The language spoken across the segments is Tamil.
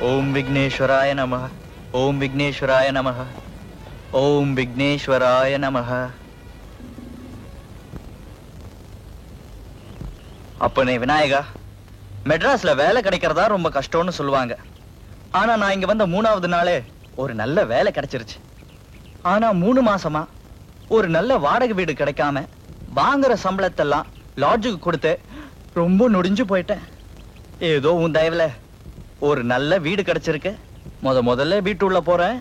ओम विघ्नेश्वराय नमः। ओम विघ्नेश्वराय नमः। ओम विघ्नेश्वराय नमः। அப்பனே விநாயகா, மெட்ராஸ்ல வேலை கிடைக்கிறதா ரொம்ப கஷ்டம்னு சொல்லுவாங்க. ஆனா நான் இங்க வந்த 3வது நாளே ஒரு நல்ல வேலை கிடைச்சிருச்சு. ஆனா 3 மாசமா ஒரு நல்ல வாடகை வீடு கிடைக்காம வாங்குற சம்பளத்தெல்லாம் லாட்ஜுக்கு கொடுத்து ரொம்ப நொடிஞ்சு போயிட்டேன். ஏதோ உன் தயவுல ஒரு நல்ல வீடு கிடைச்சிருக்கு. முதல்ல வீட்டுள்ள போறேன்.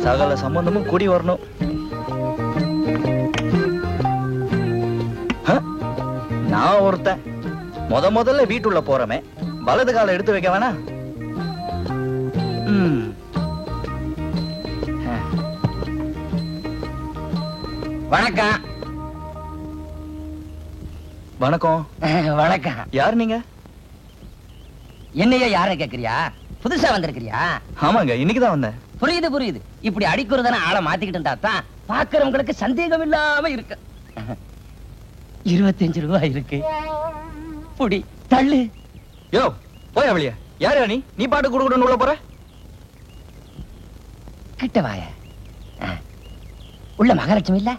சகல சம்பந்தமும் கூடி வரணும். நான் ஒருத்தன் முதல்ல வீட்டுள்ள போறமே, வலது கால எடுத்து வைக்க வேணா? வணக்கம். வணக்கம். வணக்கம். யார் நீங்க? என்னைய யார கேக்குறியா? புதுசா வந்திருக்கிறியா? ஆமாங்க, இன்னைக்குதான் வந்தேன். புரியுது புரியுது. இப்படி அடிக்குறதான ஆளை மாத்திக்கிட்டு இருந்தா தான் பாக்குறவங்களுக்கு சந்தேகம் இல்லாம இருக்கு. 25 ரூபாய் இருக்கு. புடி தள்ளு. யோ போய் அவளியா. யாரா நீ? நீ பாட்டு குடுக்குறன்னு உள்ள போற? கிட்ட வாய. உள்ள மகாலட்சுமி இல்ல?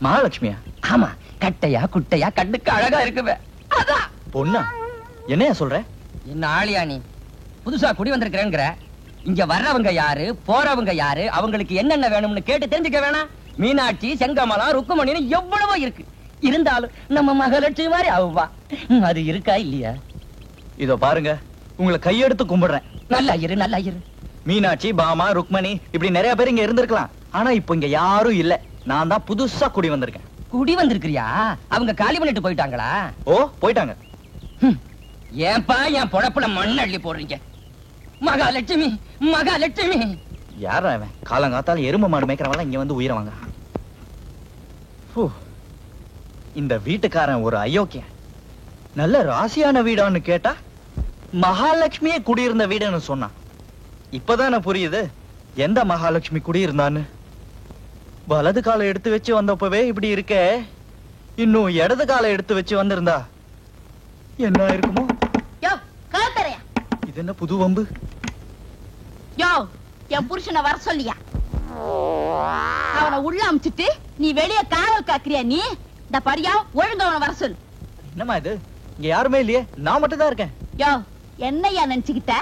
மகாலட்சுமியா? ஆமா, கட்டையா குட்டையா கண்ணுக்கு அழகா இருக்குவே. அதான் பொண்ணா? என்னையா சொல்ற? என்ன ஆளியா நீ? புதுசா குடி வந்திருக்கிறேங்கிற. இங்க வர்றவங்க யாரு, போறவங்க யாரு, அவங்களுக்கு என்னென்ன வேணும்னு கேட்டு தெரிஞ்சுக்க வேணாம்? மீனாட்சி, செங்கமலம், ருக்குமணின்னு எவ்வளவோ இருக்கு. இருந்தாலும் நம்ம மகாலட்சுமி மாதிரி அவ்வா அது இருக்கா இல்லையா? இதோ பாருங்க, உங்களை கையெடுத்து கும்பிடுறேன். நல்லா இரு, நல்லா இரு. மீனாட்சி, பாமா, ருக்மணி இப்படி நிறைய பேர் இங்க இருந்திருக்கலாம். ஆனா இப்ப இங்க யாரும் இல்ல. நான் தான் புதுசா குடி வந்திருக்கேன். குடி வந்திருக்கிறியா? அவங்க காலி பண்ணிட்டு போயிட்டாங்களா? ஓ போயிட்டாங்க. ஏன்பா என் பொழப்புல மண் அள்ளி போடுறீங்க? மகாலட்சுமி, மகாலட்சுமி. யாரா அவன்? காலங்காத்தால எரும மாடு மேய்க்கிறவங்க இங்க வந்து உயிரை வாங்க. இந்த வீட்டுக்காரன் ஒரு அயோக்கியன். நல்ல ராசியான வீடான்னு கேட்டா மகாலட்சுமியே குடியிருந்த வீடுன்னு சொன்னான். இப்பதானே புரியுது எந்த மகாலட்சுமி குடியிருந்தான்னு. வலது காலை எடுத்து வச்சு வந்தப்பவே இப்படி இருக்க, இன்னும் இடது காலை எடுத்து வச்சு வந்திருந்தா என்ன இருக்குமோ? இது என்ன புது வம்பு? யோ, என் புருஷனை வர சொல்லியா? அவனை உள்ள அமிச்சிட்டு நீ வெளிய காவல் காக்குறியா? நீ இந்த பரியா ஒழுங்க அவனை வர சொல்லு. என்னமா இது? இங்க யாருமே இல்லையே, நான் மட்டும் தான் இருக்கேன். யோ, என்னையா நினைச்சுக்கிட்ட?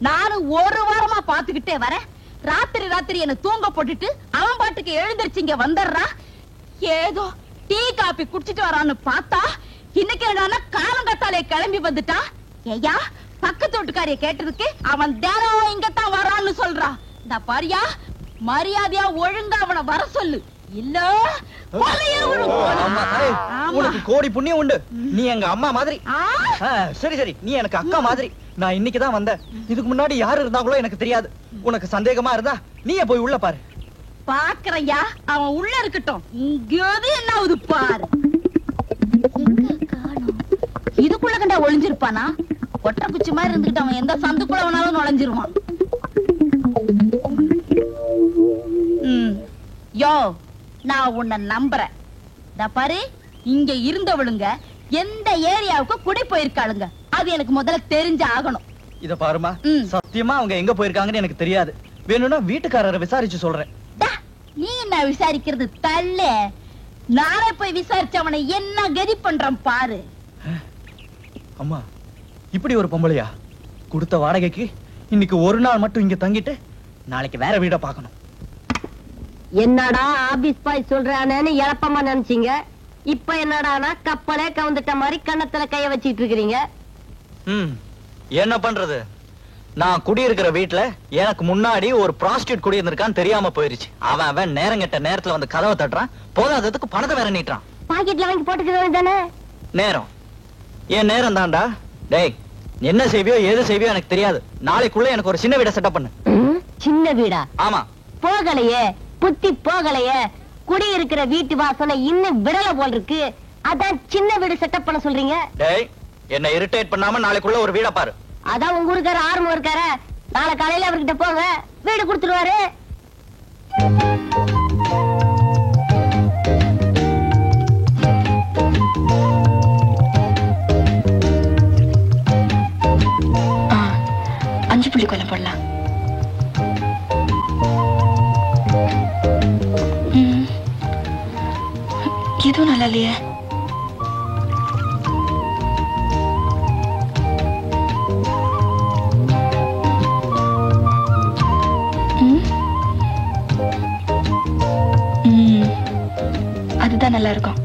நானும் ஒரு வாரமா பாத்துக்கிட்டே வரேன். ராத்திரி என்ன தூங்க போட்டுட்டு அவன் பாட்டுக்கு எழுந்திருச்சு இங்க வந்துடுறா. ஏதோ டீ காபி குடிச்சிட்டு வரான்னு பார்த்தா இன்னைக்கு என்னன்னா காலங்கத்தாலே கிளம்பி வந்துட்டா. ஏயா, பக்கத்து வீட்டுக்காரிய கேட்டதுக்கு அவன் தினம் இங்கத்தான் வரான்னு சொல்றான். இந்த பாரியா, மரியாதையா ஒழுங்கா அவனை வர சொல்லு. இல்ல உனக்கு கோடி புண்ணியம் உண்டு. நீ எங்க அம்மா மாதிரி. சரி சரி, நீ எனக்கு அக்கா மாதிரி. நான் இன்னைக்குதான் வந்தேன். இதுக்கு முன்னாடி யாரு இருந்தாங்களோ எனக்கு தெரியாது. உனக்கு சந்தேகமா இருந்தா நீயே போய் உள்ள பாரு. பாக்குறையா, அவன் உள்ள இருக்கட்டும். இங்கேது என்ன ஆகுது பாரு. இதுக்குள்ள கண்டா ஒளிஞ்சிருப்பானா? கொட்டை குச்சி மாதிரி இருந்துகிட்டு அவன் எந்த சந்துக்குள்ள அவனாலும் நுழைஞ்சிருவான். யோ, நான் உன்னை நம்புறேன். பாரு, இங்க இருந்தவளுங்க எந்த ஏரியாவுக்கு குடி போயிருக்காளுங்க, அது எனக்கு முதல்ல தெரிஞ்சு ஆகணும். இத பாருமா, சத்தியமா அவங்க எங்க போயிருக்காங்கன்னு எனக்கு தெரியாது. வேணும்னா வீட்டுக்காரரை விசாரிச்சு சொல்றேன். நீ என்ன விசாரிக்கிறது தள்ளு, நானே போய் விசாரிச்சவனை என்ன கதி பண்றான் பாரு. அம்மா, இப்படி ஒரு பொம்பளையா? கொடுத்த வாடகைக்கு இன்னைக்கு ஒரு நாள் மட்டும் இங்க தங்கிட்டு நாளைக்கு வேற வீட பாக்கணும். என்னடா ஆபீஸ் பாய் சொல்றானேன்னு இழப்பமா நினைச்சீங்க, இப்ப என்னடானா கப்பலே கவுந்துட்ட மாதிரி கண்ணத்துல கைய வச்சிட்டு இருக்கிறீங்க. என்ன பண்றது, நான் குடியிருக்கிற வீட்டுல எனக்கு முன்னாடி ஒரு ப்ராஸ்டியூட் குடியிருந்திருக்கான்னு தெரியாம போயிருச்சு. அவன் நேரங்கெட்ட நேரத்துல வந்து கதவை தட்டுறான், போதாததுக்கு பணத்தை வேற நீட்டுறான். பாக்கெட்ல வாங்கி போட்டுக்கிறது தானே நேரம். என் நேரம் தான்டா. டேய், என்ன செய்வியோ ஏது செய்வியோ எனக்கு தெரியாது. நாளைக்குள்ள எனக்கு ஒரு சின்ன வீட செட்டப் பண்ணு. சின்ன வீடா? ஆமா. போகலையே, புத்தி போகலையே. குடி இருக்கிற வீட்டு வாசனை இன்னும் விடல போல் இருக்கு, அதான் சின்ன வீடு செட்டப் பண்ண சொல்றீங்க. டேய், என்ன இரிட்டேட் பண்ணாம நாளைக்குள்ள ஒரு வீட பாரு. அதான் உங்க ஊருக்கார ஆர்வம் இருக்கார, நாளை காலையில அவர்கிட்ட போங்க, வீடு கொடுத்துருவாரு. அஞ்சு புள்ளி கொல்லம் போடலாம். எதுவும் நல்லா இல்லையே. அதுதான் நல்லா இருக்கும்.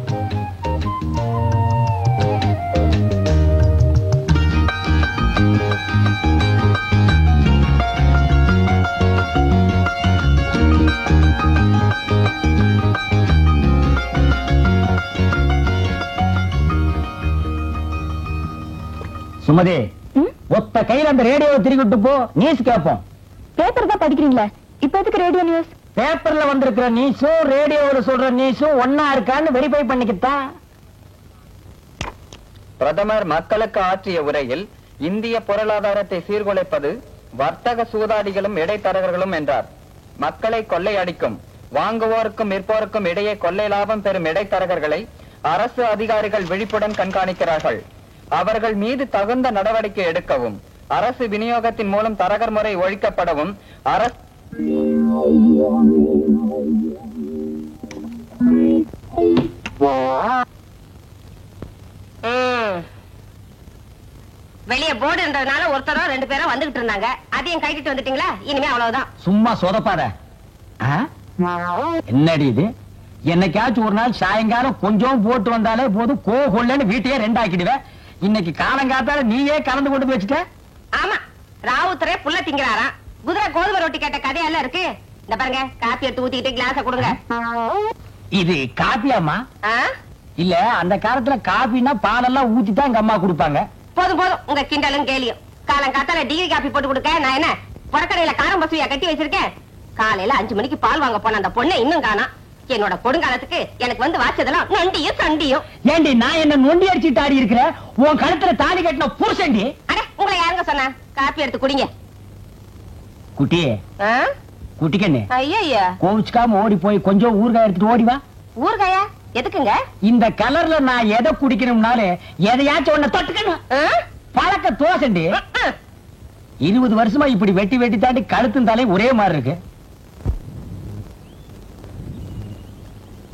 சுமதி, ஒத்த கையில அந்த ரேடியோவை திருக்கிட்டு போ, நியூஸ் கேட்போம். பேப்பர் தான் படிக்கிறீங்களா, இப்ப எதுக்கு ரேடியோ நியூஸ்? பேப்பர்ல வந்திருக்கிற நியூஸும் ரேடியோல சொல்ற நியூஸும் ஒன்னா இருக்கான்னு வெரிஃபை பண்ணிக்கிட்டான். பிரதமர் மக்களுக்கு ஆற்றிய உரையில் இந்திய பொருளாதாரத்தை சீர்குலைப்பது வர்த்தக சூதாடிகளும் இடைத்தரகர்களும் என்றார். மக்களை கொள்ளையடிக்கும் வாங்குவோருக்கும் விற்போருக்கும் இடையே கொள்ளை லாபம் பெறும் இடைத்தரகர்களை அரசு அதிகாரிகள் விழிப்புடன் கண்காணிக்கிறார்கள். அவர்கள் மீது தகுந்த நடவடிக்கை எடுக்கவும், அரசு விநியோகத்தின் மூலம் தரகர் முறை ஒழிக்கப்படவும் அரசு வெளியே போர்டுன்றதுனால ஒருத்தரோ ரெண்டு பேரும் வந்துகிட்டு இருந்தாங்க, அதையும் கைட்டு வந்துட்டீங்களா? இனிமே அவ்வளவுதான். சும்மா சொதப்பாத. என்னடி இது? என்னைக்காச்சும் ஒரு நாள் சாயங்காலம் கொஞ்சம் போட்டு வந்தாலே போதும், கொள்ளன்னு வீட்டையே ரெண்டாக்கிடுவேன். இன்னைக்கு காலங்காத்தால நீயே கலந்து கொண்டு போய் வச்சுட்ட. ஆமா, ராவுத்தரே புள்ள திங்கிறாராம். குதிரை கோதுமை ரொட்டி கேட்ட கதையெல்லாம் இருக்கு. இந்த பாருங்க, காப்பி எடுத்து ஊத்திக்கிட்டு கிளாஸ கொடுங்க. இது காப்பியாமா? இல்ல, அந்த காலத்துல காப்பின்னா பாலெல்லாம் ஊத்தி தான் எங்க அம்மா கொடுப்பாங்க. போதும் போதும், உங்க கிண்டலும் கேலியும். காலங்காத்தால டிகிரி காப்பி போட்டு கொடுக்க நான் என்ன புறக்கடையில காரம் பசுவியா கட்டி வச்சிருக்கேன்? காலையில 5 மணிக்கு பால் வாங்க போன அந்த பொண்ணை இன்னும் காணா. என்னோட கொடுங்காலத்துக்கு எனக்கு வந்து வாச்சதெல்லாம் நண்டியும் சண்டியும். ஏண்டி, நான் என்ன நொண்டி அடிச்சுட்டு ஆடி இருக்கிற? உன் கழுத்துல தாலி கட்டின புருஷன்டி. அட, உங்களை யாருங்க சொன்னா? காப்பி எடுத்து குடிங்க. குட்டியே, குட்டிக்கண்ணு, ஐயா கோவிச்சுக்காம ஓடி போய் கொஞ்சம் ஊறுகாய் எடுத்துட்டு ஓடி வா. ஊறுகாயா? எதுக்குங்க? இந்த கலர்ல நான் எதை குடிக்கணும்னாலே எதையாச்சும் ஒண்ணு தொட்டுக்கணும். பழக்க தோசண்டி. 20 வருஷமா இப்படி வெட்டி வெட்டி தாண்டி கழுத்தும் தலை ஒரே மாதிரி இருக்கு.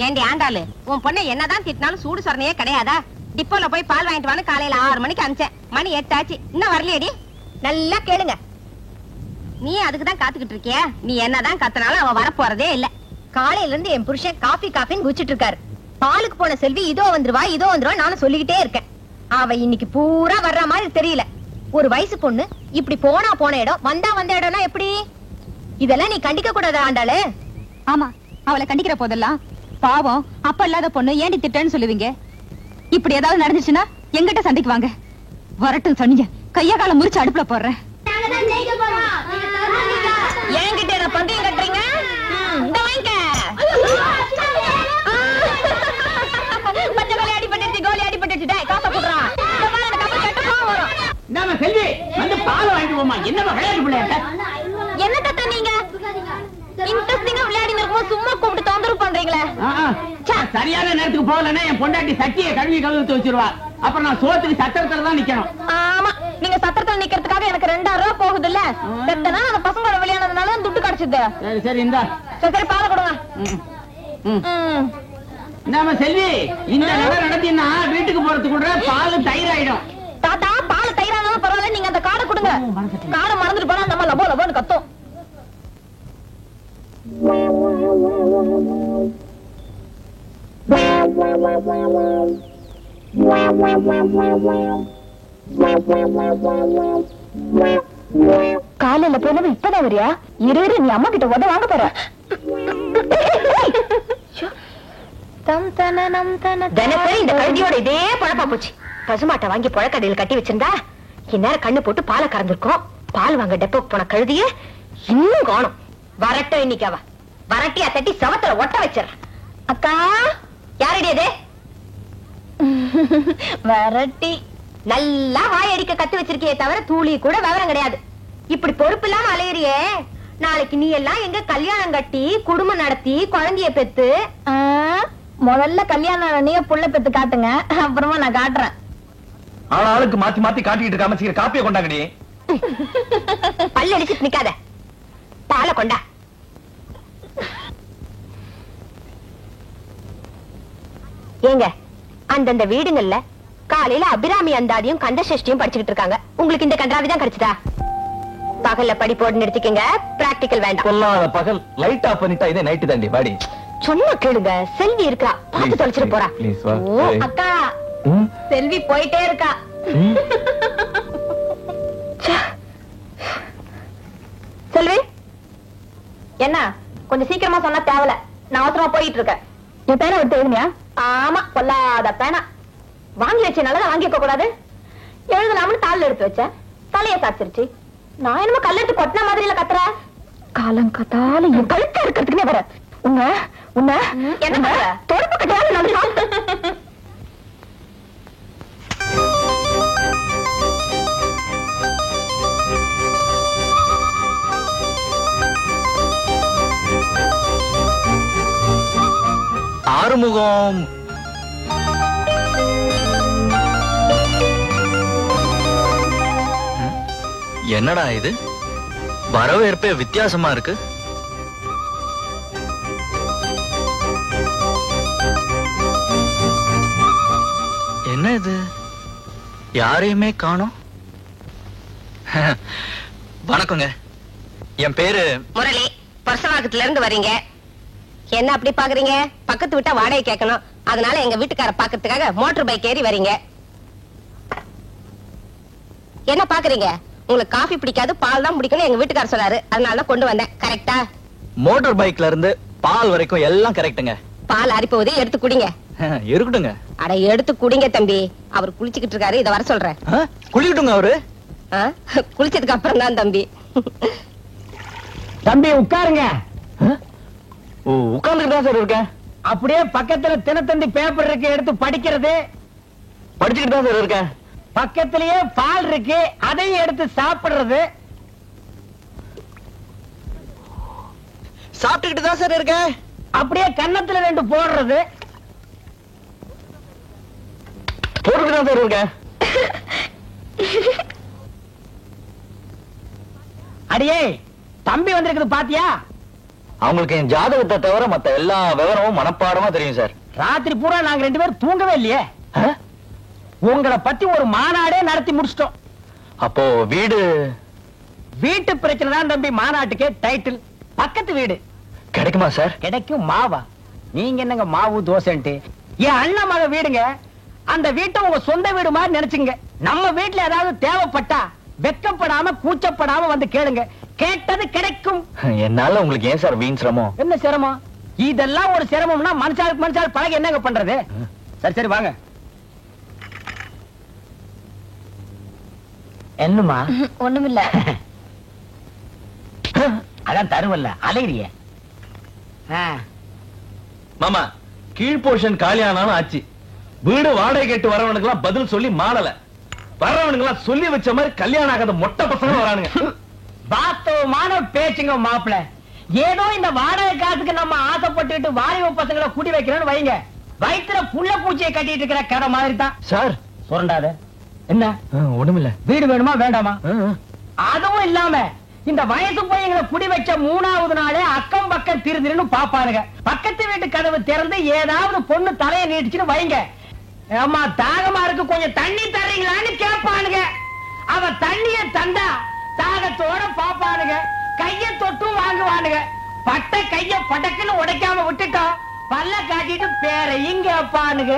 ஏண்டி ஆண்டாளு, உன் பொண்ணை என்னதான் திட்டினாலும் சூடு சொரணையே கிடையாதா? டிப்போல போய் பால் வாங்கிட்டு வான்னு காலையில 6 மணிக்கு அனுப்பிச்சேன். மணி 8 ஆச்சு, இன்னும் வரலையேடி. நல்லா கேளுங்க, நீ அதுக்குதான் காத்துக்கிட்டு இருக்கிய. நீ என்னதான் கத்தனாலும் அவன் வரப்போறதே இல்ல. காலையில இருந்து என் புருஷன் காபி காபின்னு குச்சிட்டு இருக்காரு. பாலுக்கு போன செல்வி இதோ வந்துருவா இதோ வந்துருவா நானும் சொல்லிக்கிட்டே இருக்கேன். அவ இன்னைக்கு பூரா வர்ற மாதிரி தெரியல. ஒரு வயசு பொண்ணு இப்படி போனா போன இடம், வந்தா வந்த இடம்னா எப்படி? இதெல்லாம் நீ கண்டிக்க கூடாது ஆண்டாளு. ஆமா, அவளை கண்டிக்கிற போதெல்லாம் பாவம் அப்ப இல்லாத பொண்ணு ஏண்டி திட்டன்னு சொல்லுவீங்க. இப்படி ஏதாவது நடந்துச்சுன்னா எங்கிட்ட சண்டைக்கு வாங்க. வரட்டும் சொன்னீங்க, கைய கால முறிச்சு அடுப்புல போடுறேன். என்கிட்ட என்ன பந்தயம் கட்டுறீங்க? இந்த வாங்க. பச்சை கோலி அடிபட்டுச்சு, கோலி அடிபட்டுச்சு. காசை போடுறான். செல்வி, வந்து பால் வாங்கிட்டு போமா. என்ன விளையாட்டு பிள்ளையாட்ட? என்ன தத்த நீங்க? இன்ட்ரெஸ்டிங்கா விளையாடி இருக்கும்போது சும்மா கூப்பிட்டு தொந்தரவு பண்றீங்களே. சரியான நேரத்துக்கு போகலன்னா என் பொண்டாட்டி சட்டியை கழுவி வச்சிருவா. அப்புறம் நான் சோத்துக்கு சத்திரத்துல தான் நிக்கணும். ஆமா, நீங்க சத்திரத்துல நிக்கிறதுக்காக எனக்கு 2000 ரூபாய் போகுது இல்ல. எத்தனை அந்த பசங்களோட விளையாடுறதுனால துட்டு கிடைச்சது. சரி இந்தா. சரி பால கொடுங்க. நாம செல்வி, இந்த நகர் நடத்தினா வீட்டுக்கு போறதுக்குள்ள பால் தயிர் ஆயிடும். தாத்தா, பால் தயிரானாலும் பரவாயில்ல, நீங்க அந்த காடை கொடுங்க. காடை மறந்துட்டு போனா நம்ம லபோ லபோன்னு கத்தும். காலையில போனது இப்பதான் வரியா? இரு நீ அம்மா கிட்ட உத வாங்க போற. தினசரி இந்த கழுதியோட இதே பழப்பா போச்சு. பசுமாட்டை வாங்கி புழக்கடையில் கட்டி வச்சிருந்தா இந்நேரம் கண்ணு போட்டு பாலை கறந்துருக்கோம். பால் வாங்க டெப்போக்கு போன கழுதிய இன்னும் காணும். வரட்டும் இன்னைக்கு அவ வரட்டியா தட்டி சவத்துல ஒட்ட வச்சிடற. அக்கா, யாரடி அது? வரட்டி நல்லா வாயடிக்க கத்து வச்சிருக்கியே தவிர தூளி கூட விவரம் கிடையாது. இப்படி பொறுப்பு இல்லாம அலையறியே. நாளைக்கு நீ எல்லாம் எங்க கல்யாணம் கட்டி குடும்பம் நடத்தி குழந்தைய பெத்து. முதல்ல கல்யாணம் நீங்க புள்ள பெத்து காட்டுங்க, அப்புறமா நான் காட்டுறேன். ஆளுக்கு மாத்தி மாத்தி காட்டிட்டு இருக்காம சீக்கிரம் காப்பியை கொண்டாங்கடி. பல்லு அடிச்சுட்டு நிக்காத, பாலை கொண்டா. ஏங்க, அந்தந்த வீடுங்கள்ல காலையில அபிராமி அந்தாதியும் கந்த சஷ்டியும் படிச்சுக்கிட்டு இருக்காங்க. உங்களுக்கு இந்த கன்றாவிதான் கிடைச்சதா? பகல்ல படிப்போடு நிறுத்திக்கங்க, பிராக்டிக்கல் வேண்டாம். பகல் லைட் ஆஃப் பண்ணிட்டா இதே நைட்டு தாண்டி வாடி. சொன்ன கேளுங்க, செல்வி இருக்கா, பார்த்து தொலைச்சிட்டு போறா. ஓ அக்கா, செல்வி போயிட்டே இருக்கா. செல்வி, என்ன கொஞ்சம் சீக்கிரமா சொன்னா தேவல, நான் அவசரமா போயிட்டு இருக்கேன். என் பேரை எடுத்து எழுதியா? ஆமா, கொல்லாத பேனா வாங்கி வச்சு நல்லதா வாங்கி வைக்க கூடாது. எழுதலாம்னு தாள் எடுத்து வச்சேன், தலைய சாச்சிருச்சு. நான் என்னமோ கல்லெடுத்து கொட்டின மாதிரி இல்ல கத்துற. காலம் கத்தால என் கழுத்தா இருக்கிறதுக்குனே வர. உன்ன உன்ன என்ன தொடர்பு கட்டாலும் நல்லா. ஆறுமுகம் என்னடா இது? வரவேற்பே வித்தியாசமா இருக்கு. என்ன இது? யாரையுமே காணோம். வணக்கங்க, என் பேரு முரளி. பர்சவாக்கத்துல இருந்து வரீங்க. என்ன அப்படி பாக்குறீங்க? பக்கத்து விட்டா வாடகை கேட்கணும், அதனால எங்க வீட்டுக்கார பாக்கிறதுக்காக மோட்டர் பைக் ஏறி வரீங்க. என்ன பாக்குறீங்க? உங்களுக்கு காஃபி பிடிக்காது, பால் தான் பிடிக்கணும் எங்க வீட்டுக்கார சொல்லாரு, அதனால கொண்டு வந்தேன். கரெக்டா? மோட்டார் பைக்ல இருந்து பால் வரைக்கும் எல்லாம் கரெக்டுங்க. பால் அரிப்போதே எடுத்து குடிங்க. இருக்கட்டுங்க. அட எடுத்து குடிங்க தம்பி, அவர் குளிச்சுக்கிட்டு இருக்காரு, இத வர சொல்றேன். குளிக்கட்டுங்க அவரு. குளிச்சதுக்கு அப்புறம் தான் தம்பி. தம்பி உட்காருங்க. உட்கார்ந்துட்டு தான் சார் இருக்கேன். அப்படியே பக்கத்துல தினத்தந்தி பேப்பர் இருக்கு, எடுத்து படிக்கிறது. படிச்சுக்கிட்டு தான் சார் இருக்கேன். பக்கத்திலேயே பால் இருக்கு, அதையும் எடுத்து சாப்பிடுறது. சாப்பிட்டுக்கிட்டு தான் சார் இருக்கேன். அப்படியே கன்னத்துல 2 போடுறது. போட்டுக்கிட்டு தான் சார் இருக்கேன். அடியே, தம்பி வந்திருக்குது பாத்தியா? அவங்களுக்கு என் ஜாதகத்தை தவிர மத்த எல்லா விவரமும் மனப்பாடமா தெரியும் சார். ராத்திரி பூரா நாங்க 2 பேரும் தூங்கவே இல்லையே. உங்களை பத்தி ஒரு மாநாடே நடத்தி முடிச்சிட்டோம். அப்போ வீட்டு பிரச்சனை தான் தம்பி மாநாட்டுக்கே டைட்டில். பக்கத்து வீடு கிடைக்குமா சார்? கிடைக்கும். மாவா? நீங்க என்னங்க மாவு தோசைன்ட்டு? என் அண்ணன் மக வீடுங்க. அந்த வீட்டை உங்க சொந்த வீடு மாதிரி நினைச்சுங்க. நம்ம வீட்டுல ஏதாவது தேவைப்பட்டா வெக்கப்படாம கூச்சப்படாம வந்து கேளுங்க, கேட்டது கிடைக்கும். என்னால உங்களுக்கு ஏன் சார் வீண் சிரமம்? என்ன சிரமம்? இதெல்லாம் ஒரு சிரமம்னா மனுஷாளுக்கு பழக என்னங்க பண்றது? சரி சரி வாங்க. என்னமா? ஒண்ணுமில்ல. அதான் தருவல்ல, அலையிறிய. மாமா, கீழ் போர்ஷன் காலியானாலும் ஆச்சு. வீடு வாடகை கேட்டு வரவனுக்கு எல்லாம் பதில் சொல்லி மாடல. வரவனுக்கு எல்லாம் சொல்லி வச்ச மாதிரி கல்யாணம் ஆகாத மொட்டை பசங்க வரானுங்க. வாஸ்தவமான பேச்சுங்க மாப்பிள. ஏதோ இந்த வாடகை காசுக்கு நம்ம ஆசைப்பட்டுட்டு வாலிப பசங்களை கூட்டி வைக்கிறோம்னு வைங்க, வயிற்றுல புள்ள பூச்சியை கட்டிட்டு இருக்கிற கதை மாதிரி தான். சார் சுரண்டாத. என்ன ஒண்ணுமில்ல. வீடு வேணுமா வேண்டாமா? அதுவும் இல்லாம இந்த வயசு போய் எங்களை குடி வச்ச 3வது நாளே அக்கம் பக்கம் திருதிருன்னு பாப்பாருங்க. பக்கத்து வீட்டு கதவு திறந்து ஏதாவது பொண்ணு தலையை நீட்டுச்சுன்னு வைங்க, அம்மா தாகமா இருக்கு கொஞ்சம் தண்ணி தர்றீங்களான்னு கேட்பானுங்க. அவ தண்ணிய தந்தா தாகத்தோட பாப்பானுங்க, கைய தொட்டும் வாங்குவானுங்க. பட்ட கைய படக்குன்னு உடைக்காம விட்டுட்டோம், பல்ல காட்டிட்டு பேரையும் கேட்பானுங்க.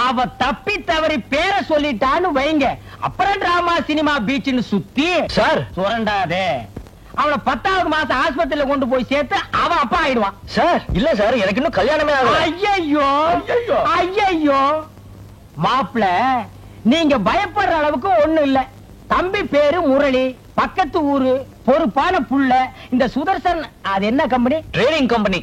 அவ தப்பி தவறி பேரை சொல்லிட்டான்னு வைங்க, அப்புறம் டிராமா சினிமா பீச்னு சுத்தி சார் சுரண்டாதே. அவளை 10வது மாசம் ஆஸ்பத்திரியில கொண்டு போய் சேர்த்து அவன் அப்பா ஆயிடுவான். சார் இல்ல சார், எனக்கு இன்னும் கல்யாணமே ஆகல. ஐயோ ஐயோ மாப்ள, நீங்க பயப்படுற அளவுக்கு ஒண்ணு இல்ல. தம்பி பேரு முரளி, பக்கத்து ஊரு, பொறுப்பான புள்ள. இந்த சுதர்சன் அது என்ன கம்பெனி? Trading company.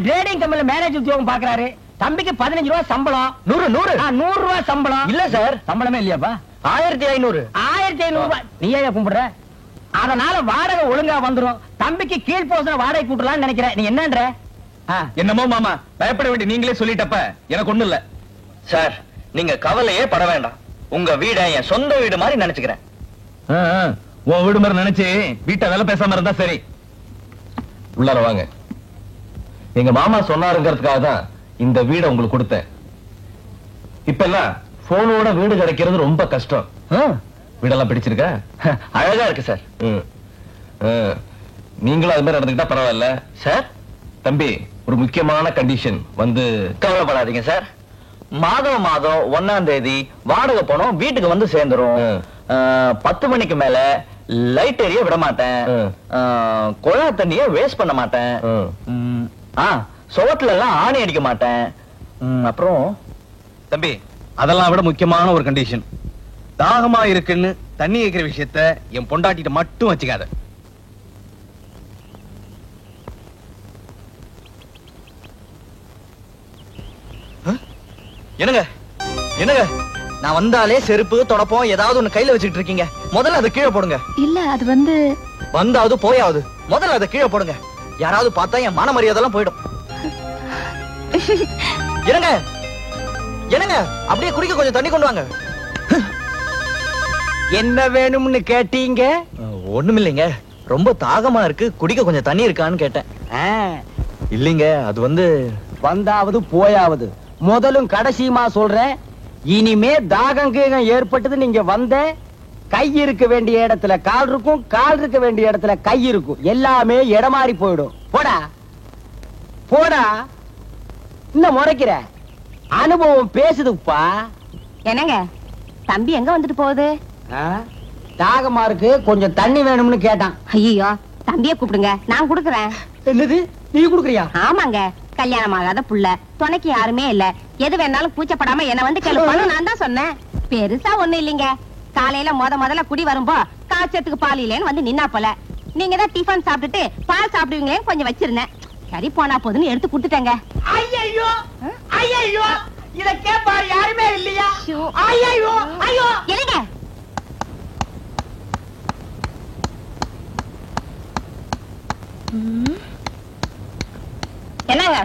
ட்ரேடிங் கம்பெனில மேனேஜர் உத்தியோகம் பாக்குறாரு. தம்பிக்கு 15 ரூபாய் சம்பளம். 100 ரூபாய் சம்பளம். இல்ல சார், சம்பளமே இல்லையாப்பா? 1500. 1500 ரூபாய். நீ ஏன் கும்பிடுற? அதனால வாடகை ஒழுங்கா வந்துரும். தம்பிக்கு கீழ் போசன வாடகை கூட்டலாம்னு நினைக்கிறேன். நீ என்னன்ற? என்னமோ மாமா, பயப்பட வேண்டிய நீங்களே சொல்லிட்டப்ப எனக்கு ஒண்ணு இல்ல. சார் நீங்க கவலையே பட வேண்டாம், உங்க வீட என் சொந்த வீடு மாதிரி நினைச்சுக்கிறேன். உன் வீடு மாதிரி நினைச்சு வீட்டை வேலை பேசாம இருந்தா சரி. உள்ளார வாங்க. எங்க மாமா சொன்னாருங்கிறதுக்காக தான் இந்த வீடை உங்களுக்கு கொடுத்தேன். இப்ப எல்லாம் போனோட வீடு கிடைக்கிறது ரொம்ப கஷ்டம். வீடெல்லாம் பிடிச்சிருக்கா? அழகா இருக்கு சார். நீங்களும் அது மாதிரி நடந்துக்கிட்டா பரவாயில்ல சார். தம்பி, ஒரு முக்கியமான கண்டிஷன் வந்து. கவலைப்படாதீங்க சார், மாதம் 1ஆம் தேதி வாடகை பணம் வீட்டுக்கு வந்து சேர்ந்துரும். 10 மணிக்கு மேல லைட் எரிய விட மாட்டேன், குழா தண்ணிய வேஸ்ட் பண்ண மாட்டேன், சுவத்துல எல்லாம் ஆணி அடிக்க மாட்டேன். அப்புறம் தம்பி, அதெல்லாம் விட முக்கியமான ஒரு கண்டிஷன், தாகமா இருக்குன்னு தண்ணி வைக்கிற விஷயத்த என் பொண்டாட்டிட்ட மட்டும் வச்சுக்காத. என்னங்க என்னங்க, நான் வந்தாலே செருப்பு தொடப்பம் ஏதாவது ஒண்ணு கையில வச்சுக்கிட்டு இருக்கீங்க. முதல்ல அதை கீழே போடுங்க. இல்ல அது வந்து வந்தாவது போயாவது முதல்ல அதை கீழே போடுங்க. யாராவது பார்த்தா என் மான மரியாதைலாம் போயிடும். என்னங்க என்னங்க, அப்படியே குடிக்க கொஞ்சம் தண்ணி கொண்டு வாங்க. என்ன வேணும்னு கேட்டீங்க? ஒண்ணுமில்லைங்க, ரொம்ப தாகமா இருக்கு, குடிக்க கொஞ்சம் தண்ணி இருக்கான்னு கேட்டேன். இல்லைங்க, அது வந்து வந்தாவது போயாவது முதலும் கடைசியுமா சொல்றேன். இனிமே தாகம் கீகம் ஏற்பட்டது நீங்க வந்த கை இருக்க வேண்டிய இடத்துல கால் இருக்கும், கால் இருக்க வேண்டிய இடத்துல கை இருக்கும். எல்லாமே இடமாறி போயிடும். போடா போடா. இன்னும் முறைக்கிற அனுபவம் பேசுதுப்பா. என்னங்க தம்பி எங்க வந்துட்டு போகுது? தாகமா இருக்கு, கொஞ்சம் தண்ணி வேணும்னு கேட்டான். ஐயோ, தம்பிய கூப்பிடுங்க, நான் குடுக்கறேன். என்னது, நீ குடுக்குறியா? ஆமாங்க, கல்யாணம் ஆகாத புள்ள, துணைக்கு யாருமே இல்ல. எது வேணாலும் கூச்சப்படாம என்ன வந்து கேள்வி நான் தான் சொன்னேன். பெருசா ஒண்ணு இல்லைங்க. காலையில முதல்ல குடி வரும்போ காய்ச்சத்துக்கு பால் இல்லேன்னு வந்து நின்னா போல. நீங்க தான் டிஃபன் சாப்பிட்டுட்டு பால் சாப்பிடுவீங்களேன்னு கொஞ்சம் வச்சிருந்தேன். சரி போனா போதுன்னு எடுத்து குடுத்துட்டேங்க. ஐயோ ஐயோ, இத கேப்பாரு யாருமே இல்லையா? ஐயோ ஐயோ. என்னங்க என்னங்க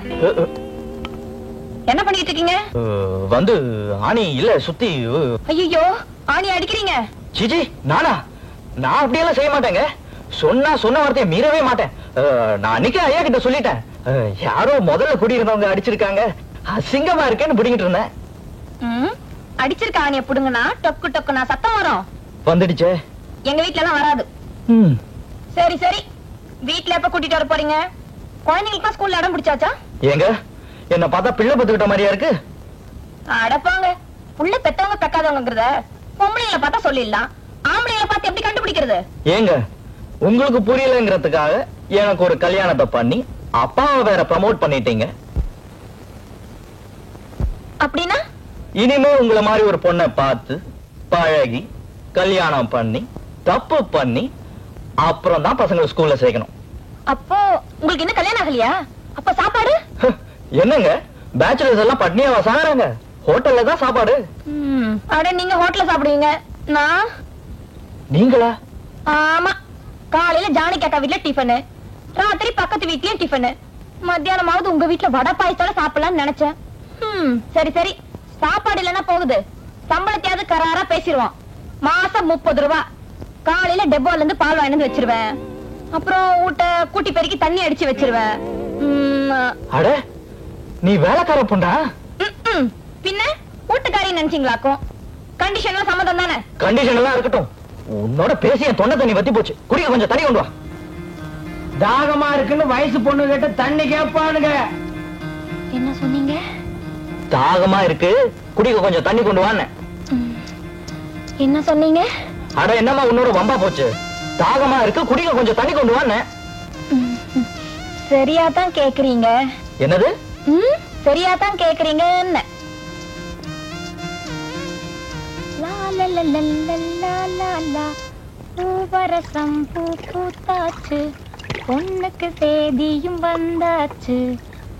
என்ன பண்ணிட்டு இருக்கீங்க? வந்து ஆணி இல்ல சுத்தி. ஐயோ, ஆணி அடிக்கிறீங்க? சிஜி, நானா? நான் அப்படியெல்லாம் செய்ய மாட்டேங்க. சொன்ன வார்த்தையை மீறவே மாட்டேன். நான் அன்னைக்கு ஐயா கிட்ட சொல்லிட்டேன். யாரோ முதல்ல குடியிருந்தவங்க அடிச்சிருக்காங்க, அசிங்கமா இருக்கேன்னு புடிங்கிட்டு இருந்தேன். அடிச்சிருக்க ஆணிய புடுங்கனா டொக்கு டொக்கு நான் சத்தம் வரும். வந்துடுச்சே. எங்க வீட்ல எல்லாம் வராது. சரி சரி, வீட்ல எப்ப கூட்டிட்டு வர போறீங்க? குழந்தைங்களுக்கு ஸ்கூல்ல இடம் பிடிச்சாச்சா? ஏங்க, என்ன பார்த்தா பிள்ளை பத்துக்கிட்ட மாதிரியா இருக்கு? அடப்பாங்க, புள்ள பெத்தவங்க பெக்காதவங்கிறத பொம்பளைங்களை பார்த்தா சொல்லிடலாம், ஆம்பளைங்களை பார்த்து எப்படி கண்டுபிடிக்கிறது? ஏங்க, உங்களுக்கு புரியலங்கிறதுக்காக எனக்கு ஒரு கல்யாணத்தை பண்ணி அப்பாவை வேற ப்ரமோட் பண்ணிட்டீங்க. அப்படின்னா இனிமே உங்களை மாதிரி ஒரு பொண்ணை பார்த்து பழகி கல்யாணம் பண்ணி தப்பு பண்ணி அப்புறம் தான் பசங்களை ஸ்கூல்ல சேர்க்கணும். அப்போ உங்களுக்கு என்ன கல்யாணம் ஆகலையா? அப்ப சாப்பாடு என்னங்க, பேச்சுலர்ஸ் எல்லாம் பட்னியாவா சாகுறாங்க? ஹோட்டல்ல தான் சாப்பாடு. அட, நீங்க ஹோட்டல்ல சாப்பிடுவீங்க, நான் நீங்களா? ஆமா, காலையில ஜானகி அக்கா வீட்ல டிஃபன், ராத்திரி பக்கத்து வீட்லயும் டிஃபனு, மத்தியானமாவது உங்க வீட்டுல வடை பாயசத்தோட சாப்பிடலாம்னு நினைச்சேன். சரி சரி, சாப்பாடு இல்லைன்னா போகுது, சம்பளத்தையாவது கராரா பேசிடுவோம். மாசம் 30 ரூபா. காலையில டெப்போல இருந்து பால் வாங்கி வச்சிருவேன். அப்புறம் ஊட்ட கூட்டி பெருக்கி தண்ணி அடிச்சு வச்சிருவேன். அட, நீ வேலைக்கார பொண்டா? பின்ன வீட்டுக்காரி நினைச்சீங்களாக்கும். கண்டிஷன்லாம் சம்மதம் தானே? கண்டிஷன் எல்லாம் இருக்கட்டும், உன்னோட பேசிய தொண்டை தண்ணி வத்தி போச்சு. குடிக்க கொஞ்சம் தண்ணி கொண்டு வா. தாகமா இருக்குன்னு வயசு பொண்ணு கிட்ட தண்ணி கேட்பானுங்க. என்ன சொன்னீங்க? தாகமா இருக்கு, குடிக்க கொஞ்சம் தண்ணி கொண்டு வான்னு. என்ன சொன்னீங்க? அட, என்னம்மா உன்னோட வம்பா போச்சு? தாகமா இருக்கு, குடிக்க கொஞ்சம் தண்ணி கொண்டு வான்னு. சரியாதான் கேக்குறீங்க. என்னது? சரியாதான் கேக்குறீங்க. பூவரசம் பூ பூத்தாச்சு, பொண்ணுக்கு சேதியும் வந்தாச்சு,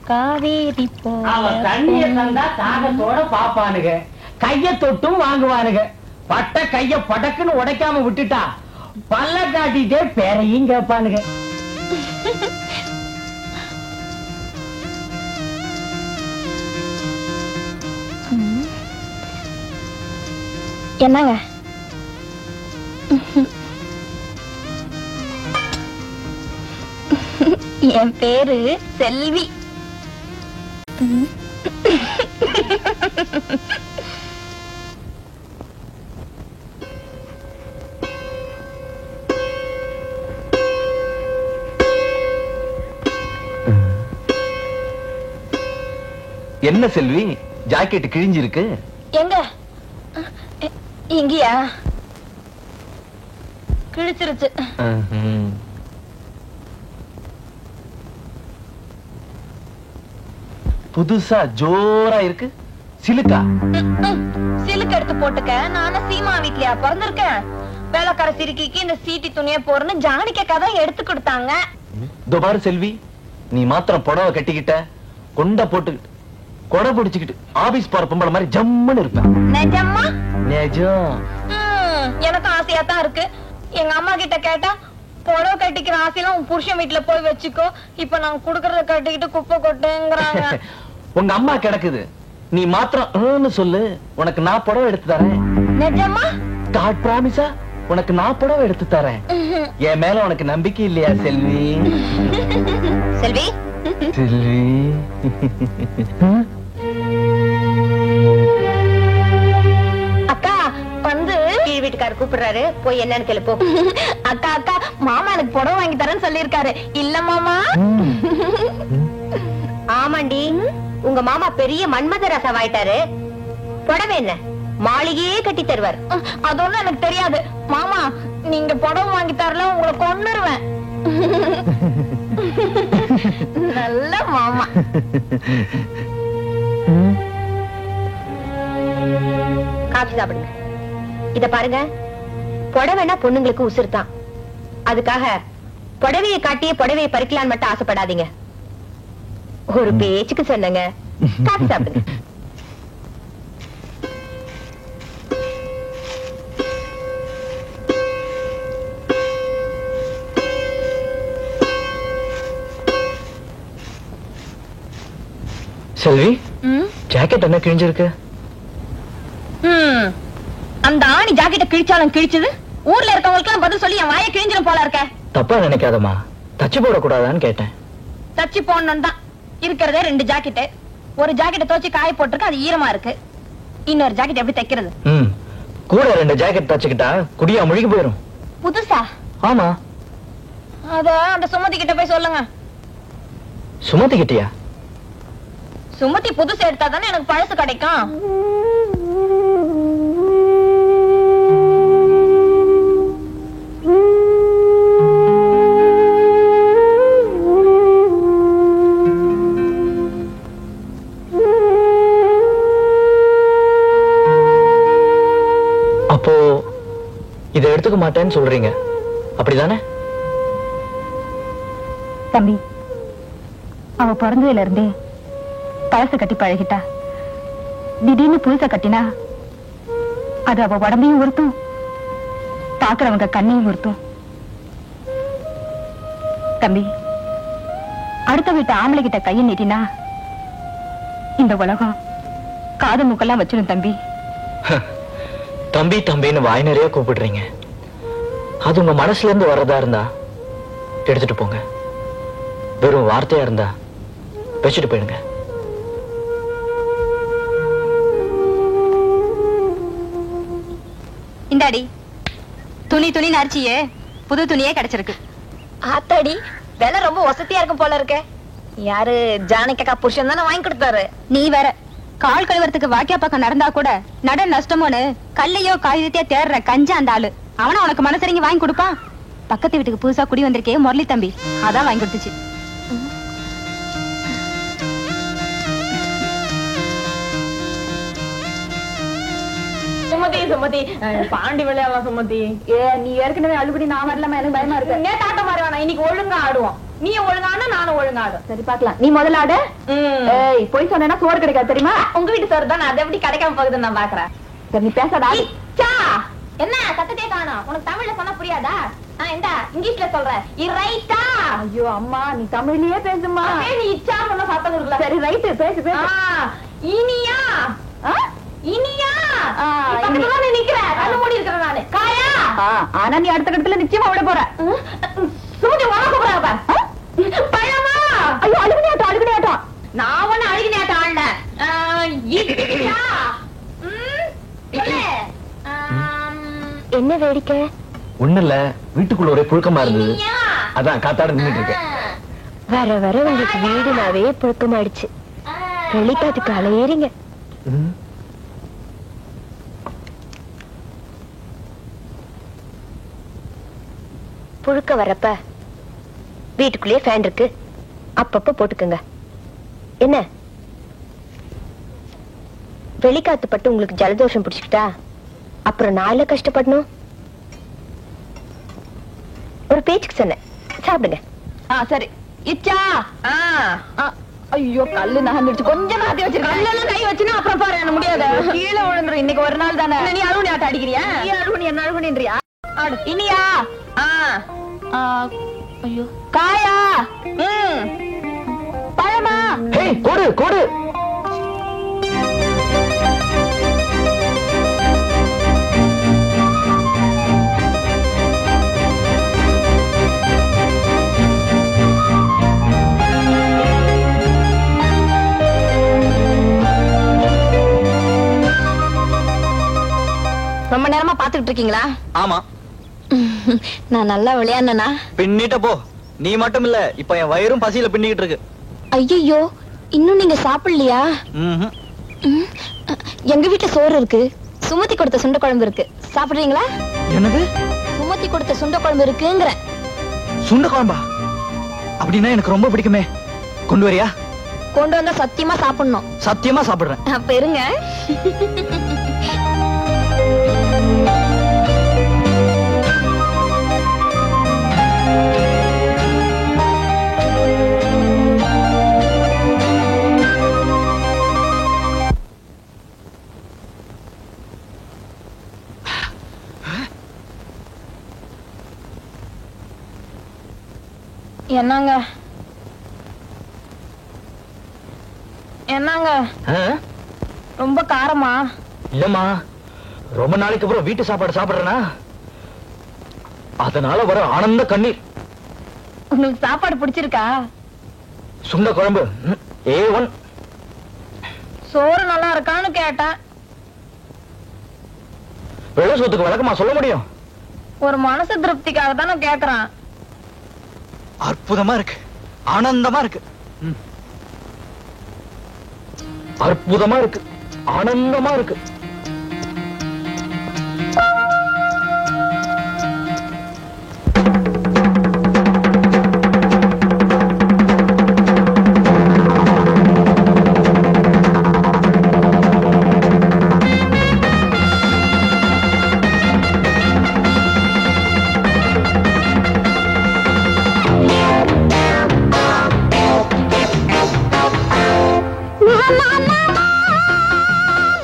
காவேரி அவன் தண்ணிய தந்தா தாகத்தோட பாப்பானுங்க, கைய தொட்டும் வாங்குவானுங்க. பட்ட கைய படக்குன்னு உடைக்காம விட்டுட்டா பல்ல காட்டிட்டே பேரையும் கேட்பானுங்க. என்னங்க? என் பேரு செல்வி. என்ன செல்வி, ஜாக்கெட் கிழிஞ்சிருக்கு? எங்க? இங்கயா? கிழிச்சிருச்சு. புதுசா ஜோரா இருக்கு. சிலுக்கா? சிலுக்கு எடுத்து போட்டுக்க. நானும் சீமா வீட்லயா பிறந்திருக்கேன்? வேலைக்கார சிறுக்கிக்கு இந்த சீட்டி துணிய போறன்னு ஜானிக்க கதை எடுத்து கொடுத்தாங்க. பாரு செல்வி, நீ மாத்திரம் புடவை கட்டிக்கிட்ட, கொண்ட போட்டுக்கிட்டு, கொடை பிடிச்சுக்கிட்டு ஆபீஸ் போற பொம்பளை மாதிரி ஜம்முன்னு இருப்பேன். நிஜமா? நிஜம். எனக்கு ஆசையா தான் இருக்கு. எங்க அம்மா கிட்ட கேட்டா, புடவை கட்டிக்கிற ஆசையெல்லாம் உன் புருஷன் வீட்டுல போய் வச்சுக்கோ, இப்ப நான் குடுக்கறத கட்டிக்கிட்டு குப்பை கொட்டுங்கிறாங்க. உங்க அம்மா கிடக்குது, நீ மாத்திரம் சொல்லு, உனக்கு நான் புடவை எடுத்து தரேன். நிஜமா? காட் பிராமிஸா? உனக்கு நான் புடவை எடுத்து தரேன். என் மேல உனக்கு நம்பிக்கை இல்லையா செல்வி? செல்வி, செல்வி. அக்கா வந்து கீழ் வீட்டுக்காரர் கூப்பிடுறாரு, போய் என்னன்னு கேளு போ. அக்கா அக்கா, மாமா எனக்கு புடவை வாங்கி தரேன்னு சொல்லிருக்காரு. இல்ல மாமா? ஆமாண்டி, உங்க மாமா பெரிய மன்மத ரசவாயிட்டாரு. புடவை என்ன மாளிகையே கட்டி தருவார். அதொன்னு எனக்கு தெரியாது மாமா. நீங்க புடவை வாங்கி தரல, உங்களை கொன்னுருவேன். நல்ல மாமா. காபி சாப்பிடுங்க. இத பாருங்க, புடவைனா பொண்ணுங்களுக்கு உசுறுதான். அதுக்காக புடவையை காட்டியே புடவையை பறிக்கலான்னு மட்டும் ஆசைப்படாதீங்க. ஒரு பேச்சுக்கு சொன்னங்க. காபி சாப்பிடுங்க. செல்வி, ஜாக்கெட் என்ன கிழிஞ்சிருக்கு? அந்த ஆணி ஜாக்கெட்ட கிழிச்சாலும் கிழிச்சது, ஊர்ல இருக்கவங்களுக்கு பதில் சொல்லி என் வாயை கிழிஞ்சிடும் போல இருக்க. தப்பா நினைக்காதம்மா, தச்சு போட கூடாதான்னு கேட்டேன். தச்சு போடணும் தான். இருக்கிறதே 2 ஜாக்கெட்டு. ஒரு ஜாக்கெட்டை துவச்சு காய போட்டிருக்கு, அது ஈரமா இருக்கு. இன்னொரு ஜாக்கெட் எப்படி தைக்கிறது? கூட 2 ஜாக்கெட் தச்சுக்கிட்டா குடியா முழுகி போயிரும். புதுசா? ஆமா. அத அந்த சுமதி கிட்ட போய் சொல்லுங்க. சுமதி கிட்டியா? சுமதி புதுசு எடுத்தா தானே எனக்கு பழசு கிடைக்கும். அப்போ இதை எடுத்துக்க மாட்டேன்னு சொல்றீங்க, அப்படிதானே? தம்பி, அவ பிறந்ததுல இருந்தே பழச கட்டி பழகிட்டா. திடீர்னு புதுச கட்டினா அது அவ உடம்பையும் உறுத்தும், பாக்குறவங்க கண்ணையும் உறுத்தும். தம்பி, அடுத்த வீட்டு ஆம்பளை கிட்ட கையை நீட்டினா இந்த உலகம் காது மூக்கெல்லாம் வச்சிடும் தம்பி. தம்பி தம்பின்னு வாய் நிறைய கூப்பிடுறீங்க. அது உங்க மனசுல இருந்து வர்றதா இருந்தா எடுத்துட்டு போங்க. வெறும் வார்த்தையா இருந்தா வச்சுட்டு போயிடுங்க. இந்தாடி துணி துணி நரிச்சியே புது துணியே கிடைச்சிருக்கு. ஆத்தாடி விலை ரொம்ப வசதியா இருக்கும் போல இருக்க. யாரு ஜானகிக்கா புருஷன் தானே வாங்கி கொடுத்தாரு. நீ வேற கால் கழுவறதுக்கு வாக்கியா பக்கம் நடந்தா கூட நட நஷ்டமோன்னு கல்லையோ காகிதத்தையோ தேடுற கஞ்சா அந்த ஆளு. அவன உனக்கு மனசரிங்க வாங்கி கொடுப்பான். பக்கத்து வீட்டுக்கு புதுசா குடி வந்திருக்கே முரளி தம்பி, அதான் வாங்கி கொடுத்துச்சு. சுமதி சுமதி பாண்டி விளையாடலாம் சுமதி. நீ ஏற்கனவே அழுபடி நான் வரலாமா? எனக்கு பயமா இருக்கு. நேத்து ஆட்ட மாதிரி வேணாம், இன்னைக்கு ஒழுங்கா ஆடுவோம். நீ ஒழுங்கானா நானும் ஒழுங்கா ஆடும். சரி பாக்கலாம். நீ முதல்ல ஆடு. போய் சொன்னா சோறு கிடைக்காது தெரியுமா? உங்க வீட்டு சோறு தான், அதை எப்படி கிடைக்காம போகுதுன்னு நான் பாக்குறேன். சரி நீ பேசாத. என்ன சத்தத்தே காணோம்? உனக்கு தமிழ்ல சொன்னா புரியாதா? இந்த இங்கிலீஷ்ல சொல்றேன். ரைட்டா? ஐயோ அம்மா நீ தமிழ்லயே பேசுமா. நீ இச்சா சொன்ன சத்தம் கொடுக்கல. சரி ரைட் பேசு பேசு. இனியா இனியா நிக்கிறேன். கண்ணு மூடி இருக்கிறேன் நானு. காயா? ஆனா நீ அடுத்த கட்டத்துல நிச்சயமா விட போற. சுமதி உனக்கு போறா. பழமா? ஐயோ அழுகுனியாட்டம் அழுகுனியாட்டம். நான் ஒண்ணு அழுகுனியாட்டம் ஆடல. என்ன வேடிக்கை? ஒண்ணு இல்ல, வீட்டுக்குள்ள ஒரே புழுக்கமா இருந்தது, அதான் காத்தாட நின்னுட்டு இருக்கேன். வர வர உங்களுக்கு வீடுனாவே புழுக்கமாயிடுச்சு. வெளிக்காட்டுக்கு அலையேறீங்க. புழுக்க வரப்ப வீட்டுக்குள்ளேயே ஃபேன் இருக்கு, அப்பப்ப போட்டுக்குங்க. என்ன வெளிக்காத்து பட்டு உங்களுக்கு ஜலதோஷம் பிடிச்சுக்கிட்டா அப்புறம் நாள கஷ்டப்படணும். ஒரு பேச்சுக்கு சொன்னேன், சாப்பிடுங்க. சரி இச்சா. ஐயோ கல்லு நகர்ந்துடுச்சு. கொஞ்சம் நகர்த்தி வச்சிருக்கேன். கல்லெல்லாம் கை வச்சுனா அப்புறம் பாரு என்ன முடியாது. கீழே விழுந்துரும். இன்னைக்கு ஒரு நாள் தானே. நீ அழுகுனி ஆட்ட அடிக்கிறியா? நீ அழுகுனி என்ன அழுகுனின்றியா? ஆடு இனியா. ஐயோ காயா? பழமா? கொடு கொடு. ரொம்ப நேரமா பாத்துக்கிட்டு இருக்கீங்களா? ஆமா. நான் நல்லா விளையாடுனா? பின்னிட்ட போ. நீ மட்டும் இல்ல, இப்ப என் வயிறும் பசியில பின்னிக்கிட்டு இருக்கு. ஐயோ இன்னும் நீங்க சாப்பிடலையா? எங்க வீட்டுல சோறு இருக்கு, சுமதி கொடுத்த சுண்ட குழம்பு இருக்கு, சாப்பிடுறீங்களா? என்னது? சுமதி கொடுத்த சுண்ட குழம்பு இருக்குங்கிற. சுண்ட குழம்பா? அப்படின்னா எனக்கு ரொம்ப பிடிக்குமே. கொண்டு வரியா? கொண்டு வந்தா சத்தியமா சாப்பிடணும். சத்தியமா சாப்பிடுறேன். அப்ப இருங்க. என்னங்க என்னங்க ரொம்ப காரமா? இல்லம்மா, ரொம்ப நாளைக்கு அப்புறம் வீட்டு சாப்பாடு சாப்பிடுறேனா, அதனால வர ஆனந்த கண்ணீர். உங்களுக்கு சாப்பாடு பிடிச்சிருக்கா? சுண்ட குழம்பு A1. சோறு நல்லா இருக்கான்னு கேட்டேன். வெள்ள சோத்துக்கு விளக்கமா சொல்ல முடியும்? ஒரு மனசு திருப்திக்காக தானே கேக்குறேன். அற்புதமா இருக்கு, ஆனந்தமா இருக்கு. அற்புதமா இருக்கு, ஆனந்தமா இருக்கு.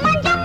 மஞ்சள்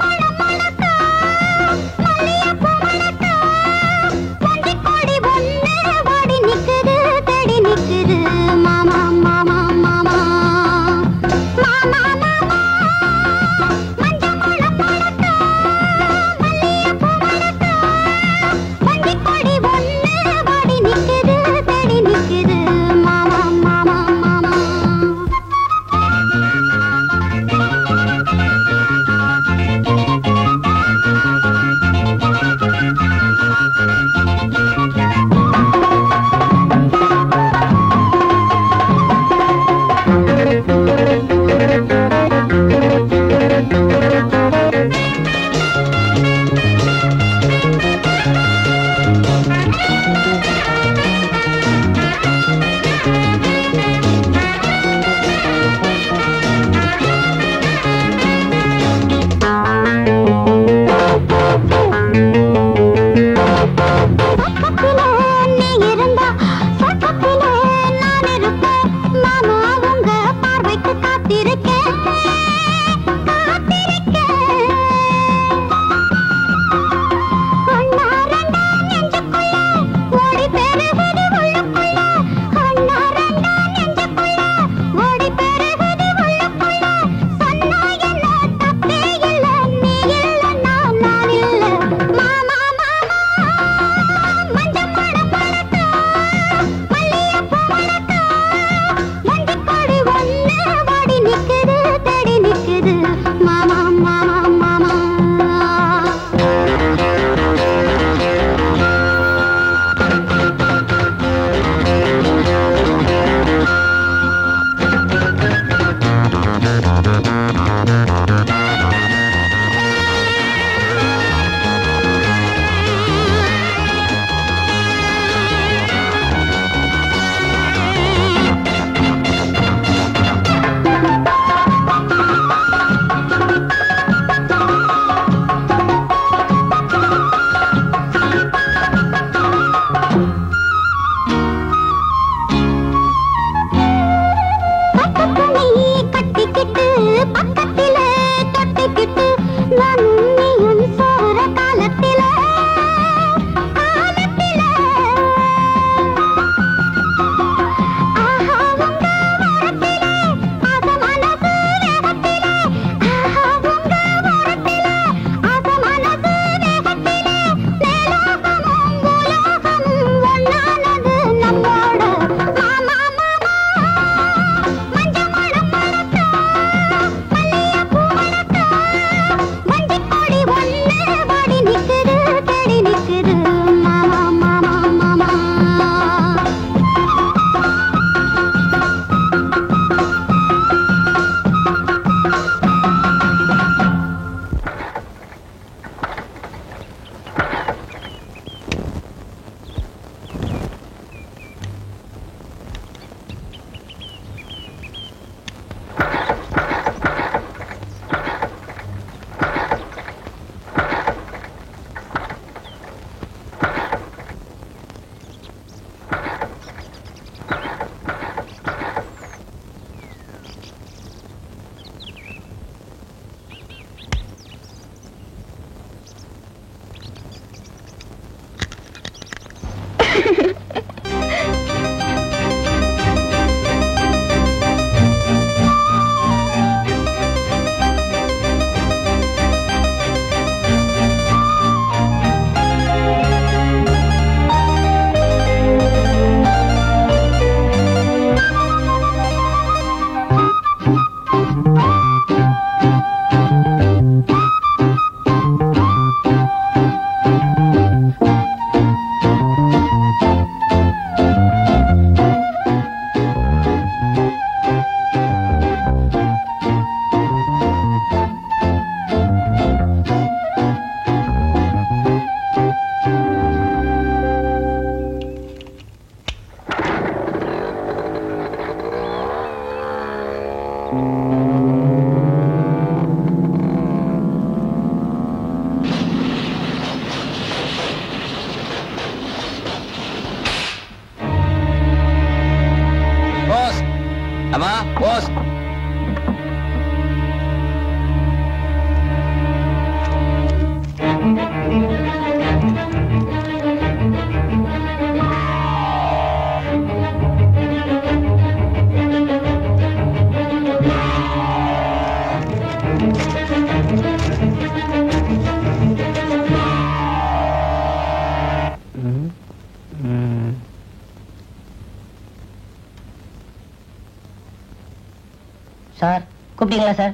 சார் கூப்பிட்டீங்களா சார்?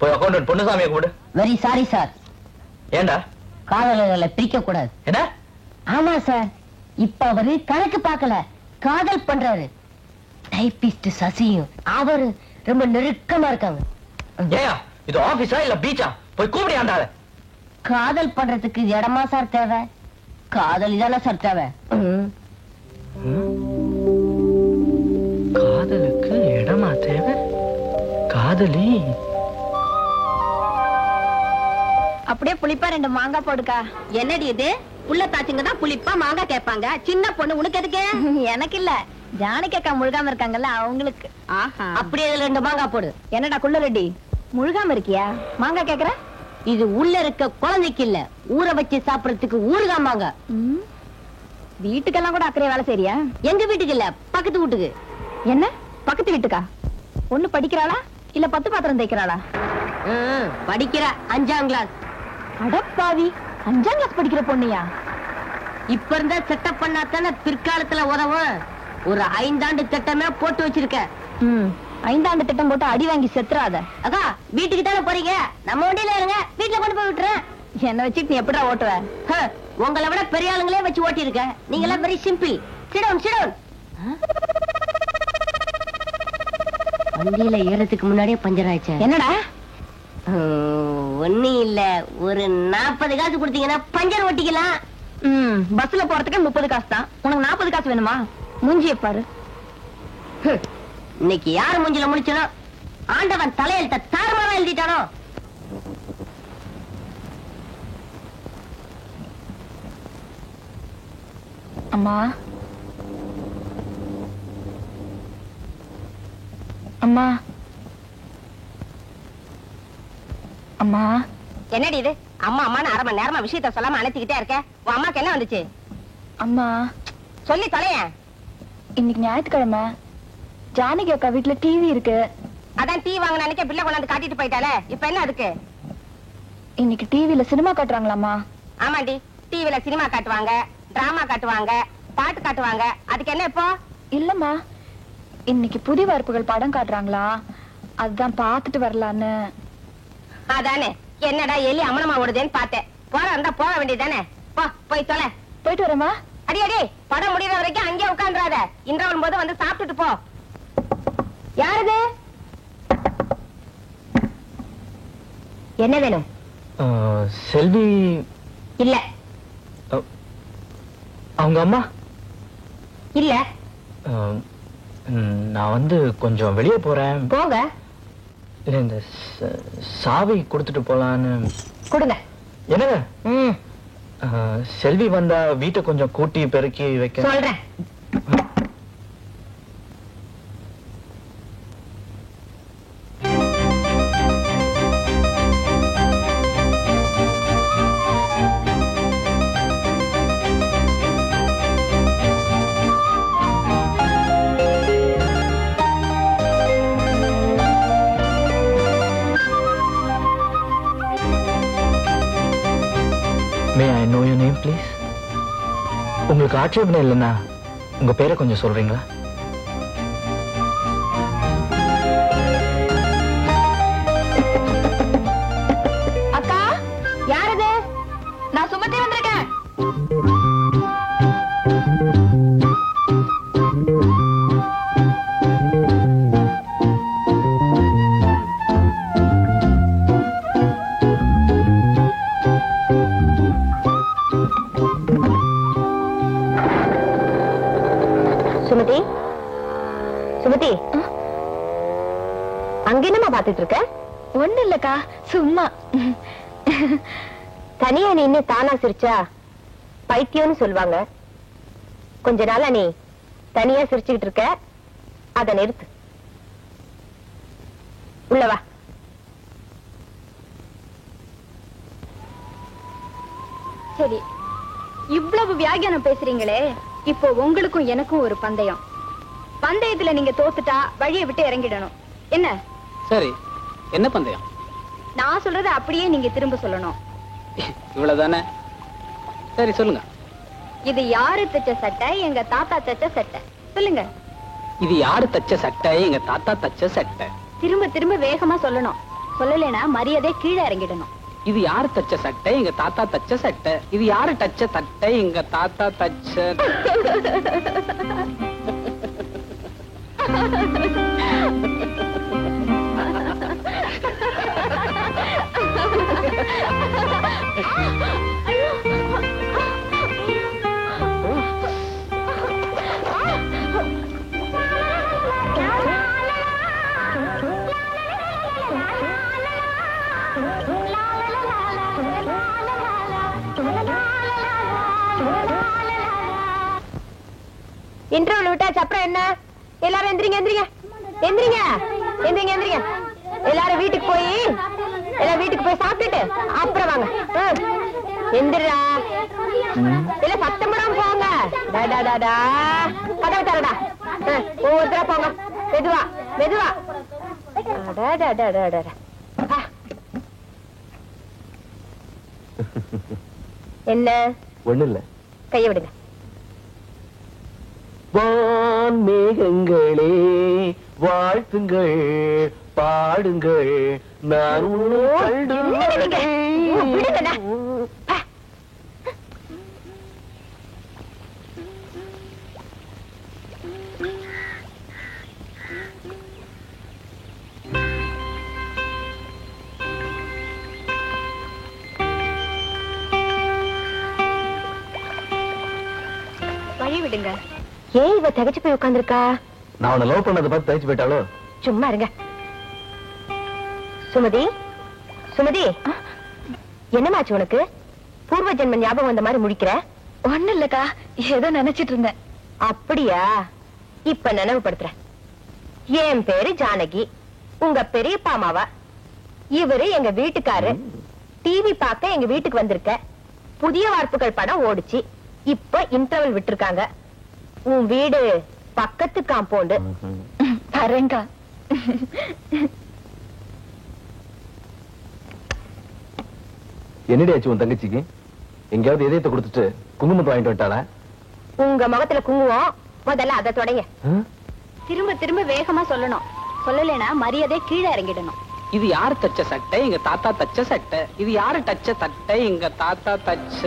போய் அக்கௌண்டன்ட் பொன்னுசாமியை கூப்பிடு. Very sorry sir. ஏண்டா? காதலர்களை பிரிக்க கூடாது. என்ன? ஆமா சார், இப்ப அவரு கணக்கு பார்க்கல, காதல் பண்றாரு. டைபிஸ்ட் சசியும் அவரு ரொம்ப நெருக்கமா இருக்காங்க. ஏயா இது ஆபீஸா இல்ல பீச்சா? போய் கூப்பிடு ஆண்டால. காதல் பண்றதுக்கு இடமா சார் தேவை? காதலி தானே சார் தேவை. காதலுக்கு இடமா தேவை? காதலி அப்படியே புளிப்பா 2 மாங்காய் போடுக்கா. என்னடி இது? புள்ள தாச்சுங்க தான் புளிப்பா மாங்காய் கேட்பாங்க. சின்ன பொண்ணு உனக்கு எதுக்கு? எனக்கு இல்ல, ஜானகி அக்கா முழுகாம இருக்காங்கல்ல அவங்களுக்கு. ஆஹா. அப்படியே இதுல 2 மாங்காய் போடு. என்னடா குள்ள ரெட்டி முழுகாம இருக்கியா? மாங்காய் கேக்குற? இது உள்ள இருக்க குழந்தைக்கு இல்ல, ஊற வச்சு சாப்பிடறதுக்கு ஊறுகாய் மாங்காய். வீட்டுக்கெல்லாம் கூட அக்கறை வேலை செய்றியா? எங்க வீட்டுக்கு இல்ல, பக்கத்து வீட்டுக்கு. என்ன பக்கத்து வீட்டுக்கா? ஒண்ணு படிக்கிறாளா இல்ல 10 பாத்திரம் தைக்கிறாளா? படிக்கிற 5ஆம் கிளாஸ். அடப்பாவி, 5ஆம் கிளாஸ் படிக்கிற பொண்ணியா? இப்ப இருந்த செட்டப் பண்ணாதானே பிற்காலத்துல உதவும். ஒரு 5 ஆண்டு திட்டமே போட்டு வச்சிருக்க. 5 ஆண்டு திட்டம் போட்டு அடி வாங்கி செத்துறாத. அக்கா வீட்டுக்கு தானே போறீங்க, நம்ம வண்டியில இருங்க, வீட்டுல கொண்டு போய் விட்டுறேன். என்ன வச்சுட்டு நீ எப்படிடா ஓட்டுவ? உங்களை விட பெரிய ஆளுங்களே வச்சு ஓட்டி இருக்க. நீங்க எல்லாம் வெரி சிம்பிள். Sit down sit down. வண்டியில ஏறதுக்கு முன்னாடியே பஞ்சர் ஆயிடுச்சு. என்னடா? ஒண்ணு இல்ல, ஒரு 40 காசு கொடுத்தீங்கன்னா பஞ்சர் ஓட்டிக்கலாம். பஸ்ல போறதுக்கு 30 காசு தான், உனக்கு 40 காசு வேணுமா? மூஞ்சிய பாரு. இன்னைக்கு யாரு மூஞ்சில முடிச்சனோ, ஆண்டவன் தலையெழுத்த தாறுமாறா எழுதிட்டானோ. அம்மா அம்மா அம்மா. என்னடி இது? அம்மா அம்மான்னு 1/2 மணி நேரமா விஷயத்த சொல்லாம அழைச்சிக்கிட்டே இருக்க. உன் அம்மாக்கு என்ன வந்துச்சு? அம்மா சொல்லி தொலையேன். இன்னைக்கு ஞாயிற்றுக்கிழமை, ஜானகி அக்கா வீட்டுல டிவி இருக்கு. அதான் டீ வாங்கின அன்னைக்கு பிள்ளை கொண்டாந்து காட்டிட்டு போயிட்டாலே, இப்ப என்ன அதுக்கு? இன்னைக்கு டிவில சினிமா காட்டுறாங்களாமா? ஆமாண்டி, டிவில சினிமா காட்டுவாங்க, டிராமா காட்டுவாங்க, பாட்டு காட்டுவாங்க. அதுக்கு என்ன இப்போ? இல்லம்மா, இன்னைக்கு புதிய வார்ப்புகள் படம் காட்டுறாங்களா, அதுதான் பாத்துட்டு வரலான்னு. அதானே, என்னடா எலி அம்மனமா ஓடுதேன்னு பார்த்தேன். போற இருந்தா போக வேண்டியதானே. போ, போய் தொலை. போயிட்டு வரேம்மா. அடி அடி, படம் முடியற வரைக்கும் அங்கே உட்கார்ந்துறாத. இன்டர்வல் போது வந்து சாப்பிட்டுட்டு போ. யாரது? என்ன வேணும்? செல்வி இல்ல. அவங்க அம்மா இல்ல. நான் வந்து கொஞ்சம் வெளியே போறேன். போங்க. இல்ல இந்த சாவி கொடுத்துட்டு போலான்னு. கொடுங்க. என்னங்க? செல்வி வந்தா வீட்டை கொஞ்சம் கூட்டி பெருக்கி வைக்க சொல்றேன். May I know your name please? உங்களுக்கு ஆட்சேபனை இல்லைன்னா உங்க பேரை கொஞ்சம் சொல்றீங்களா? அக்கா, யாரது? நான் சுமதி வந்திருக்கேன். சுமதி, சுமதி, அங்க என்னமா பாத்துட்டு இருக்க? ஒண்ணு இல்லக்கா, சும்மா. தனியா நீ இன்னும் தானா சிரிச்சா பைத்தியம்னு சொல்லுவாங்க. கொஞ்ச நாளா நீ தனியா சிரிச்சுக்கிட்டு இருக்க, அத நிறுத்து. உள்ளவா. சரி, இவ்வளவு வியாகியானம் பேசுறீங்களே, இப்போ உங்களுக்கும் எனக்கும் ஒரு பந்தயம். பந்தயத்துல நீங்க தோத்துட்டா வழியை விட்டு இறங்கிடணும். என்ன? சரி, என்ன பந்தயம்? நான் சொல்றத அப்படியே நீங்க திரும்ப சொல்லணும். இவ்வளவுதானே? சரி, சொல்லுங்க. இது யாரு தச்ச சட்டை? எங்க தாத்தா தச்ச சட்டை. சொல்லுங்க. இது யாரு தச்ச சட்டை? எங்க தாத்தா தச்ச சட்டை. திரும்ப திரும்ப வேகமா சொல்லணும். சொல்லலைன்னா மரியாதை கீழே இறங்கிடணும். இது யாரு தச்ச சட்டை? எங்க தாத்தா தச்ச சட்டை. இது யாரு தச்ச தட்டை? எங்க தாத்தா தச்ச. இன்டர்வல் விட்டாச்சு, அப்புறம் என்ன? எல்லாரும் எந்திரிங்க, எந்திரிங்க, எந்திரிங்க, எந்திரிங்க, எந்திரிங்க. எல்லாரும் வீட்டுக்கு போய் சாப்பிட்டுட்டு அப்புறம் வாங்க. எந்திரா, இல்ல சத்தம் போடாம போங்க. கதவை தரடா. ஒவ்வொருத்தரா போங்க. மெதுவா மெதுவா. என்ன? ஒண்ணு இல்ல. கைய விடுங்க. வான் மேகங்களே வாழ்த்துங்கள், பாடுங்கள், நான் உன்னை விடுங்கடா. வழி விடுங்க. ஏன் இவ தகச்சு போய் உட்கார்ந்திருக்கா? நான் உன்னை லவ் பண்ணதை பார்த்து தயச்சு போயிட்டாலோ? சும்மா இருங்க. சுமதி, சுமதி, என்னமாச்சு உனக்கு? பூர்வ ஜென்ம ஞாபகம் வந்த மாதிரி முடிக்கிற? ஒண்ணு இல்லக்கா, ஏதோ நினைச்சிட்டு இருந்தேன். அப்படியா? இப்ப நினைவுபடுத்துறேன். என் பேரு ஜானகி, உங்க பெரியப்பா அம்மாவா. இவரு எங்க வீட்டுக்காரு. டிவி பார்க்க எங்க வீட்டுக்கு வந்திருக்க. புதிய வார்ப்புகள் படம் ஓடிச்சு. இப்ப இன்டர்வல் விட்டுருக்காங்க. உன் வீடு பக்கத்து காம்பவுண்டு. தரேங்கா. என்னடி ஆச்சு உன் தங்கச்சிக்கு? எங்கேயாவது இதயத்தை கொடுத்துட்டு குங்குமத்தை வாங்கிட்டு வந்துட்டாளா? உங்க முகத்துல குங்குமம், முதல்ல அதை தொடங்க. திரும்ப திரும்ப வேகமா சொல்லணும். சொல்லலைன்னா மரியாதை கீழே இறங்கிடணும். இது யாரு தச்ச சட்டை? எங்க தாத்தா தச்ச சட்டை. இது யாரு தச்ச தட்டை? எங்க தாத்தா தச்ச.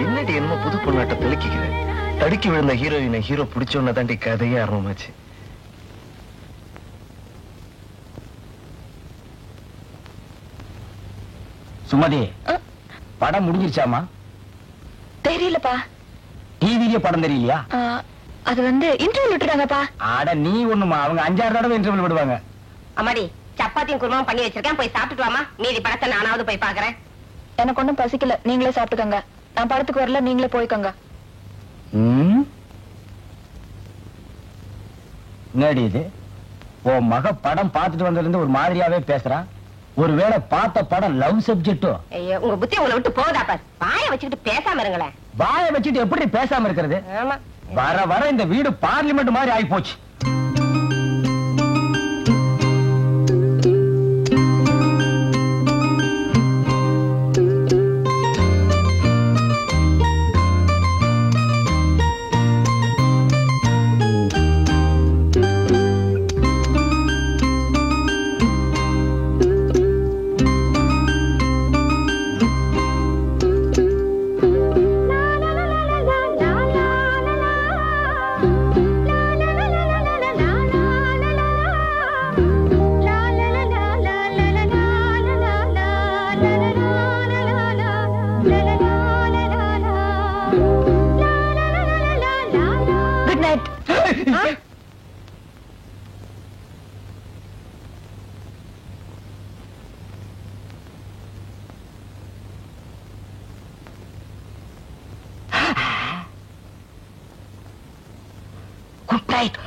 என்னடி என்ன புது பொண்ணாட்ட தெளிக்கிற? தடுக்கி விழுந்த ஹீரோயினை ஹீரோ பிடிச்சோன்னா தாண்டி கதையே ஆரம்பமாச்சு. சுமதி, படம் முடிஞ்சிருச்சாமா? தெரியலப்பா. டிவிலயே படம் தெரியலையா? அது வந்து இன்டர்வியூ விட்டுறாங்கப்பா. அட நீ ஒண்ணுமா, அவங்க 5-6 தடவை இன்டர்வியூ விடுவாங்க. அம்மாடி சப்பாத்தியும் குருமாவும் பண்ணி வச்சிருக்கேன், போய் சாப்பிட்டுட்டு வாமா. மீதி படத்தை நானாவது போய் பாக்குறேன். எனக்கு ஒண்ணும் பசிக்கல, நீங்களே சாப்பிட்டுக்கோங்க. நான் படத்துக்கு வரல, நீங்களே போய்க்கோங்க. என்னடி இது? உன் மக படம் பார்த்துட்டு வந்ததுல இருந்து ஒரு மாதிரியாவே பேசுறான். ஒருவேளை பார்த்த படம் லவ் சப்ஜெக்டோ? ஐயோ, உங்க புத்தி உங்களை விட்டு போகுதா பார். வாயை வச்சுக்கிட்டு பேசாம இருங்களேன். வாயை வச்சுட்டு எப்படி பேசாம இருக்கிறது? ஆமா, வர வர இந்த வீடு பார்லிமெண்ட் மாதிரி ஆகி போச்சு.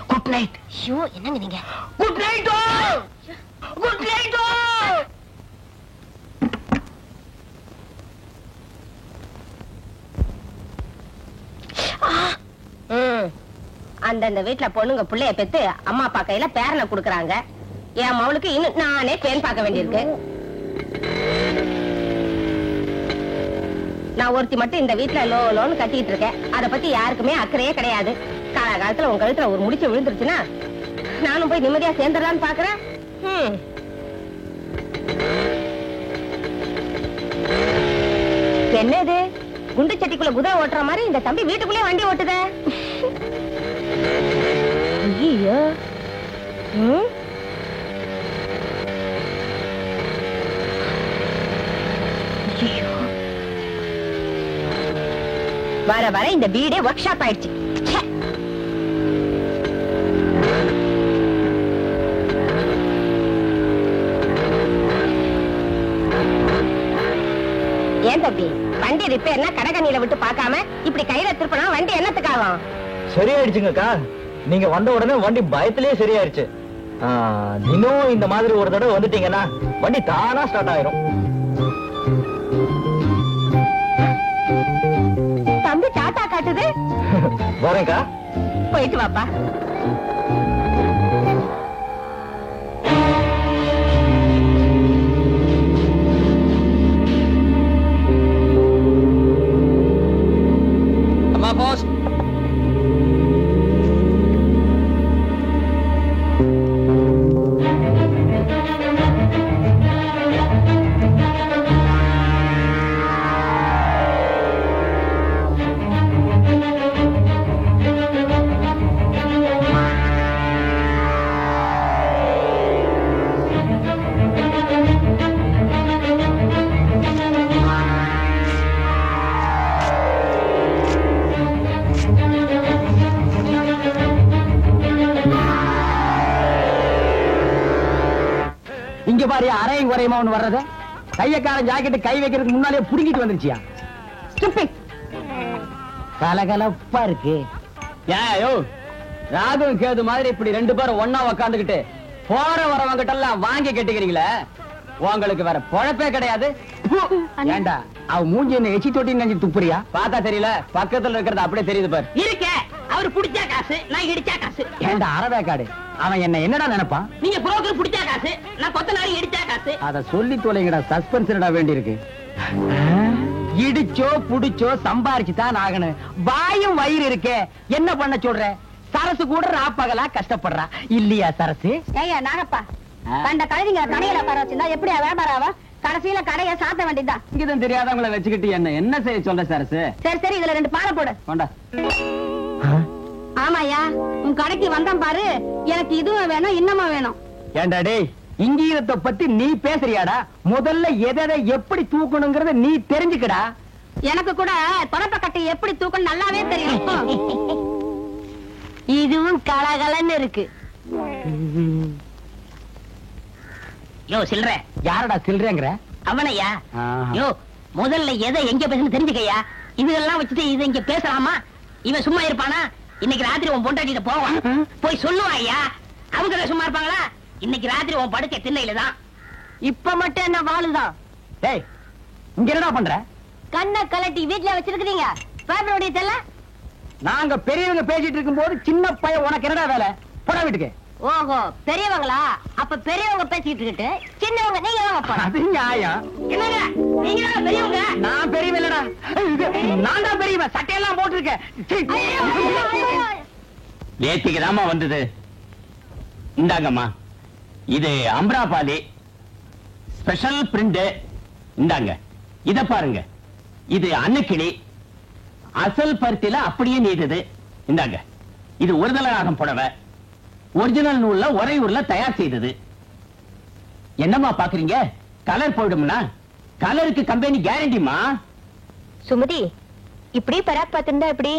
Good night. ஐயோ, என்னங்க நீங்க? Good night. Good night. அந்தந்த வீட்டுல பொண்ணுங்க பிள்ளைய பெத்து அம்மா அப்பா கையில பேரனை குடுக்கறாங்க. என் மவளுக்கு இன்னும் நானே பேன் பார்க்க வேண்டியிருக்கு. நான் ஒருத்தி மட்டும் இந்த வீட்டுல லோன்னு கட்டிட்டு இருக்கேன். அத பத்தி யாருக்குமே அக்கறையே கிடையாது. காலகாலத்துல உங்க கழுத்துல ஒரு முடிச்சு விழுந்துருச்சுன்னா நானும் போய் நிம்மதியா சேர்ந்துடலான்னு பாக்குறேன். என்ன இது? குண்டு சட்டிக்குள்ள குதிரை ஓட்டுற மாதிரி இந்த தம்பி வீட்டுக்குள்ளே வண்டி ஓட்டுதே. ஐயோ, வர வர இந்த வீடே ஒர்க் ஷாப் ஆயிடுச்சு. ஏன் தம்பி, வண்டி ரிப்பேர்னா கடகண்ணில விட்டு பார்க்காம இப்படி கையில திருப்பினா வண்டி என்னத்துக்காகும்? சரியாயிடுச்சுங்கக்கா. நீங்க வந்த உடனே வண்டி பயத்திலேயே சரியாயிருச்சு. தினம் இந்த மாதிரி ஒரு தடவை வந்துட்டீங்கன்னா வண்டி தானா ஸ்டார்ட் ஆயிரும். தம்பி டாட்டா காட்டுது. வரேன்க்கா. போயிட்டு வாப்பா. அம்மா பாஸ். இங்க பாரு, அரையும் குறையுமா ஒண்ணு வர்றது. கையக்காரன் ஜாக்கெட்டு கை வைக்கிறதுக்கு முன்னாலே புடுங்கிட்டு வந்துருச்சியா? கலகலப்பா இருக்கு. ஏயோ, ராகும் கேது மாதிரி இப்படி 2 பேரும் ஒன்னா உக்காந்துக்கிட்டு போற வரவங்கிட்ட எல்லாம் வாங்கி கட்டிக்கிறீங்களே, உங்களுக்கு வேற பொழப்பே கிடையாது. ஏண்டா அவ மூஞ்சி என்ன எச்சி தொட்டி நெஞ்சு துப்புறியா? பார்த்தா தெரியல, பக்கத்துல இருக்கிறது அப்படியே தெரியுது பாரு. இருக்க அவரு புடிச்சா காசு, நான் இடிச்சா காசு. ஏண்டா அரவேக்காடு, அவன் என்ன என்னடா நினைப்பான்? நீங்க புரோக்கர் புடிச்சா காசு, நான் கொத்தனாரி இடிச்சா காசு. அத சொல்லி தொலைங்கடா, சஸ்பென்ஸ்டா வேண்டி இருக்கு. இடிச்சோ புடிச்சோ சம்பாரிச்சுதான் ஆகணும். வாயும் வயிறு இருக்கே, என்ன பண்ண சொல்ற? சரசு கூட ராப்பகலா கஷ்டப்படுறா இல்லையா சரசு? ஏய்யா நாகப்பா, கண்ட கழுதிங்க கடையில உட்கார வச்சிருந்தா எப்படியா வியாபாரம் ஆவா? கடைசியில கடையை சாத்த வேண்டியதா. இங்கதான் தெரியாதவங்களை வச்சுக்கிட்டு என்ன செய்ய சொல்ற சரசு? சரி சரி, இதுல 2 பாலை போடு. கொண்டா. ஆமாயா, உன் கடைக்கு வந்தான் பாரு, எனக்கு இதுவும் வேணும் இன்னமா வேணும். ஏண்டா டேய், இங்கீதத்தை பத்தி நீ பேசுறியாடா? முதல்ல எதை எப்படி தூக்கணுங்கிறத நீ தெரிஞ்சுக்கடா. எனக்கு கூட தொடப்ப கட்டி எப்படி தூக்கம் நல்லாவே தெரியும். இதுவும் கலகலன்னு இருக்கு. யோ சில்ற யாரடா சில்றேங்கிற? அவனையா? யோ முதல்ல எதை எங்க பேசணும் தெரிஞ்சுக்கையா. இதெல்லாம் வச்சுட்டு இதை இங்க பேசலாமா? இவன் சும்மா இருப்பானா? இன்னைக்கு ராத்திரி உன் பொண்டாட்டிட்ட போவான், போய் சொல்லுவான் ஐயா. அவங்க சும்மா இருப்பாங்களா? இன்னைக்கு ராத்திரி உன் படுக்கை திண்ணையில தான். இப்ப மட்டும் என்ன வாழுதான்? டேய் இங்க என்னடா பண்ற? கண்ணை கலட்டி வீட்டுல வச்சிருக்கீங்க. பேப்பருடைய தெல்ல நாங்க பெரியவங்க பேசிட்டு இருக்கும் போது சின்ன பையன் உனக்கு என்னடா வேலை? போடா வீட்டுக்கு. ஓஹோ பெரியவங்களா? அப்ப பெரியவங்க பேசிட்டு இருக்கிட்டு சின்னவங்க நீங்க வாங்க போறோம். அது நியாயம். என்னங்க நீங்க தான் பெரியவங்க. நான் பெரியவன் இல்லடா, நான் தான் பெரியவன். சட்டையெல்லாம் போட்டிருக்கேன். நேத்திக்கு தாமா வந்தது. இந்தாங்கம்மா, இது அம்ராபாலி ஸ்பெஷல் பிரிண்ட். இந்தாங்க இத பாருங்க, இது அன்னக்கிளி அசல் பருத்தில அப்படியே நெய்தது. இந்தாங்க இது ஒருதலராகம் புடவை, ஒரிஜினல் நூல்ல உறையூர்ல தயார் செய்தது. என்னம்மா பாக்குறீங்க? கலர் போயிடும்னா கலருக்கு கம்பெனி கேரண்டிமா. சுமதி இப்படி பராக் பார்த்திருந்தா எப்படி?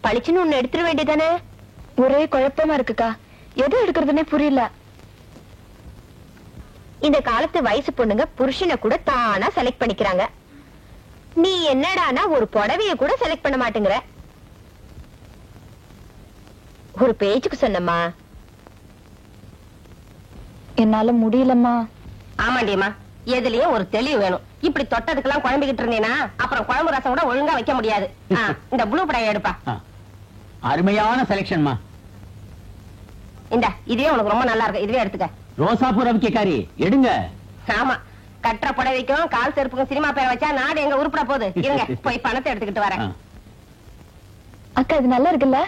பளிச்சுன்னு ஒண்ணு எடுத்துட வேண்டியதானே? ஒரே குழப்பமா இருக்குக்கா, எது எடுக்கிறதுனே புரியல. இந்த காலத்து வயசு பொண்ணுங்க புருஷனை கூட தானா செலக்ட் பண்ணிக்கிறாங்க. நீ என்னடானா ஒரு புடவைய கூட செலக்ட் பண்ண மாட்டேங்கிற. ஒரு பேச்சுக்கு சொன்னம்மா. என்னால முடியலம்மா. ஆமாண்டியம்மா, எதுலயும் ஒரு தெளிவு வேணும். இப்படி தொட்டதுக்கெல்லாம் குழம்பிக்கிட்டு இருந்தீனா அப்புறம் குழம்பு ரசம் கூட ஒழுங்கா வைக்க முடியாது. இந்த ப்ளூ படைய எடுப்பா. அருமையான செலக்ஷன்மா. இந்த இதுவே உனக்கு ரொம்ப நல்லா இருக்கு, இதுவே எடுத்துக்க. ரோசாப்பூர் ரவிக்கைக்காரி எடுங்க. ஆமா, கட்டுற புடவைக்கும் கால் செருப்புக்கும் சினிமா பேர் வச்சா நாடு எங்க உருப்பட போகுது. இருங்க போய் பணத்தை எடுத்துக்கிட்டு வரேன். அக்கா இது நல்லா இருக்குல்ல?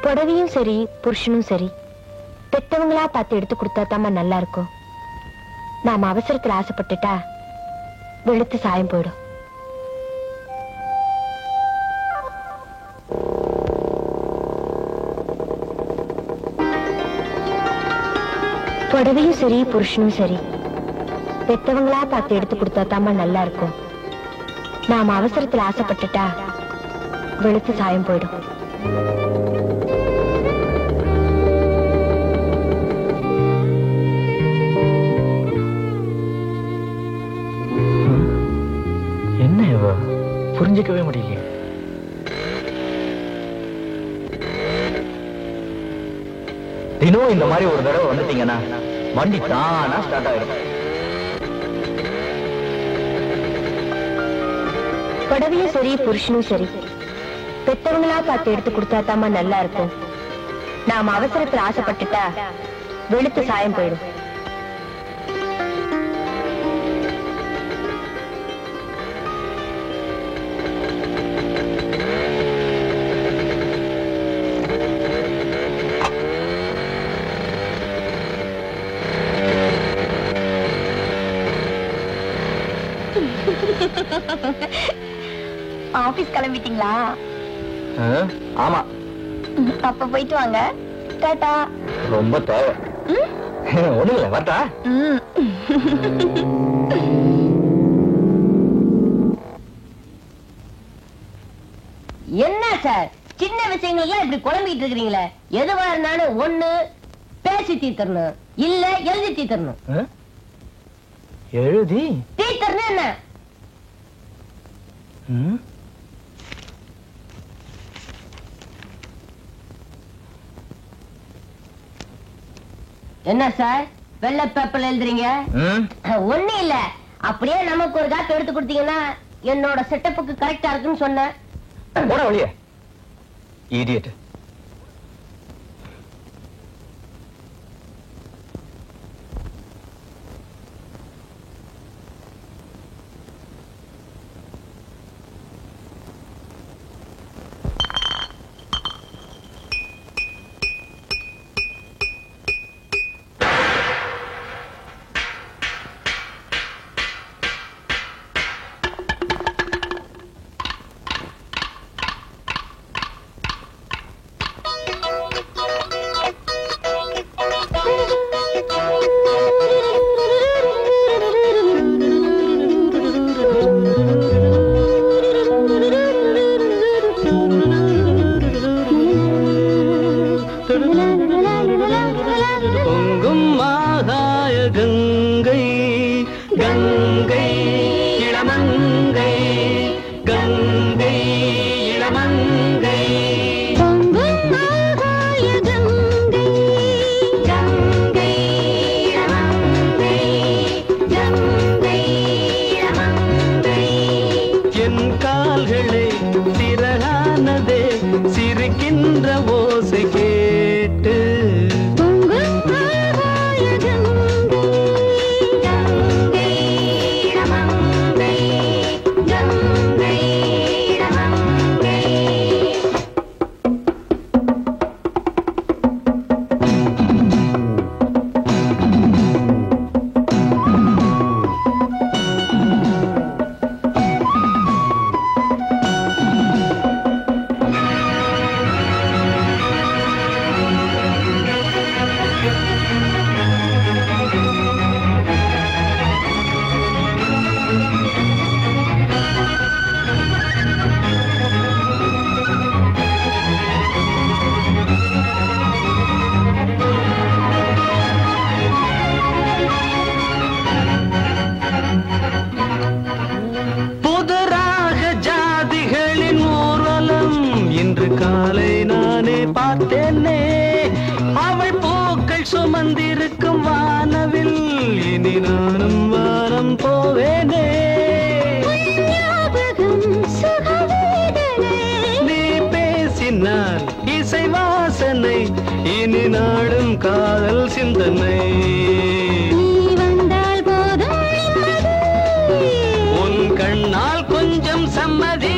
புடவையும் சரி புருஷனும் சரி பெத்தவங்களா பார்த்து எடுத்து கொடுத்தா தாம நல்லா இருக்கும். நாம அவசரத்துல ஆசைப்பட்டுட்டா வெளுத்து சாயம் போயிடும். புடவையும் சரி புருஷனும் சரி பெத்தவங்களா பார்த்து எடுத்து கொடுத்தா தாம நல்லா இருக்கும். நாம அவசரத்துல ஆசைப்பட்டுட்டா வெளுத்து சாயம் போயிடும். என்ன இவ புரிஞ்சிக்கவே முடியல. தினம் இந்த மாதிரி ஒரு தடவை வந்துட்டீங்கன்னா வண்டி தானா ஸ்டார்ட் ஆயிடும். புடவையும் சரி புருஷனும் சரி பெத்தவங்களா பார்த்து எடுத்து கொடுத்தா தாமா நல்லா இருக்கும். நாம அவசரத்துல ஆசைப்பட்டுட்டா வெளுத்து சாயம் போயிடும். ஆபீஸ் கிளம்பிட்டீங்களா? ஆமா. அப்ப போயிட்டு வாங்க. டாடா. ரொம்ப தேவை. ஒண்ணு இல்ல, வரட்டா? என்ன சார் சின்ன விஷயங்கள்லாம் இப்படி குழம்பிட்டு இருக்கிறீங்களே? எதுவா இருந்தாலும் ஒண்ணு பேசி தீர்த்தரணும், இல்ல எழுதி தீர்த்தரணும். எழுதி தீர்த்தரணும் என்ன? என்ன சார் வெள்ளை பேப்பர்ல எழுதுறீங்க? ஒண்ணு இல்ல, அப்படியே நமக்கு ஒரு காப்பி எடுத்து கொடுத்தீங்கன்னா என்னோட செட்டப்புக்கு கரெக்டா இருக்குன்னு சொன்னேன். போட வழிய இடியட். காலை நானே பார்த்தேனே அவள் பூக்கள் சுமந்திருக்கும் வானவில் இனி நானும் வானம் போவேனே நீ பேசினால் இசை வாசனை இனி நாடும் காதல் சிந்தனை உன் கண்ணால் கொஞ்சம் சம்மதி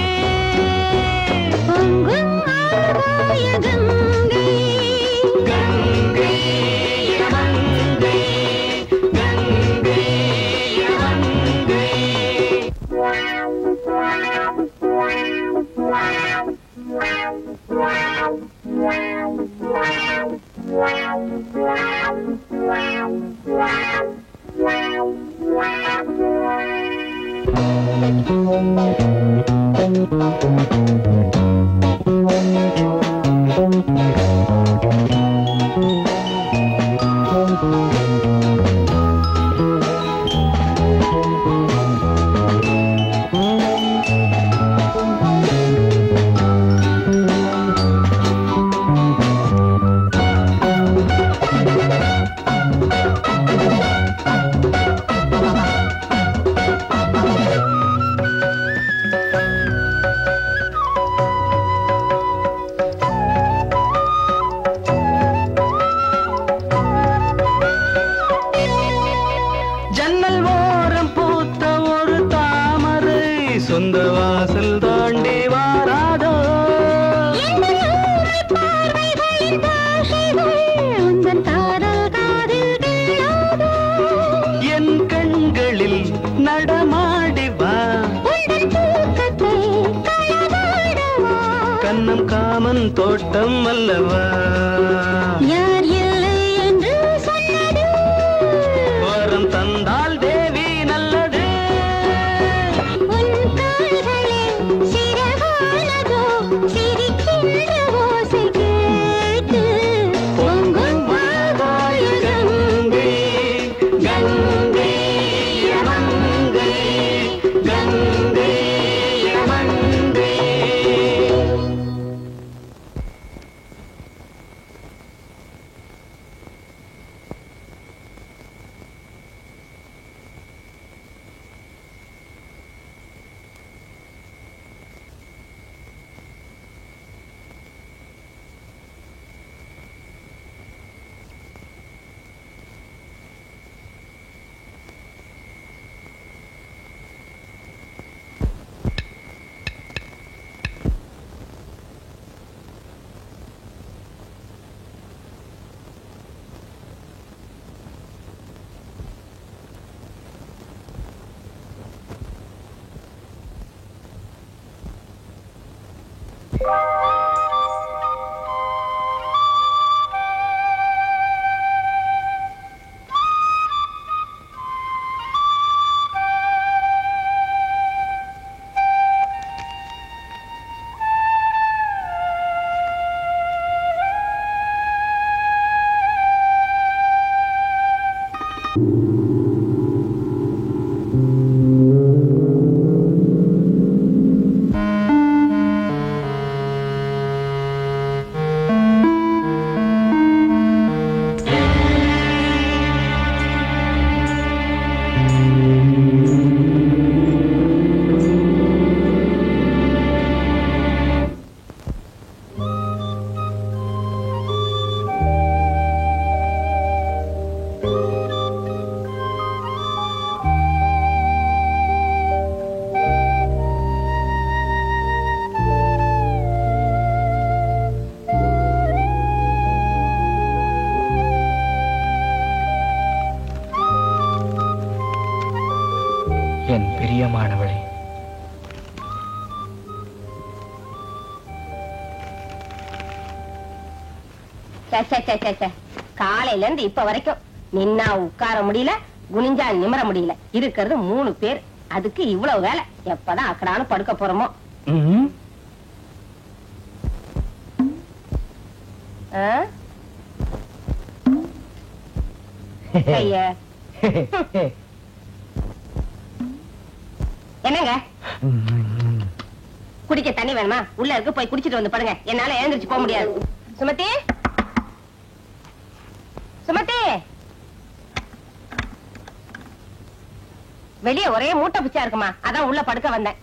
சொந்த வாசல் தாண்டி வாராதோ என் கண்களில் நடமாடி வா கண்ணம் காமன் தோட்டம் அல்லவா வரம் தந்தால் தேவி நல்லது என் பிரியமானவளே, காலையில இருந்து இப்ப வரைக்கும் நின்னா உட்கார முடியல, குனிஞ்சா நிமிர முடியல. இருக்கிறது 3 பேர். அதுக்கு இவ்வளவு வேலை. எப்பதான் அக்கடான்னு படுக்க போறோமோ. என்னங்க குடிக்க தண்ணி வேணுமா? உள்ள இருக்கு, போய் குடிச்சிட்டு வந்து படுங்க. என்னால எழுந்திருச்சு போக முடியாது. சுமதி, சுமதி, வெளியே ஒரே மூட்டை பிச்சா இருக்குமா, அதான் உள்ள படுக்க வந்தேன்.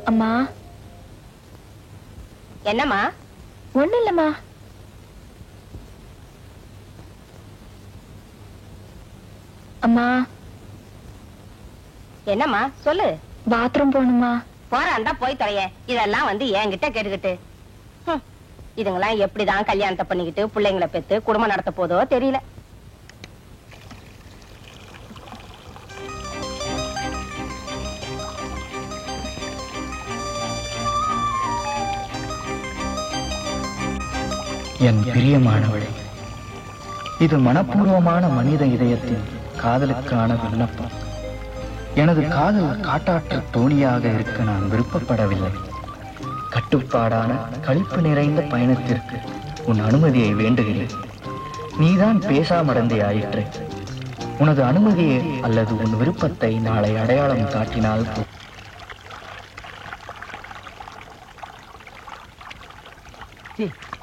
அம்மா. என்னம்மா? ஒண்ணு இல்லம்மா. அம்மா. என்னம்மா சொல்லு. பாத்ரூம் போகணுமா? போறாண்டா போய் தொலைய. இதெல்லாம் வந்து என்கிட்ட கேட்டுக்கிட்டு இதுங்கெல்லாம் எப்படிதான் கல்யாணத்தை பண்ணிக்கிட்டு பிள்ளைங்களை பெத்து குடும்பம் நடத்த போதோ தெரியல. என் பிரியமானவளே, இது மனப்பூர்வமான மனித இதயத்தின் காதலுக்கான விண்ணப்பம். எனது காதல் காட்டாற்றல் தோணியாக இருக்க நான் விருப்பப்படவில்லை. கட்டுப்பாடான களிப்பு நிறைந்த பயணத்திற்கு உன் அனுமதியை வேண்டுகிறேன். நீதான் பேசாமடந்தே ஆயிற்று. உனது அனுமதியை அல்லது உன் விருப்பத்தை நாளை அடையாளம் காட்டினால்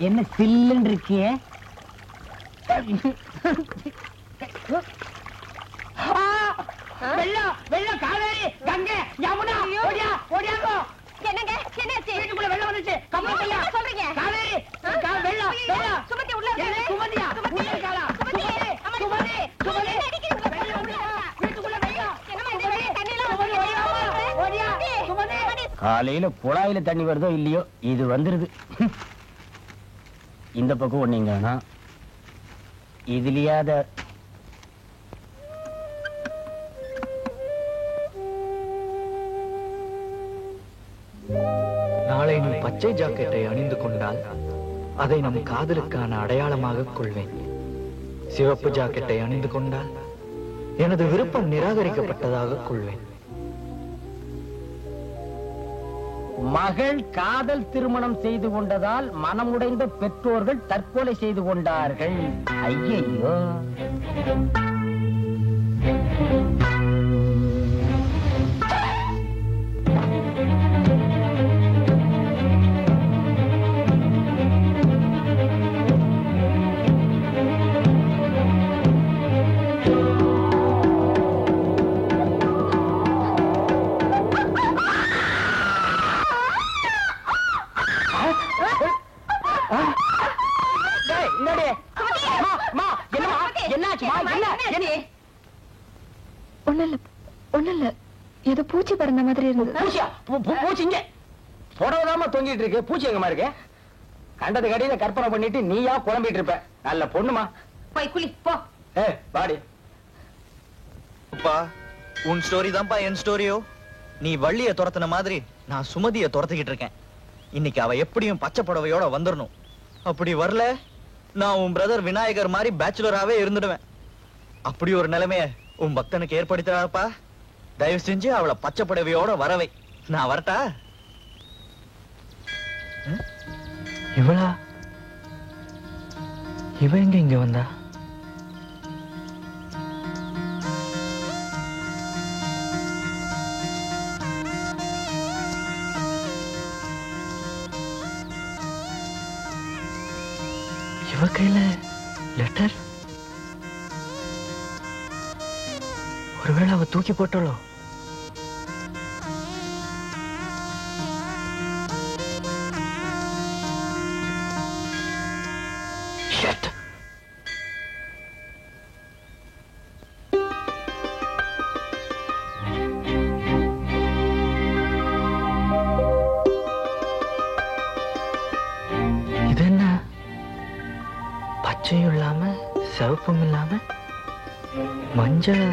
என்ன சில்லுன்னு இருக்கிய? வெள்ளம், வெள்ளம், காவேரி, கங்கை, யமுனா, ஓடியா, ஓடியாங்கோ. என்னங்க என்னாச்சு? வீட்டுக்குள்ள வெள்ளம் வந்துச்சு. கமலப்பையா சொல்றீங்க? காவேரி, வெள்ளம், வெள்ளம். சுமதி உள்ள இருக்காளே. சுமதியா, உள்ள இருக்காளா? சுமதி, சுமதி, சுமதி. என்ன அடிக்கிறீங்க? வெள்ளம் உள்ள. வீட்டுக்குள்ள வெள்ளம். என்னம்மா இந்த வெள்ளம் தண்ணிலாம் சுமதி, ஓடியா, ஓடியா. சுமதி. காலையில குழாயில தண்ணி வருதோ இல்லையோ, இது வந்துருது. இந்த பக்கம் ஒண்ணீங்கன்னா இதுலயாத நாளை நீ பச்சை ஜாக்கெட்டை அணிந்து கொண்டால் அதை நம் காதலுக்கான அடையாளமாக கொள்வேன். சிவப்பு ஜாக்கெட்டை அணிந்து கொண்டால் எனது விருப்பம் நிராகரிக்கப்பட்டதாக கொள்வேன். மகள் காதல் திருமணம் செய்து கொண்டதால் மனமுடைந்த பெற்றோர்கள் தற்கொலை செய்து கொண்டார்கள். ஐயையோ. ஒண்ணு இல்ல, ஏதோ பூச்சி பறந்த மாதிரி இருந்தது. பூச்சி இங்க புடவைதாம தொங்கிட்டு இருக்கு. பூச்சி எங்கம்மா இருக்கு? கண்டது கடையில கற்பனை பண்ணிட்டு நீயா குழம்பிட்டு இருப்ப. நல்ல பொண்ணுமா. போய் குளி போ. பாடி. அப்பா, உன் ஸ்டோரி தான்ப்பா என் ஸ்டோரியோ. நீ வள்ளிய துரத்துன மாதிரி நான் சுமதிய துரத்திக்கிட்டு இருக்கேன். இன்னைக்கு அவ எப்படியும் பச்சை புடவையோட வந்துடணும். அப்படி வரல, நான் உன் பிரதர் விநாயகர் மாதிரி பேச்சுலராவே இருந்துடுவேன். அப்படி ஒரு நிலைமைய உன் பக்தனுக்கு ஏற்படுத்தாப்பா. தயவு செஞ்சு அவளை பச்சை புடவையோட வரவை. நான் வரட்டா? இவளா? இவ எங்க இங்க வந்தா? இவ கையில லெட்டர். ஒருவேளை அவ தூக்கி போட்டாளோ? பச்சையும் இல்லாம சிவப்பும் இல்லாம மஞ்சள்.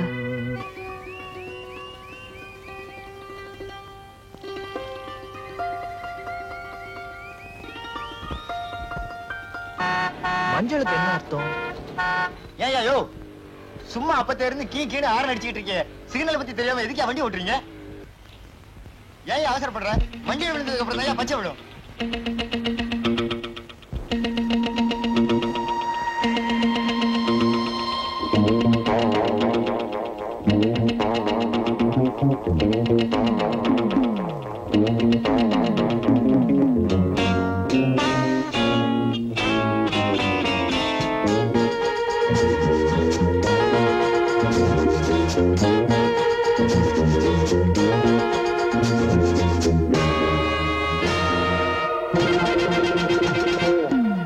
மஞ்சளுக்கு என்ன அர்த்தம்? ஏய்யோ, சும்மா அப்பத்த இருந்து கீழே ஆறு அடிச்சுக்கிட்டு இருக்கீங்க. சிக்னல் பத்தி தெரியாம எதுக்கு வண்டி ஓட்டுறீங்க? ஏன் அவசரப்படுற? மஞ்சள் விழுந்ததுக்கு அப்புறம் தான் பச்சை விடும்.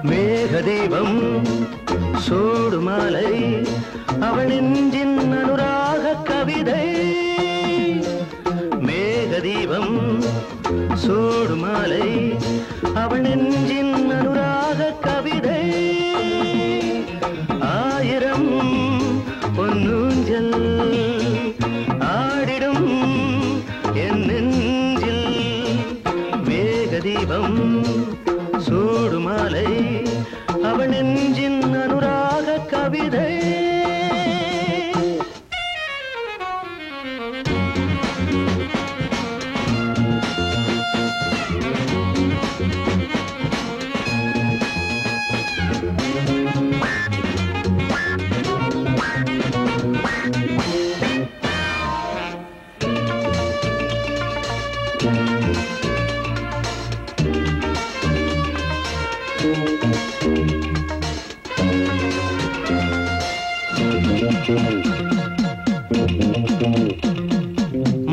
மேகதீபம் சூடுமாலை அவள் நெஞ்சின் அனுராக கவிதை. மேகதீபம் சூடுமாலை அவள் நெஞ்சின் அனுராக கவிதை. ஆயிரம் பொன்னூஞ்சல் ஆடிடும் என் நெஞ்சில். மேகதீபம் சூடுமாலை அவள் நெஞ்சின் அனுராக கவிதை.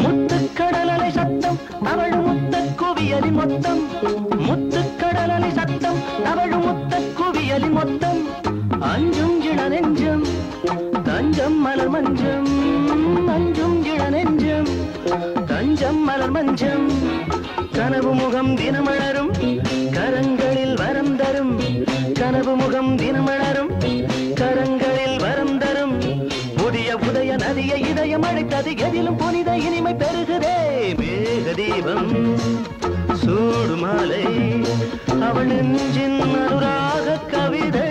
முத்துக்கடலலை சத்தம் அவள் முத்த குவியலி மொத்தம். முத்துக்கடலலை சத்தம் அவள் முத்த குவியலி மொத்தம். அஞ்சும் இள நெஞ்சம் தஞ்சம் மலர் மஞ்சம். அஞ்சும் இள நெஞ்சம் தஞ்சம் மலர் மஞ்சம். கனவு முகம் தினமலரும் கரங்களில் வரம் தரும். கனவு முகம் தினமலரும் கரங்களில் வரம் தரும். புதிய உதய நதிய இதயம் அழைத்தது எதிலும் புனித இனிமை பெருகுதே. மேகதீபம் சூடுமாலை அவள் நெஞ்சின் அனுராக கவிதை.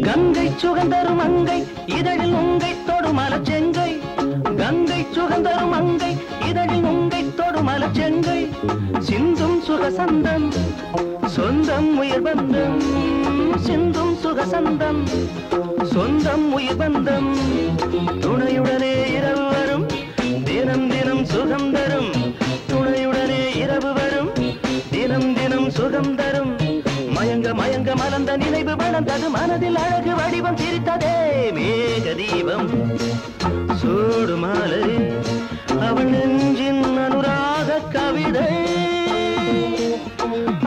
கங்கை சுகந்தரும் அங்கை இதழில் உங்கை தொடுமல செங்கை. கங்கை சுகந்தரும் அங்கை இதழில் உங்கை தொடுமல செங்கை. சிந்தும் சுகசந்தம் சொந்தம் உயிர் பந்தம். சிந்தும் சுகசந்தம் சொந்தம் உயிர் பந்தம். துணையுடனே இரவு வரும் தினம் தினம் சுகம் தரும். துணையுடனே இரவு வரும் தினம் தினம் சுகம் தரும். மயங்க மயங்க மலர்ந்த நினைவு வளர்ந்தது மனதில் அழகு வடிவம் சிரித்ததே. மேகதீபம் சூடுமாலை அவள் நெஞ்சின் அனுராக கவிதை.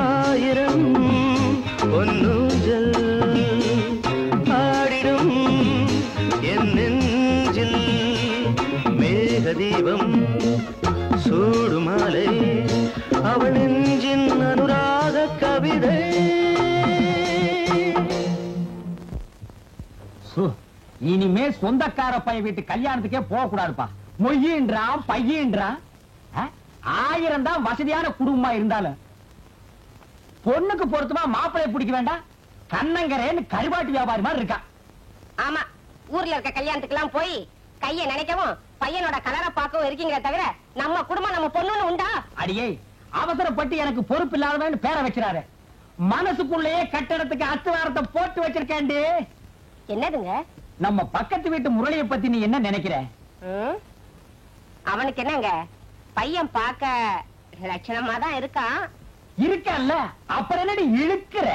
ஆயிரம் பொன்னூஞ்சல் ஆடிடும் என் நெஞ்சில். மேகதீபம் சூடுமாலை அவள் நெஞ்சின் அனுராக கவிதை. இனிமே சொந்தக்கார பையன் வீட்டு கல்யாணத்துக்கே போக கூடாதுப்பா. மொய்யின்றான் பையன்றான். 1000 தான் வசதியான குடும்பமா இருந்தாலும் பொண்ணுக்கு பொருத்தமா மாப்பிள்ளைய பிடிக்க வேண்டாம். கண்ணங்கரேன்னு கருவாட்டு வியாபாரி மாதிரி இருக்கா. ஆமா, ஊர்ல இருக்க கல்யாணத்துக்கு எல்லாம் போய் கைய நினைக்கவும் பையனோட கலரை பார்க்கவும் இருக்கீங்களே தவிர நம்ம குடும்பம் நம்ம பொண்ணுன்னு உண்டா? அடியே, அவசரப்பட்டு எனக்கு பொறுப்பு இல்லாதவன்னு பேரை வச்சிடாரு. மனசுக்குள்ளேயே கட்டடத்துக்கு அஸ்திவாரத்தை போட்டு வச்சிருக்கேன். என்னதுங்க? நம்ம பக்கத்து வீட்டு முரளியை பத்தி நீ என்ன நினைக்கிற? அவனுக்கு என்னங்க பையன் பார்க்க லட்சணமா தான் இருக்கான். இருக்கல்ல, அப்புறம் என்னடி இழுக்கிற?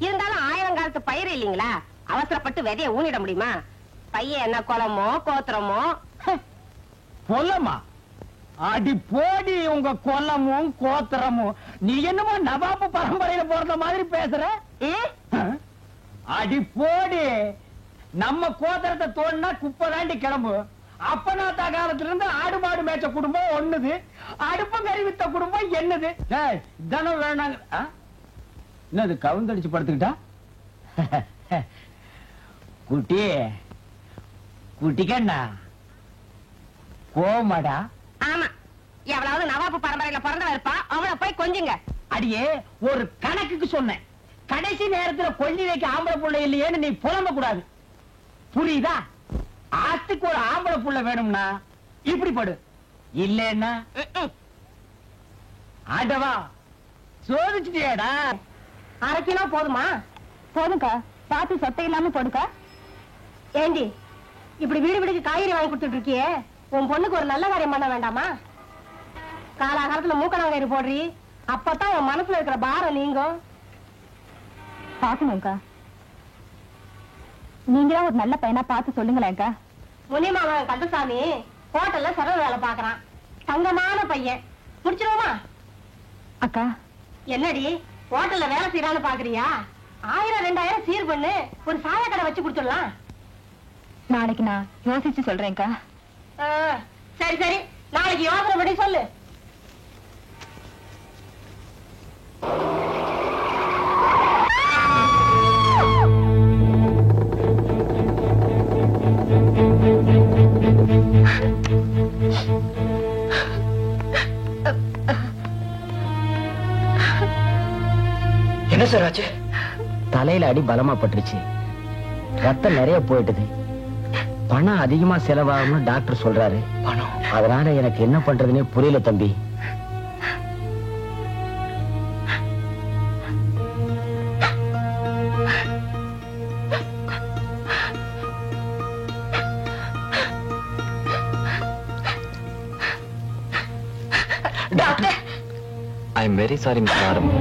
இருந்தாலும் 1000 காலத்து பயிர் இல்லீங்களா, அவசரப்பட்டு விதைய ஊனிட முடியுமா? பையன் என்ன குளமோ கோத்திரமோ? கொல்லமா? அடி போடி உங்க கொல்லமும் கோத்திரமும். நீ என்னமோ நவாபு பரம்பரையில போறத மாதிரி பேசுற. அடி போடி, நம்ம கோத்திரத்தை தோண்டினா குப்பை தாண்டி கிளம்பு. அப்பனாத்தா காலத்துல இருந்து ஆடு மாடு மேய்ச்ச குடும்பம் ஒண்ணுது, அடுப்பம் கறி வித்த குடும்பம் என்னது? இதெல்லாம் வேணாங்க. என்னது கவுந்தடிச்சு படுத்துக்கிட்டா? குட்டி குட்டிக்கண்ணா கோமாடா? ஆமா, எவ்வளவு நவாபு பரம்பரையில பிறந்தவ இருப்பா, அவளை போய் கொஞ்சுங்க. அடியே, ஒரு கணக்குக்கு சொன்னேன். கடைசி நேரத்துல கொஞ்சி வைக்க ஆம்பளை புள்ள இல்லையேன்னு நீ புலம்ப கூடாது, புரியுதா? ஆத்துக்கு ஒரு ஆம்பளை புள்ள வேணும்னா இப்படி படு, இல்லன்னா ஆண்டவா சோதிச்சுட்டியாடா. 1/2 கிலோ போதுமா? போதும்க்கா, பார்த்து சொத்தை இல்லாம போடுக்கா. ஏண்டி இப்படி வீடு வீடுக்கு காய்கறி வாங்கி கொடுத்துட்டு இருக்கியே, உன் பொண்ணுக்கு ஒரு நல்ல காரியம் பண்ண வேண்டாமா? காலாகாலத்துல மூக்கணாங்கயிறு போடுறி, அப்பதான் உன் மனசுல இருக்கிற பாரம் நீங்கும். பாக்கணும்க்கா, நீங்களும் ஒரு நல்ல பையனா பார்த்து சொல்லுங்களேன்க்கா. முனியமாவன் கந்தசாமி ஹோட்டல்ல சர்வ வேலை பாக்குறான், தங்கமான பையன். முடிச்சிருவோமா? அக்கா, என்னடி ஹோட்டல்ல வேலை செய்யறான்னு பாக்குறியா? 1000 2000 சீர் பண்ணு, ஒரு சாய கடை வச்சு கொடுத்துடலாம். நாளைக்கு நான் யோசிச்சு சொல்றேன்க்கா. சரி சரி, நாளைக்கு யோசனை படி சொல்லு. என்ன சார் ஆச்சு? தலையில அடி பலமா பட்டுருச்சு, ரத்தம் நிறைய போயிட்டுது, பணம் அதிகமா செலவாகும்னு டாக்டர் சொல்றாரு. பணம்? அதனால எனக்கு என்ன பண்றதுன்னே புரியல தம்பி. Doctor, I am very sorry mister ஆரம்.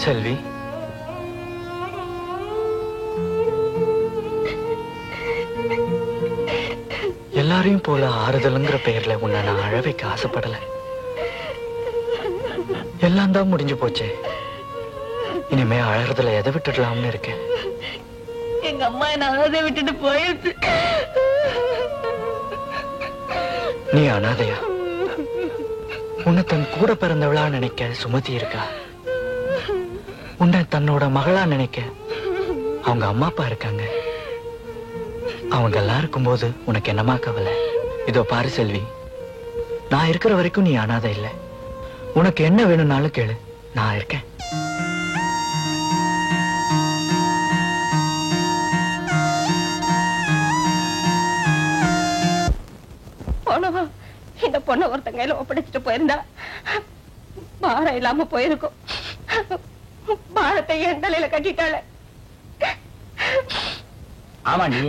செல்வி, எல்லாரையும் போல ஆறுதலுங்கிற பெயர்ல உன்னை நான் அழ வைக்க ஆசைப்படல. எல்லாம் தான் முடிஞ்சு போச்சே, இனிமே அழறதுல எதை விட்டுடலாம்னு இருக்கேன். எங்க அம்மா என்ன அனாதை விட்டுட்டு போயிடுச்சு. நீ அனாதையா? உன்னை தன் கூட பிறந்தவளா நினைக்க சுமதி இருக்கா? உன்னை தன்னோட மகளா நினைக்க அவங்க அம்மா அப்பா இருக்காங்க. அவங்க எல்லாம் இருக்கும்போது உனக்கு என்னமா கவலை? இதோ பாரு செல்வி, நான் இருக்கிற வரைக்கும் நீ அனாதை இல்லை. உனக்கு என்ன வேணும்னாலும் கேளு, நான் இருக்கேன். போனவா இந்த பொண்ணை ஒருத்தன் கையில ஒப்படைச்சிட்டு போயிருந்தா பாரம் இல்லாம போயிருக்கும். பாரத்தை என் தலையில கட்டிட்டாள. ஆமாண்டி,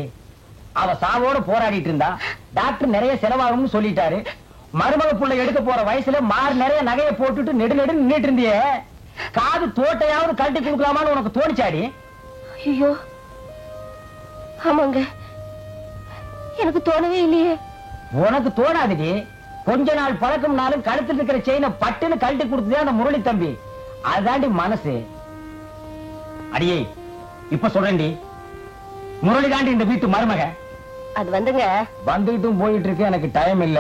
அவ சாவோட போராடிட்டு இருந்தா, டாக்டர் நிறைய செலவாகும்னு சொல்லிட்டாரு. மருமக புள்ள எடுக்க போற வயசுல மாறு நிறைய நகையை போட்டுட்டு நெடு நெடு நின்னுட்டு இருந்தியே, காது தோட்டையாவது கழட்டி கொடுக்கலாமான்னு உனக்கு தோணிச்சாடி? ஐயோ ஆமாங்க, எனக்கு தோணவே இல்லையே. உனக்கு தோணாதுடி. கொஞ்ச நாள் பழக்கம்னாலும் கழுத்துல இருக்கிற செயினை பட்டுன்னு கழட்டி கொடுத்ததே அந்த முரளி தம்பி. அதுதாண்டி மனசு. அடியே, இப்ப சொல்றேன்டி, முரளி தாண்டி இந்த வீட்டு மருமக. அது வந்துங்க, வந்துட்டும் போயிட்டு இருக்கு, எனக்கு டைம் இல்ல,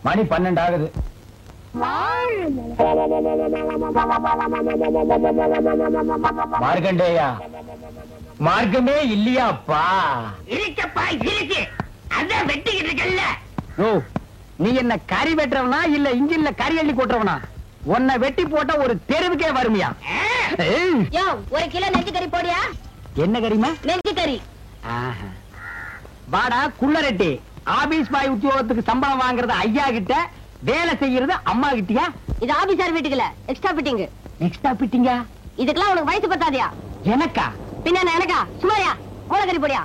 மணி 12 ஆகுது. மார்க்கண்டேயா, மார்க்கமே இல்லையாப்பா? இருக்கப்பா இருக்கு, அதான் வெட்டிக்கிட்டு இருக்கல்ல. ஓ, நீ என்ன கறி வெட்டுறவனா இல்ல இன்ஜின்ல கறி அள்ளி கொட்டுறவனா? உன்னை வெட்டி போட்டா ஒரு தெருவுக்கே வருமியா? யோ, 1 கிலோ நெஞ்சு கறி போடியா? என்ன கறிமா? நெஞ்சு கறி. வாடா குள்ளரெட்டி, ஆபீஸ் பாய் உத்தியோகத்துக்கு சம்பளம் வாங்குறது ஐயா கிட்ட, வேலை செய்யறது அம்மா கிட்டயா? இது ஆபீசர் வீட்டுக்குல எக்ஸ்ட்ரா ஃபிட்டிங். எக்ஸ்ட்ரா பிட்டிங்க? இதுக்கெல்லாம் உனக்கு வயசு பத்தாதியா? எனக்கா? பின்ன எனக்கா? சும்மாரியா மூலக்கறி போடியா?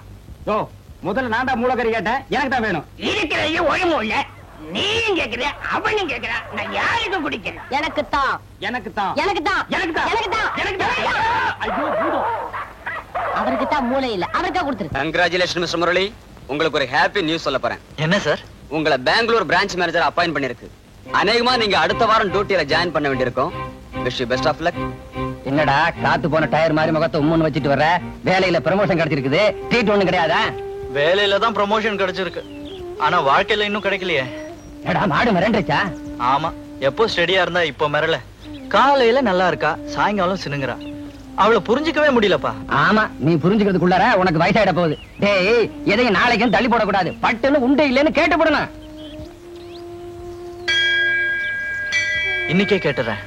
யோ, முதல்ல நான் தான் மூலக்கறி கேட்டேன், எனக்கு தான் வேணும். இருக்கிறதையும் ஒழுங்கு இல்ல, நீயும் கேக்குற அவனும் கேக்குற, நான் யாருக்கு குடிக்கிறேன்? எனக்கு தான். எனக்கு தான். எனக்கு தான். எனக்கு தான். எனக்கு தான். எனக்கு தான். ஐயோ பூதம். அவருக்கு தான் மூளை இல்ல, அவருக்கா கொடுத்துரு. கங்க்ராச்சுலேஷன் மிஸ்டர் முரளி, உங்களுக்கு ஒரு ஹாப்பி நியூஸ் சொல்ல போறேன். என்ன சார்? உங்களை பெங்களூர் பிரான்ச் மேனேஜர் அப்பாயிண்ட் பண்ணிருக்கு. அநேகமா நீங்க அடுத்த வாரம் டியூட்டியில ஜாயின் பண்ண வேண்டியிருக்கும். Wish you best of luck. என்னடா காத்து போன டயர் மாதிரி முகத்தை உம்முன்னு வச்சிட்டு வர்ற? வேலையில ப்ரமோஷன் கிடைச்சிருக்குது, ட்ரீட் ஒண்ணு கிடையாதா? வேலையில தான் ப்ரமோஷன் கிடைச்சிருக்கு, ஆனா வாழ்க்கையில இன்னும் கிடைக்கலையே. ஏடா மாடு மிரண்டுச்சா? ஆமா, எப்போ ஸ்டெடியா இருந்தா இப்போ மிரள. காலையில நல்லா இருக்கா, சாயங்காலம் சினுங்குறா. அவளை புரிஞ்சுக்கவே முடியலப்பா. ஆமா, நீ புரிஞ்சுக்கிறதுக்குள்ளார உனக்கு வயசாயிட போகுது. டேய், எதையும் நாளைக்கும் தள்ளி போடக்கூடாது, பட்டுன்னு உண்டு இல்லைன்னு கேட்டு போடணும். இன்னைக்கே கேட்டுறேன்.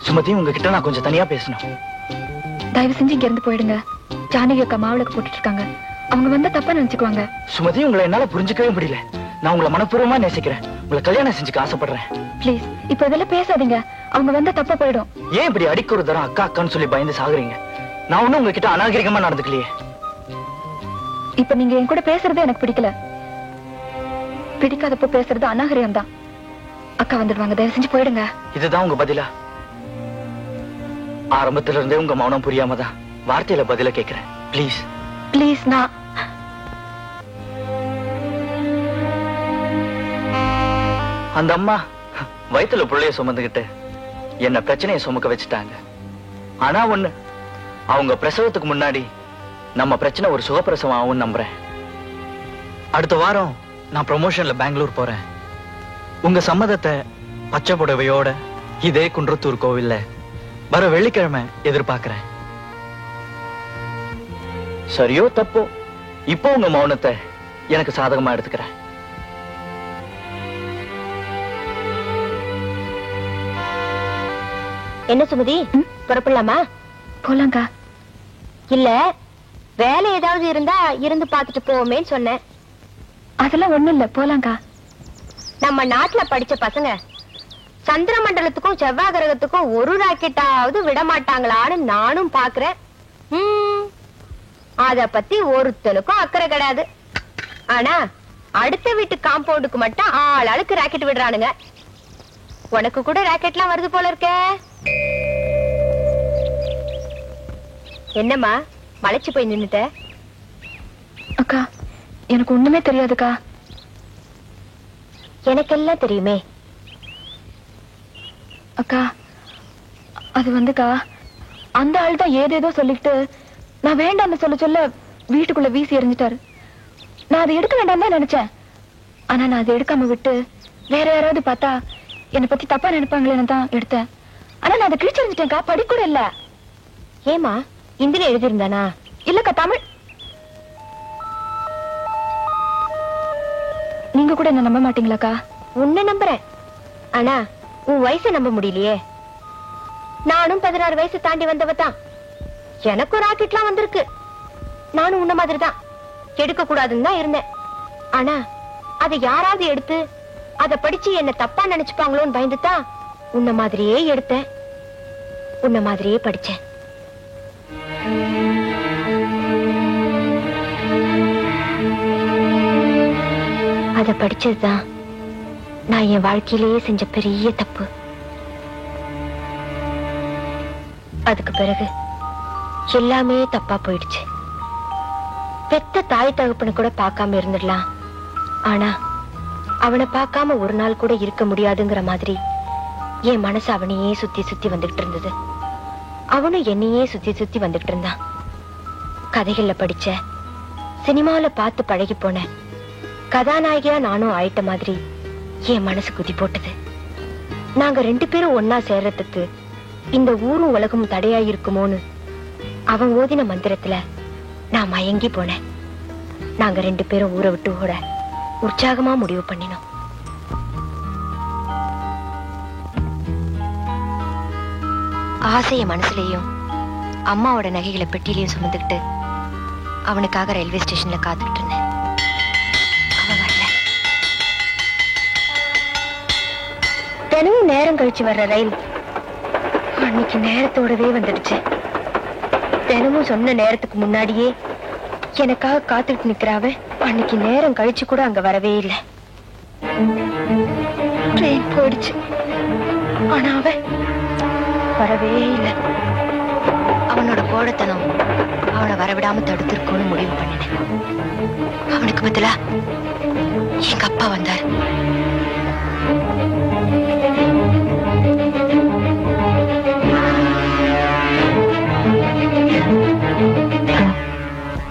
சுமதி, உங்ககிட்ட நான் கொஞ்சம் தனியா பேசணும். தயவு செஞ்சு இங்க இருந்து போயிடுங்க. ஜானகி அக்கா மாவுளுக்கு போட்டுட்டு இருக்காங்க, அவங்க வந்தா தப்பா நினைச்சுக்குவாங்க. சுமதி, உங்களை என்னால புரிஞ்சுக்கவே முடியல. நான் உங்களை மனப்பூர்வமா நேசிக்கிறேன், உங்களை கல்யாணம் செஞ்சுக்க ஆசைப்படுறேன். ப்ளீஸ் இப்ப இதெல்லாம் பேசாதீங்க, அவங்க வந்தா தப்பா போயிடும். ஏன் இப்படி அடிக்க ஒரு தரம் அக்கா அக்கான்னு சொல்லி பயந்து சாகுறீங்க? நான் ஒண்ணும் உங்ககிட்ட அநாகரிகமா நடந்துக்கலையே. இப்ப நீங்க என் கூட பேசுறது எனக்கு பிடிக்கல. பிடிக்காதப்போ பேசுறது அநாகரிகம் தான். அக்கா வந்துடுவாங்க, தயவு செஞ்சு போயிடுங்க. இதுதான் உங்க பதிலா? ஆரம்பத்துல இருந்தே உங்க மௌனம் புரியாம தான் வார்த்தையில பதில கேக்குறேன். Please please. நான் அந்த அம்மா வயித்துல புள்ளைய சுமந்துகிட்டு என்ன பிரச்சனையை சுமக்க வச்சுட்டாங்க. ஆனா ஒண்ணு, அவங்க பிரசவத்துக்கு முன்னாடி நம்ம பிரச்சனை ஒரு சுகப்பிரசவம் ஆகும் நம்புறேன். அடுத்த வாரம் நான் ப்ரமோஷன்ல பெங்களூர் போறேன். உங்க சம்மதத்தை பச்சை புடவையோட இதே குன்றத்தூர் கோவில்ல வர வெள்ளிக்கிழமை எதிர்பார்க்கிறேன். சரியோ தப்போ, இப்போ உங்க மௌனத்தை எனக்கு சாதகமா எடுத்துக்கிறேன். என்ன சுமதி, புறப்படலாமா? போலாங்கா. இல்ல, வேலை ஏதாவது இருந்தா இருந்து பாத்துட்டு போவோமேன்னு சொன்னேன். அதெல்லாம் ஒண்ணும் இல்ல, போலாங்கா. நம்ம நாட்டுல படிச்ச பசங்க சந்திர மண்டலத்துக்கும் செவ்வாய் கிரகத்துக்கும் ஒரு ராக்கெட்டாவது விட மாட்டாங்களான்னு நானும் பாக்குறேன். அத பத்தி ஒருத்தனுக்கும் அக்கறை கிடையாது. ஆனா அடுத்த வீட்டு காம்பவுண்டுக்கு மட்டும் ஆளுக்கு ராக்கெட் விடுறானுங்க. உனக்கு கூட ராக்கெட்லாம் வருது போல இருக்க. என்னம்மா மலைச்சு போய் நின்னுட்ட? அக்கா, எனக்கு ஒண்ணுமே தெரியாதுக்கா. எனக்கெல்லாம் தெரியுமே. அக்கா, அது வந்துக்கா, அந்த ஆள் தான் ஏதேதோ சொல்லிட்டு நான் வேண்டாம்னு சொல்ல வீட்டுக்குள்ள வீசி எறிஞ்சிட்டாரு. நான் அதை எடுக்க வேண்டாம் தான் நினைச்சேன். ஆனா நான் அதை எடுக்காம விட்டு வேற யாராவது பார்த்தா என்னை பத்தி தப்பா நினைப்பாங்களேன்னு தான் எடுத்தேன். ஆனா நான் அதை கிழிச்செறிஞ்சிட்டேன்க்கா, படிக்கூட இல்ல. ஏமா இந்தில எழுதியிருந்தானா? இல்லக்கா, தமிழ். நீங்க கூட என்ன நம்ப மாட்டீங்களாக்கா? உன்னை நம்புறேன், ஆனா உன் வயசை நம்ப முடியலையே. நானும் 16 வயசு தாண்டி வந்தவதான். எனக்கும் ராக்கெட்லாம் வந்திருக்கு. நானும் உன்ன மாதிரி தான் எடுக்க கூடாதுன்னு தான் இருந்தேன். ஆனா அதை யாராவது எடுத்து அதை படிச்சு என்ன தப்பா நினைச்சுப்பாங்களோன்னு பயந்துதான் உன்ன மாதிரியே எடுத்தேன், உன்ன மாதிரியே படிச்சேன். அத படிச்சதுதான் நான் என் வாழ்க்கையிலேயே செஞ்ச பெரிய தப்பு. அதுக்கு பிறகு எல்லாமே தப்பா போயிடுச்சு. பெத்த தாய் தகப்பனு கூட பார்க்காம இருந்துடலாம், ஆனா அவனை பார்க்காம ஒரு நாள் கூட இருக்க முடியாதுங்கிற மாதிரி என் மனசு அவனையே சுத்தி சுத்தி வந்துகிட்டு இருந்தது. அவனும் என்னையே சுத்தி சுத்தி வந்துகிட்டு இருந்தான். கதைகள்ல படிச்ச, சினிமாவில பார்த்து பழகி போன கதாநாயகியா நானும் ஆயிட்ட மாதிரி என் மனசு குதி போட்டது. நாங்க 2 பேரும் ஒன்னா சேர்றதுக்கு இந்த ஊரும் உலகமும் தடையா இருக்குமோன்னு அவன் ஓதின மந்திரத்துல நான் மயங்கி போனேன். நாங்க 2 பேரும் ஊரை விட்டு ஓட உற்சாகமா முடிவு பண்ணினோம். ஆசைய மனசுலயும் அம்மாவோட நகைகளை பெட்டியிலையும் சுமந்துக்கிட்டு அவனுக்காக ரயில்வே ஸ்டேஷன்ல காத்துக்கிட்டு இருந்தேன். அவன் வரல. தினமும் நேரம் கழிச்சு வர்ற ரயில் அன்னைக்கு நேரத்தோடவே வந்துடுச்சு. தினமும் சொன்ன நேரத்துக்கு முன்னாடியே எனக்காக காத்துட்டு நிக்கிறாவ அன்னைக்கு நேரம் கழிச்சு கூட அங்க வரவே இல்லை. ட்ரெயின் போயிடுச்சு. ஆனா அவன் வரவே இல்லை. அவனோட கோடத்தனம் அவனை வரவிடாம தடுத்திருக்கோன்னு முடிவு பண்ணினேன். அவனுக்கு பதிலா எங்க அப்பா வந்தார்.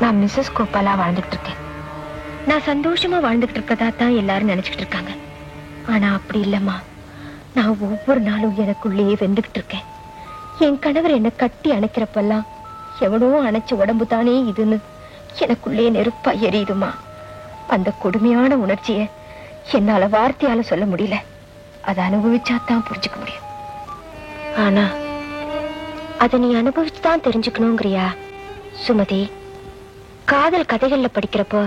நான் மிஸ்ஸஸ் கோபாலா வாழ்ந்துட்டு இருக்கேன். நான் சந்தோஷமா வாழ்ந்துகிட்டு இருக்கதா தான் எல்லாரும் நினைச்சுக்கிட்டு இருக்காங்க. ஆனா அப்படி இல்லம்மா. நான் ஒவ்வொரு நாளும் எனக்குள்ளேயே வெந்துகிட்டு இருக்கேன். என் கணவர் என்னை கட்டி அணைக்கிறப்பெல்லாம் எவனோ அணைச்ச உடம்பு தானே இதுன்னு எனக்குள்ளே நெருப்பா எரியுதுமா. அந்த கொடுமையான உணர்ச்சிய என்னால வார்த்தையால சொல்ல முடியல. அதை அனுபவிச்சாதான் புரிஞ்சுக்க முடியும். ஆனா அதை நீ அனுபவிச்சுதான் தெரிஞ்சுக்கணுங்கிறியா சுமதி? காதல் கதைகள்ல படிக்கிறப்போ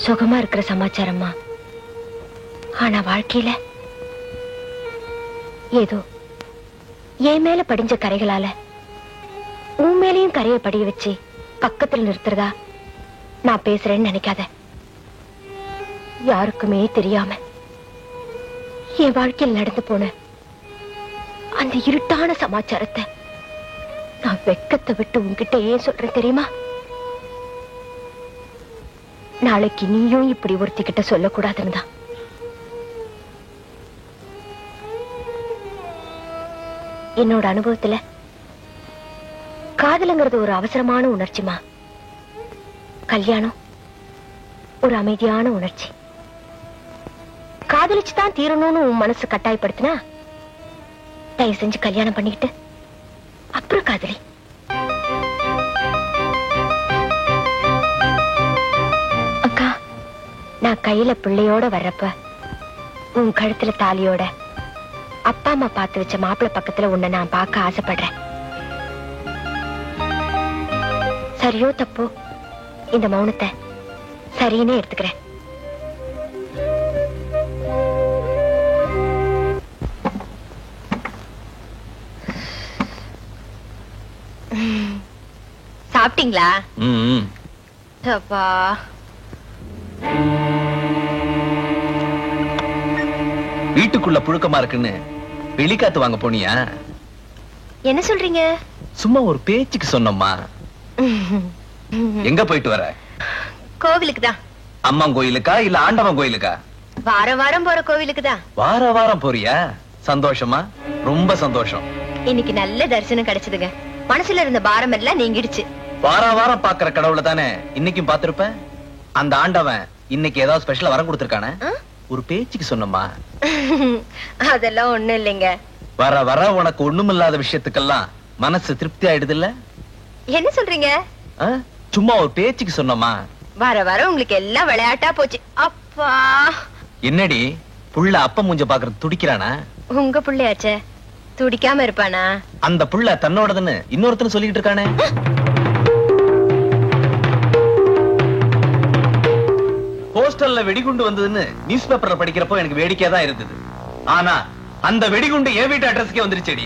சுகமா இருக்கிற சமாச்சாரமா. ஆனா வாழ்க்கையில ஏதோ என் மேல படிஞ்ச கரைகளால உன் மேலையும் கரையை படிய வச்சு பக்கத்துல நிறுத்துறதா நான் பேசுறேன்னு நினைக்காத. யாருக்குமே தெரியாம என் வாழ்க்கையில் நடந்து போன அந்த இருட்டான சமாச்சாரத்தை நான் வெக்கத்தை விட்டு உன்கிட்ட ஏன் சொல்றேன் தெரியுமா? நாளைக்கு நீயும் இப்படி ஒருத்திக்கிட்ட சொல்லக்கூடாதுன்னு தான். என்னோட அனுபவத்துல காதலுங்கிறது ஒரு அவசரமான உணர்ச்சிமா. கல்யாணம் ஒரு அமைதியான உணர்ச்சி. காதலிச்சுதான் தீரணும்னு உன் மனசு கட்டாயப்படுத்தினா தயவு செஞ்சு கல்யாணம் பண்ணிக்கிட்டு அப்புறம் காதலி. அக்கா, நான் கையில பிள்ளையோட வர்றப்ப உன் கழுத்துல தாலியோட அப்பா அம்மா பார்த்து வச்ச மாப்பிள்ளை பக்கத்துல உன்னை நான் பார்க்க ஆசைப்படுறேன். சரியோ தப்போ இந்த மௌனத்தை சரின்னு எடுத்துக்கிறேன். சாப்பிட்டீங்களா? அப்பா, வீட்டுக்குள்ள புழுக்கமா இருக்குன்னு வெளிக்காத்து வாங்க போனியா? என்ன சொல்றீங்க? சும்மா ஒரு பேச்சுக்கு சொன்னம்மா. எங்க போயிட்டு வர? கோவிலுக்கு தான். அம்மன் கோயிலுக்கா இல்ல ஆண்டவன் கோயிலுக்கா? வாரம் வாரம் போற கோவிலுக்கு தான். வார வாரம் போறியா? சந்தோஷமா? ரொம்ப சந்தோஷம். இன்னைக்கு நல்ல தரிசனம் கிடைச்சதுங்க. மனசுல இருந்த பாரம் எல்லாம் நீங்கிடுச்சு. வார வாரம் பாக்குற கடவுளை தானே இன்னைக்கும் பாத்திருப்ப. அந்த ஆண்டவன் இன்னைக்கு ஏதாவது ஸ்பெஷலா வரம் கொடுத்திருக்கானே? ஒரு பேச்சுக்கு சொன்னம்மா. அதெல்லாம் ஒண்ணும் இல்லைங்க. வர வர உனக்கு ஒண்ணுமில்லாத விஷயத்துக்கெல்லாம் மனசு திருப்தி ஆயிடுது இல்ல? என்ன சொல்றீங்க? சும்மா ஒரு பேச்சுக்கு சொன்னம்மா. வர வர உங்களுக்கு எல்லாம் விளையாட்டா போச்சு. அப்பா, என்னடி புள்ள அப்ப மூஞ்ச பாக்குறது துடிக்கிறானா? உங்க புள்ளையாச்சே, துடிக்காம இருப்பானா? அந்த புள்ள தன்னோடதுன்னு இன்னொருத்தன்னு சொல்லிட்டு இருக்கானே. போஸ்டர்ல வெடிகுண்டு வந்ததுன்னு நியூஸ் பேப்பர்ல படிக்கிறப்போ எனக்கு வேடிக்கையா தான் இருந்தது. ஆனா அந்த வெடிகுண்டு என் வீட்டு அட்ரஸ்க்கே வந்துருச்சேடி.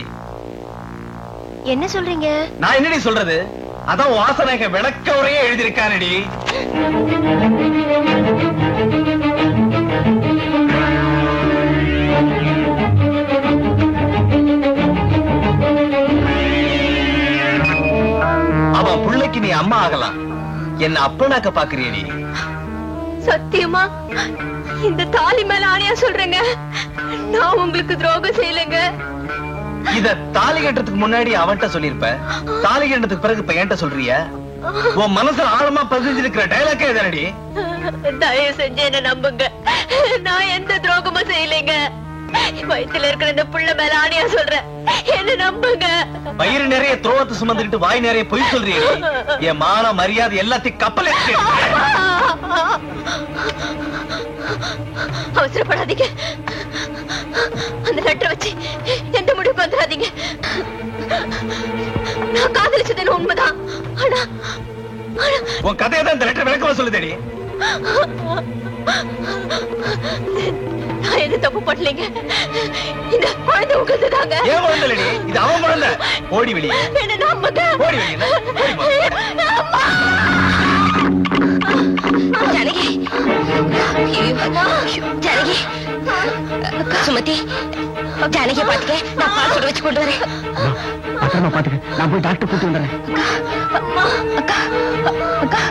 என்ன சொல்றீங்க? நான் என்னடி சொல்றது? அதான் வாசனைக விளக்க உரையே எழுதியிருக்கானடி. அவன் புள்ளைக்கு நீ அம்மா ஆகலாம், என்ன அப்பனாக்க பாக்குறியடி? சத்தியமா இந்த தாலி மேல ஆணையா சொல்றேங்க, நான் உங்களுக்கு துரோகம் செய்யலைங்க. இத தாலி கட்டுறதுக்கு முன்னாடி அவன்கிட்ட சொல்லிருப்ப, தாலி கட்டுறதுக்கு பிறகு இப்ப என்கிட்ட சொல்றிய? உன் மனசுல ஆழமா பதிஞ்சிருக்கிற டைலாக்கே இதனடி. தயவு செஞ்சு என்ன நம்புங்க, நான் எந்த துரோகமும் செய்யலைங்க. வயித்துல இருக்கிற இந்த புள்ள மேல ஆணையா சொல்றேன், என்ன நம்புங்க. வயிறு நிறைய துரோகத்தை சுமந்துக்கிட்டு வாய் நிறைய பொய் சொல்றீங்க. என் மான மரியாதை எல்லாத்தையும் கப்பல் ஏத்தி. அவசரப்படாதீங்க, அந்த லெட்டர் வச்சு எந்த முடிவுக்கு வந்துடாதீங்க. நான் காதலிச்சது உண்மைதான், ஆனா உன் கதையை தான் இந்த லெட்டர் விளக்கமா சொல்லுதேடி. நான் எதுவும் தப்பு பண்ணலைங்க, இந்த குழந்தை உங்கள்தாங்க. ஏன் குழந்தை இல்லடி, இது அவன் குழந்தை. ஓடி வெளியே, என்ன நம்புங்க. ஓடி வெளியே, ஓடி போ. ஜானகி, ஜானகி, சுமதி, ஜானகியை பாத்துக்க, நான் பால் சுட வச்சு கொண்டு வரேன். பத்திரமா பாத்துக்க, நான் போய் டாக்டர் கூட்டு வந்துடுறேன். அக்கா, அக்கா,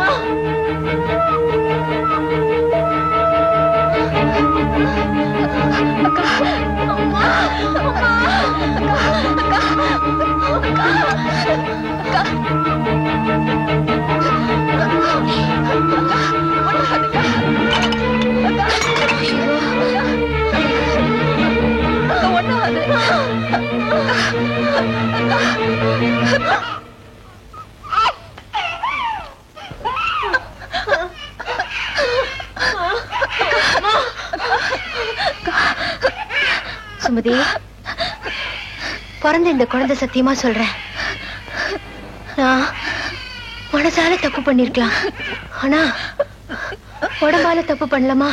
சுமதி, பிறந்த இந்த குழந்தை சத்தியமா சொல்றேன், நான் மனசால தப்பு பண்ணிருக்கலாம், ஆனா உடம்பால தப்பு பண்ணலாமா?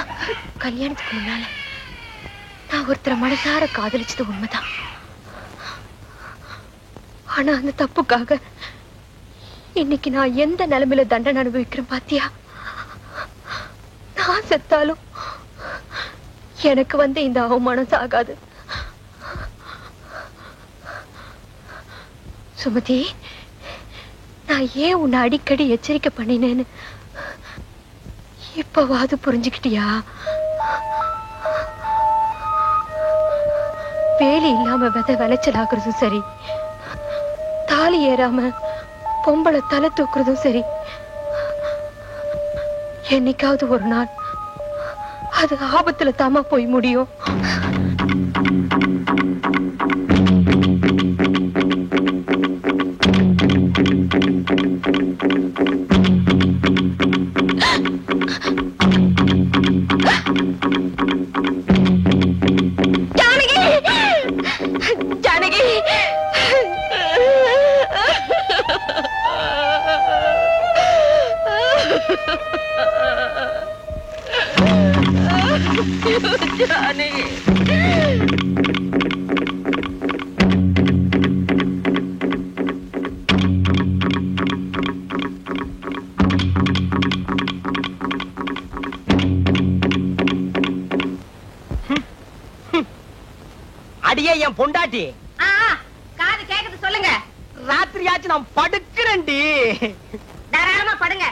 கல்யாணத்துக்கு முன்னால நான் ஒருத்தரை மனசார காதலிச்சது உண்மைதான், ஆனா அந்த தப்புக்காக இன்னைக்கு நான் எந்த நிலைமையில தண்டனை அனுபவிக்கிறேன் பாத்தியா? நான் செத்தாலும் எனக்கு வந்து இந்த அவமானம் சாகாது. சுமதி, நான் ஏன் உன்னை அடிக்கடி எச்சரிக்கை பண்ணினேன்னு இப்பவாது புரிஞ்சுக்கிட்டியா? வேலி இல்லாம விதை விளைச்சல் ஆகுறதும் சரி, தாலி ஏறாம பொம்பளை தலை தூக்குறதும் சரி, என்னைக்காவது ஒரு நாள் அது ஆபத்துல தாமா போய் முடியும். அடியே என் பொண்டாட்டி, காது கேக்குது, சொல்லுங்க. ராத்திரியாச்சு நான் படுக்கிறேன்டி. தாராளமா படுங்க.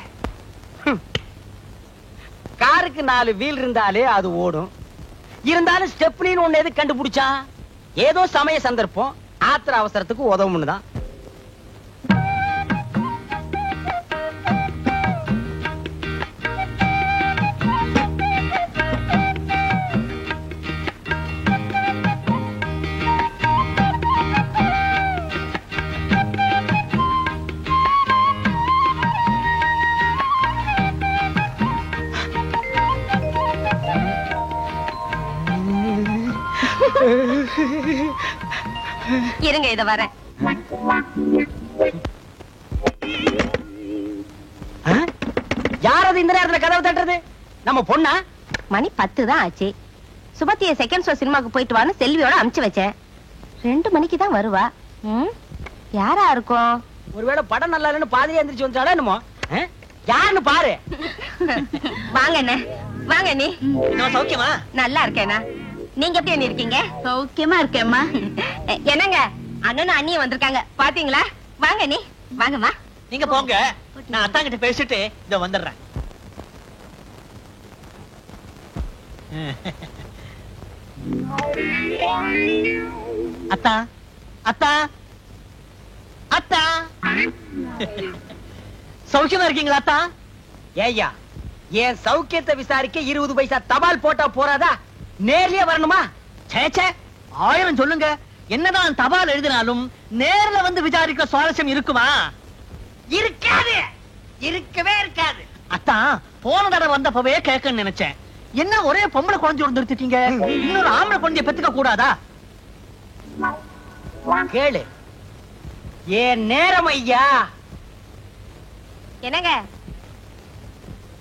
காருக்கு 4 வீல் இருந்தாலே அது ஓடும். இருந்தாலும் ஸ்டெப்னின்னு ஒண்ணு எது கண்டுபிடிச்சா? ஏதோ சமய சந்தர்ப்பம், ஆத்திர அவசரத்துக்கு உதவும்னு தான். இருங்க, இத வரேன். யார் அது இந்த நேரத்துல கதவு தட்டுறது? நம்ம பொண்ணா? மணி 10 தான் ஆச்சு. சுபத்திய செகண்ட் ஷோ சினிமாக்கு போயிட்டு வான்னு செல்வியோட அனுப்பிச்சு வச்சேன். 2 மணிக்கு தான் வருவா. யாரா இருக்கும்? ஒருவேளை படம் நல்லா இல்லைன்னு பாதிரியா எந்திரிச்சு வந்துட்டாளா என்னமோ? யாருன்னு பாரு. வாங்க அண்ணே, வாங்க நீ. நான் சௌக்கியமா? நல்லா இருக்கேனா? நீங்க எப்படி அண்ணி இருக்கீங்க? சௌக்கியமா இருக்கேம்மா. என்னங்க, அண்ணனும் அண்ணியும் வந்திருக்காங்க பாத்தீங்களா? வாங்க நீ, வாங்கம்மா. நீங்க போங்க, நான் அத்தாங்கிட்ட பேசிட்டு இத வந்துடுறேன். அத்தா அத்தா அத்தா சௌக்கியமா இருக்கீங்களா அத்தா? ஏய்யா என் சௌக்கியத்தை விசாரிக்க 20 பைசா தபால் போட்டா போறாதா? நேர்லயே வரணுமா? சேச்சே 1000 சொல்லுங்க. என்னதான் தபால் எழுதினாலும் நேர்ல வந்து விசாரிக்க சுவாரஸ்யம் இருக்குமா? இருக்காது, இருக்கவே இருக்காது. அத்தா போன தடவை வந்தப்பவே கேட்கன்னு நினைச்சேன். என்ன ஒரே பொம்பளை குழந்தை நிறுத்திட்டீங்க? இன்னொரு ஆம்பளை குழந்தைய பெத்துக்க கூடாதா? கேளு. ஏன் நேரம் ஐயா. என்னங்க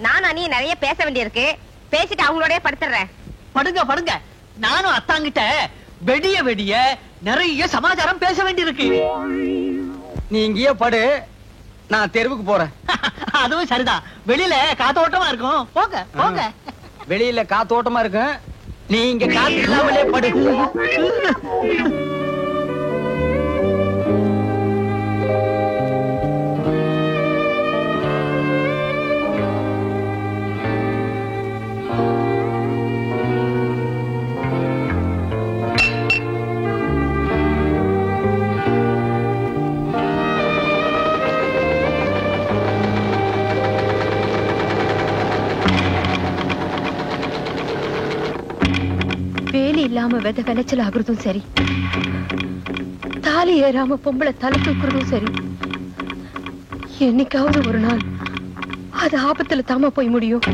நானும் நீ நிறைய பேச வேண்டியிருக்கு. பேசிட்டு அவங்களோடய படுத்துறேன். படுங்க படுங்க. நானும் அத்தாங்கிட்ட வெடிய வெடிய நிறைய சமாச்சாரம் பேச வேண்டியிருக்கு. நீ இங்கேயே படு, நான் தெருவுக்கு போறேன். அதுவும் சரிதான். வெளியில காத்தோட்டமா இருக்கும். போங்க போங்க. வெளியில காத்தோட்டமா இருக்கு, நீ இங்க காத்து இல்லாமலே படு. வேலி இல்லாம வித விளைச்சல் ஆகுறதும் சரி, தாலி ஏறாம பொம்பளை தலை தூக்குறதும் சரி, என்னைக்காவது ஒரு நாள் அது ஆபத்துல தாமா போய் முடியும்.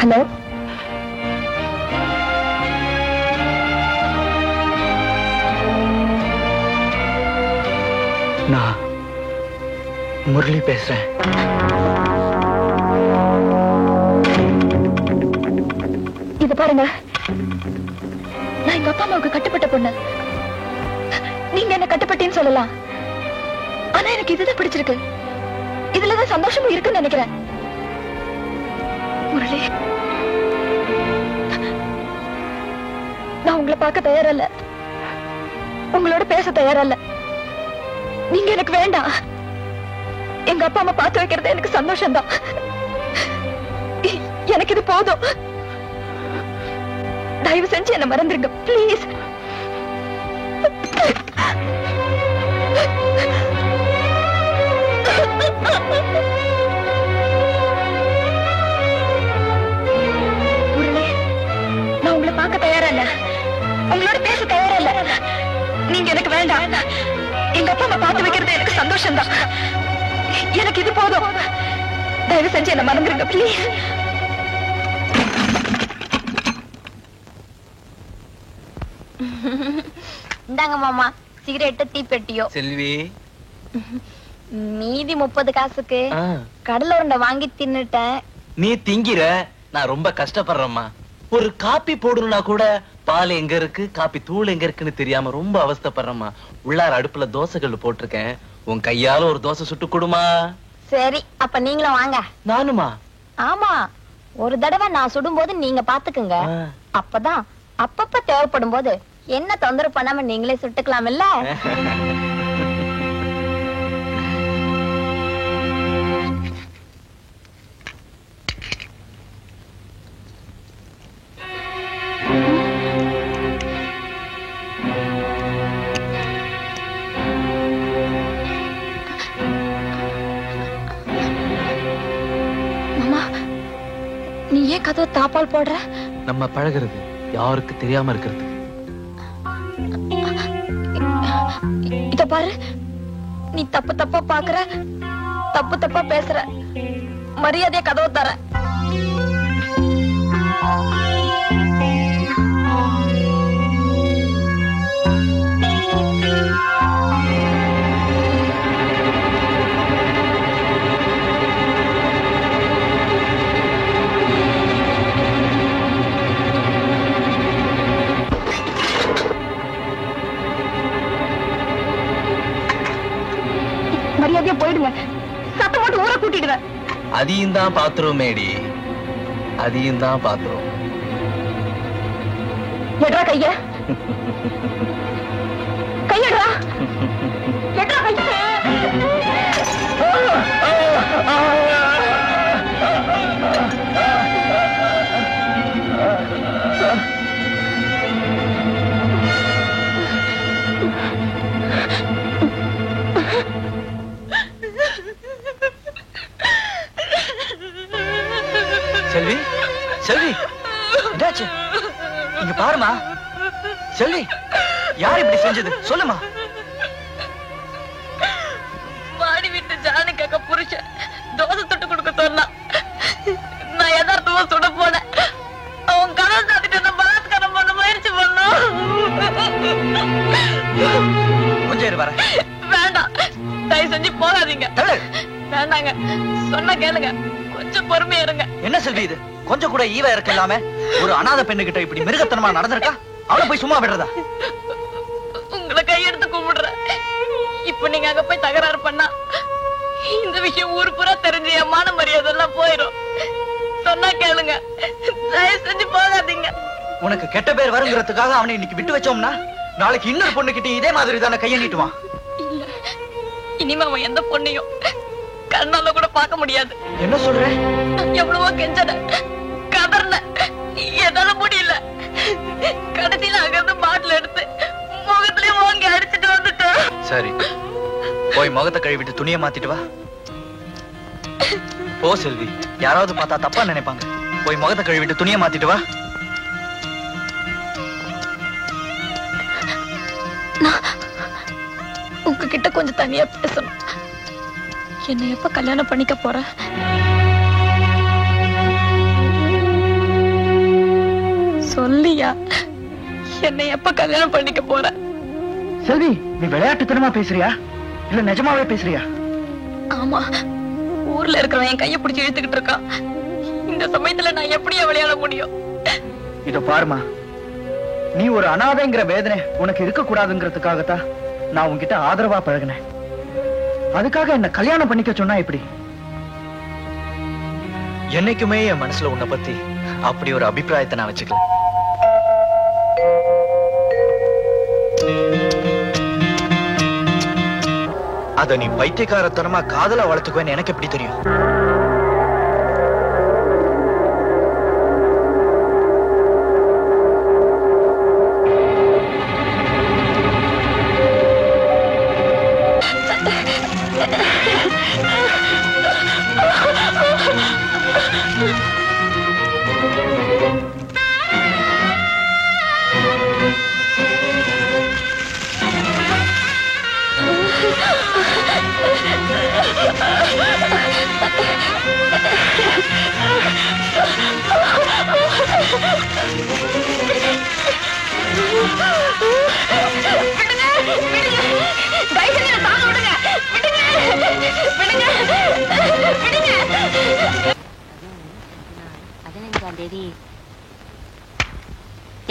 ஹலோ, நான் முரளி பேசுறேன். இது பாருங்க, நான் எங்க அப்பா அம்மாவுக்கு கட்டுப்பட்ட பொண்ணு. நீங்க என்ன கட்டுப்பட்டேன்னு சொல்லலாம், ஆனா எனக்கு இதுதான் பிடிச்சிருக்கு. இதுலதான் சந்தோஷமும் இருக்குன்னு நினைக்கிறேன். முரளி, நான் உங்களை பார்க்க தயாரல்ல, உங்களோட பேச தயாரல்ல. நீங்க எனக்கு வேண்டாம். எங்க அப்பா அம்மா பார்த்து வைக்கிறது எனக்கு சந்தோஷம்தான். எனக்கு இது போதும். தயவு செஞ்சு என்ன மறந்துருங்க பிளீஸ். நான் உங்களை பார்க்க தயாரா இல்ல, உங்களோட பேச தயாரா இல்ல. நீங்க எனக்கு வேண்டாம். எங்க அப்பா அம்மா பார்த்து வைக்கிறது எனக்கு சந்தோஷம்தான். எனக்கு இது போதும். தயவு செஞ்சு என்ன மறந்துருங்க பிளீஸ். இந்தாங்க மாமா, சிகரெட்டு தீப்பெட்டியோ. செல்வி, மீதி 30 காசுக்கு கடலை உருண்டை வாங்கி தின்னுட்டேன். நீ திங்கிற, நான் ரொம்ப கஷ்டப்படுறேம்மா. ஒரு காப்பி போடணும்னா கூட பால் எங்க இருக்கு, காப்பி தூள் எங்க இருக்குன்னு தெரியாம ரொம்ப அவஸ்தைப்படுறேம்மா. உள்ளார அடுப்புல தோசைகள் போட்டிருக்கேன், உன் கையால ஒரு தோசை சுட்டு கொடுமா. சரி, அப்ப நீங்களும் வாங்க. நானுமா? ஆமா, ஒரு தடவை நான் சுடும்போது நீங்க பாத்துக்குங்க. அப்பதான் அப்பப்ப தேவைப்படும் போது என்ன தொந்தரவு பண்ணாம நீங்களே சுட்டுக்கலாம் இல்ல? மாமா, நீ ஏன் கதவை தாப்பால் போடுற? நம்ம பழகிறது யாருக்கு தெரியாம இருக்கிறது. இத பாரு, நீ தப்பு தப்பா பாக்குற, தப்பு தப்பா பேசுற. மரியாதையா கதவை தர. அதையும் தான் பாத்துரும் மேடி, அதையும் தான் பாத்துரும். எட்ரா கைய, கையடா, எட்ரா கைய. செல்வி, செல்வி, என்னாச்சு? இங்க பாருமா. செல்வி, யார் இப்படி செஞ்சது சொல்லுமா. மாடி விட்டு ஜானுக்காக புருஷன் தோசை தொட்டு கொடுக்க சொன்னா, நான் யதார்த்தமா சுட போனேன். அவன் கதை சாத்திட்டு பலாத்காரம் பண்ண முயற்சி பண்ணோம். கொஞ்சம் இரு வரேன். வேண்டாம், தயவு செஞ்சு போகாதீங்க. வேண்டாங்க, சொன்ன கேளுங்க, கொஞ்சம் பொறுமையா இருங்க. என்ன செல்வி இது? கொஞ்சம் கூட ஈவ இருக்கு இல்லாம ஒரு அனாதை பெண்ணு கிட்ட இப்படி மிருகத்தனமா நடந்திருக்கா? அவளை போய் சும்மா விடுறதா? உங்களை கையெடுத்து கும்பிடுறேன். இப்ப நீங்க அங்க போய் தகராறு பண்ணா இந்த விஷயம் ஊரு பூரா தெரிஞ்சு என் மான மரியாதை எல்லாம் போயிடும். சொன்னா கேளுங்க, தயவு செஞ்சு போகாதீங்க. உனக்கு கெட்ட பேர் வருங்கிறதுக்காக அவனை இன்னைக்கு விட்டு வச்சோம்னா நாளைக்கு இன்னொரு பொண்ணு கிட்ட இதே மாதிரி தானே கையை நீட்டுவான். இல்ல, இனிமே அவன் எந்த பொண்ணையும் கண்ணால கூட பார்க்க முடியாது. என்ன சொல்ற? எவ்வளவோ கெஞ்சன கதர்ன, என்னால முடியல. கடைசியில அங்கிருந்து பாட்டில் எடுத்து முகத்திலே வாங்கி அடிச்சுட்டு வந்துட்டேன். சரி, போய் முகத்தை கழுவிட்டு துணியை மாத்திட்டு வா. போ செல்வி, யாராவது பார்த்தா தப்பா நினைப்பாங்க. போய் முகத்தை கழுவிட்டு துணியை மாத்திட்டு வா. உங்ககிட்ட கொஞ்சம் தனியா பேசணும். என்ன எப்ப கல்யாணம் பண்ணிக்க போற? சொல்லியா, என்னை எப்ப கல்யாணம் பண்ணிக்க போற? செல்வி, நீ விளையாட்டுத்தனமா பேசுறியா இல்ல நிஜமாவே பேசுறியா? ஆமா, ஊர்ல இருக்கிறவன் என் கைய பிடிச்சு இழுத்துக்கிட்டு இருக்கான். இந்த சமயத்துல நான் எப்படியா விளையாட முடியும்? இதோ பாருமா, நீ ஒரு அனாதைங்கிற வேதனை உனக்கு இருக்க கூடாதுங்கிறதுக்காகத்தான் நான் உன்கிட்ட ஆதரவா பழகினேன். அதுக்காக என்ன கல்யாணம் பண்ணிக்க சொன்னா எப்படி? என்னைக்குமே என் மனசுல உன்னை பத்தி அப்படி ஒரு அபிப்பிராயத்தை நான் வச்சுக்கல. அத நீ பைத்தியக்காரத்தனமா காதல வளர்த்துக்குவேன்னு எனக்கு எப்படி தெரியும்?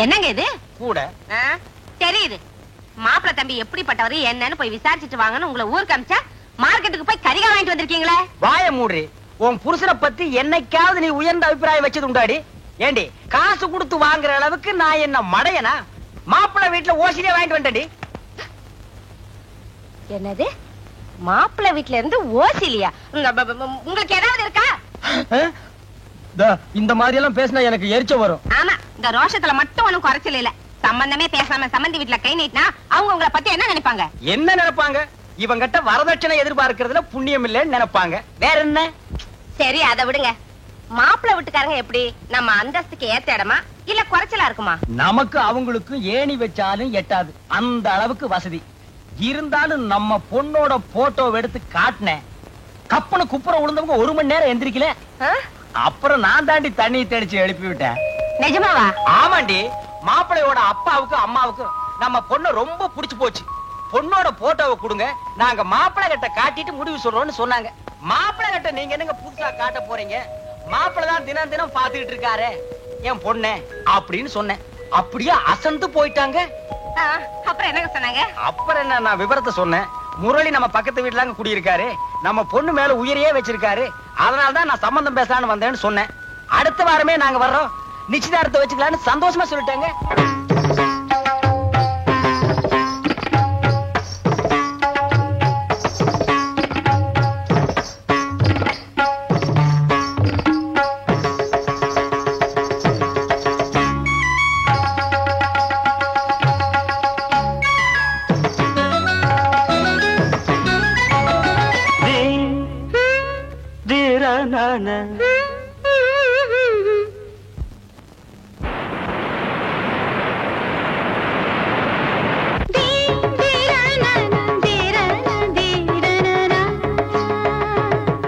என்னங்க இது கூட தெரியுது. மாப்பிள்ள தம்பி எப்படிப்பட்டவரு என்னன்னு போய் விசாரிச்சுட்டு வாங்கன்னு உங்களை ஊருக்கு அமிச்சா மார்க்கெட்டுக்கு போய் கறிகா வாங்கிட்டு வந்திருக்கீங்களே. வாய மூடி. உன் புருஷனை பத்தி என்னைக்காவது நீ உயர்ந்த அபிப்பிராயம் வச்சது உண்டாடி? ஏண்டி, காசு கொடுத்து வாங்குற அளவுக்கு நான் என்ன மடையனா? மாப்பிள்ள வீட்டுல ஓசிலே வாங்கிட்டு வந்தடி. என்னது, மாப்பிள்ள வீட்டுல இருந்து ஓசிலியா? உங்களுக்கு ஏதாவது இருக்கா? இந்த மாதிரி எல்லாம் பேசினா எனக்கு எரிச்ச வரும். ஆமா, இந்த ரோஷத்துல மட்டும் ஒண்ணும் குறைச்சல இல்ல. சம்பந்தமே பேசாம சம்பந்தி வீட்டுல கை நீட்டினா அவங்க உங்களை பத்தி என்ன நினைப்பாங்க? என்ன நினைப்பாங்க? இவங்கிட்ட வரதட்சணை எதிர்பார்க்கறதுல புண்ணியம் இல்லைன்னு நினைப்பாங்க. வேற என்ன? சரி, அதை விடுங்க. மாப்பிள்ள வீட்டுக்காரங்க எப்படி? நம்ம அந்தஸ்துக்கு ஏத்த இடமா இல்ல குறைச்சலா இருக்குமா? நமக்கு அவங்களுக்கு ஏணி வச்சாலும் எட்டாது, அந்த அளவுக்கு வசதி இருந்தாலும் நம்ம பொண்ணோட போட்டோ எடுத்து காட்டினேன். கப்பனு குப்புற விழுந்தவங்க 1 மணி நேரம் எந்திரிக்கல. அப்புறம் நான் தாண்டி தண்ணி தெளிச்சு எழுப்பி விட்டேன். நிஜமாவா? ஆமாண்டி. மாப்பிள்ளையோட அப்பாவுக்கு அம்மாவுக்கு நம்ம பொண்ணு ரொம்ப பிடிச்சு போச்சு. பொண்ணோட போட்டோவை கொடுங்க, நாங்க மாப்பிள்ளை கிட்ட காட்டிட்டு முடிவு சொல்றோம்னு சொன்னாங்க. மாப்பிள்ளை கிட்ட நீங்க என்னங்க புதுசா காட்ட போறீங்க? மாப்பிள்ளை தான் தினம் தினம் பாத்துக்கிட்டு இருக்காரு என் பொண்ணு அப்படின்னு சொன்னேன். அப்படியே அசந்து போயிட்டாங்க. அப்புறம் என்னங்க சொன்னாங்க? அப்புறம் என்ன, நான் விவரத்தை சொன்னேன். முரளி நம்ம பக்கத்து வீட்டுல குடியிருக்காரு, நம்ம பொண்ணு மேல உயிரையே வச்சிருக்காரு, அதனாலதான் நான் சம்பந்தம் பேசலான்னு வந்தேன்னு சொன்னேன். அடுத்த வாரமே நாங்க வர்றோம், நிச்சயதார்த்தம் வச்சுக்கலான்னு சந்தோஷமா சொல்லிட்டேங்க.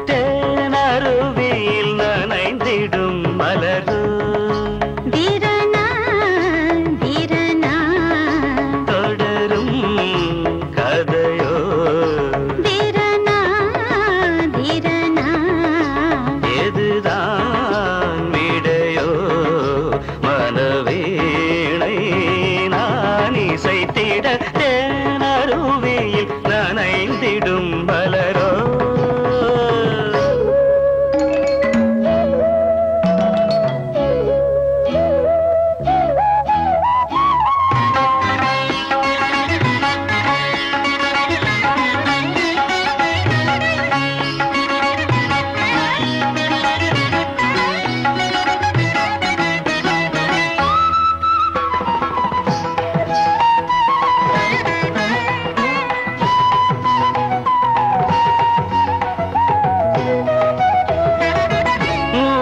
தேனருவியில் நனைந்திடும் மலரு தொடரும் கதையோ எதுதான் விடையோ மனவீணை நான் இசைத்திட தேனருவியில் நனைந்திடும் மலரோ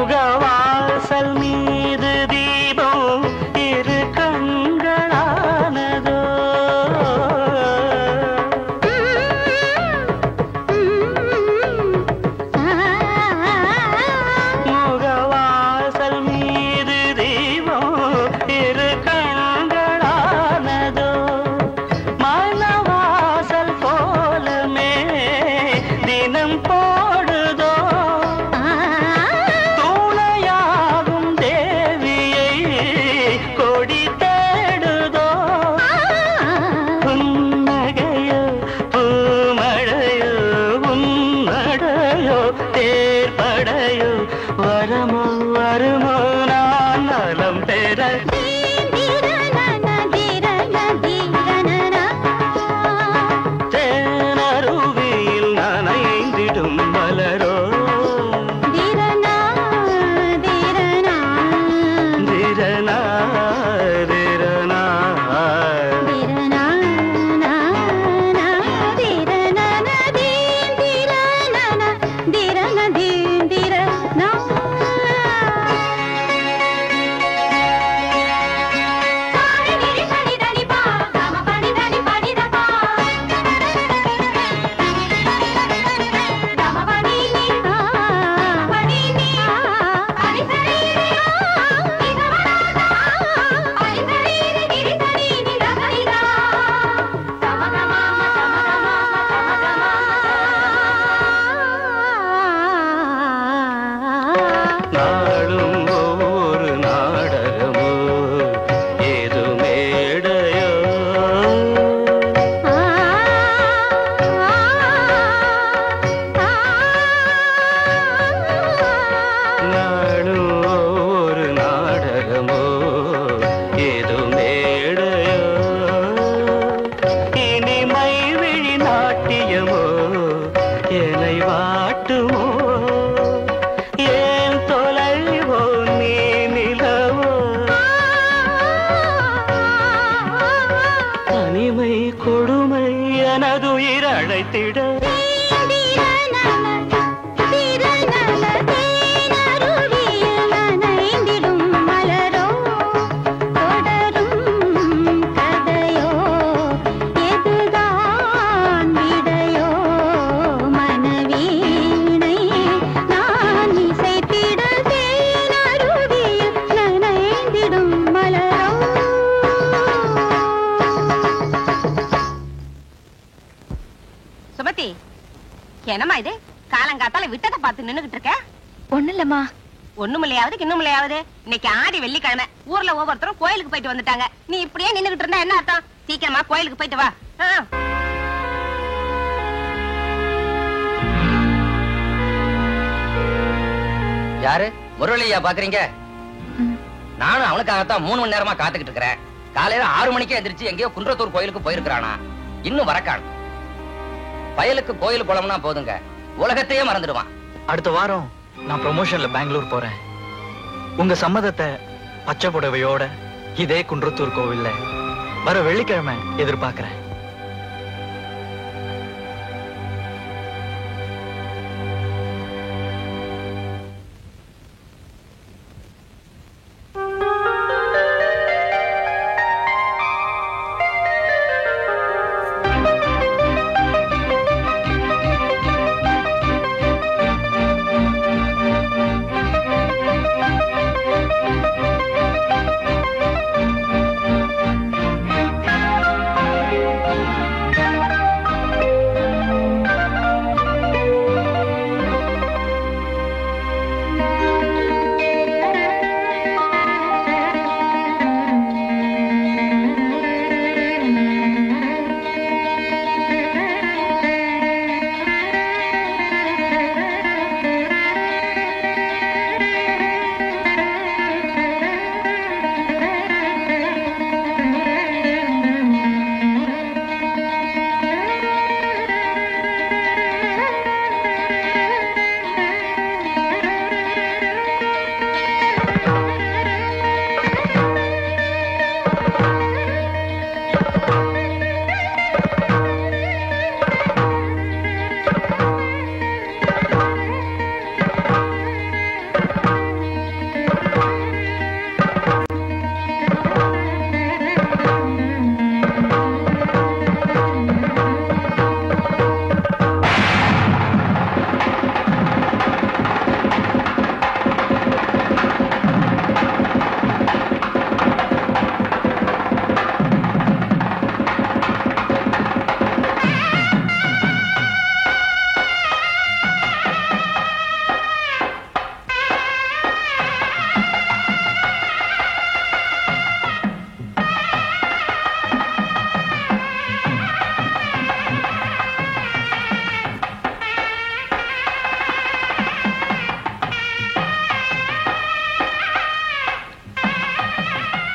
முகவாசல் மீது தீபம் இரு கண்களானதோ முகவாசல் மீது தீபம் இரு கண்களானதோ மனவாசல் போலமே தினம் போடுதோ துணையாகும் தேவியை கொடி தேடுதோ புன்னகையோ பூமழையோ உன்னடையோ தேர்படையோ வரமோ வருமோ நான் நலம் பெற தேனருவியில் நனைந்திடும் மலரோ திரனா திரனா நாளும் ஒவ்வொரு நாடகமோ ஏது மேடையோ நாளும் ஒவ்வொரு நாடகமோ ஏது மேடையோ இனிமை விழி நாட்டியமோ என்னை வாட்டுமோ ஏன் தொலைவோ நீ நிலவோ தனிமை கொடுமை எனதுயிர் அழைத்திட சுமதி, என்னம்மா இது காலங்காத்தால விட்டதை பார்த்து நின்னுகிட்டு இருக்க? ஒண்ணு இல்லம்மா. ஒண்ணுமில்லையாவது இன்னுமில்லையாவது இன்னைக்கு ஆடி வெள்ளிக்கிழமை, ஊர்ல ஒவ்வொருத்தரும் கோயிலுக்கு போயிட்டு வந்துட்டாங்க. நீ இப்படியே நின்னுகிட்டு இருந்தா என்ன அர்த்தம்? சீக்கிரமா கோயிலுக்கு போயிட்டு வா. யாரு முரளியா பாக்குறீங்க? நானும் அவனுக்காகத்தான் 3 மணி நேரமா காத்துக்கிட்டு இருக்கிறேன். காலையில 6 மணிக்கே எந்திரிச்சு எங்கேயோ குன்றத்தூர் கோயிலுக்கு போயிருக்கிறானா, இன்னும் வரக்கான். பயலுக்கு கோயில் குளம்னா போதுங்க, உலகத்தையே மறந்துடுவான். அடுத்த வாரம் நான் ப்ரமோஷன்ல பெங்களூர் போறேன். உங்க சம்மதத்தை பச்சை புடவையோட இதே குன்றத்தூர் கோவில்ல வர வெள்ளிக்கிழமை எதிர்பார்க்கிறேன்.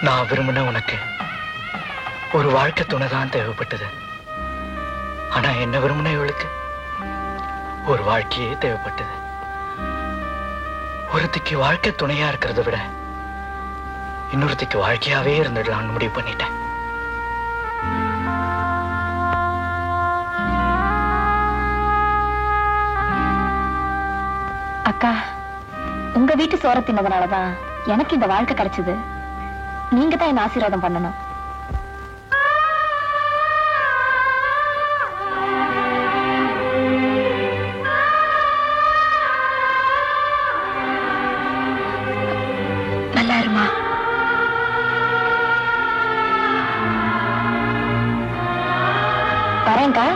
நான் விரும்பின உனக்கு ஒரு வாழ்க்கை துணைதான் தேவைப்பட்டது. ஆனா என்ன விரும்பின இவளுக்கு ஒரு வாழ்க்கையே தேவைப்பட்டது. ஒருத்திக்கு வாழ்க்கை துணையா இருக்கிறத விட இன்னொருத்திக்கு வாழ்க்கையாவே இருந்துடலாம்னு முடிவு பண்ணிட்டேன். அக்கா, உங்க வீட்டு சோற தின்னதுனாலதான் எனக்கு இந்த வாழ்க்கை கிடைச்சது. நீங்க தான் என்ன ஆசீர்வாதம் பண்ணணும். நல்லா இருமா. வரேன்க்கா.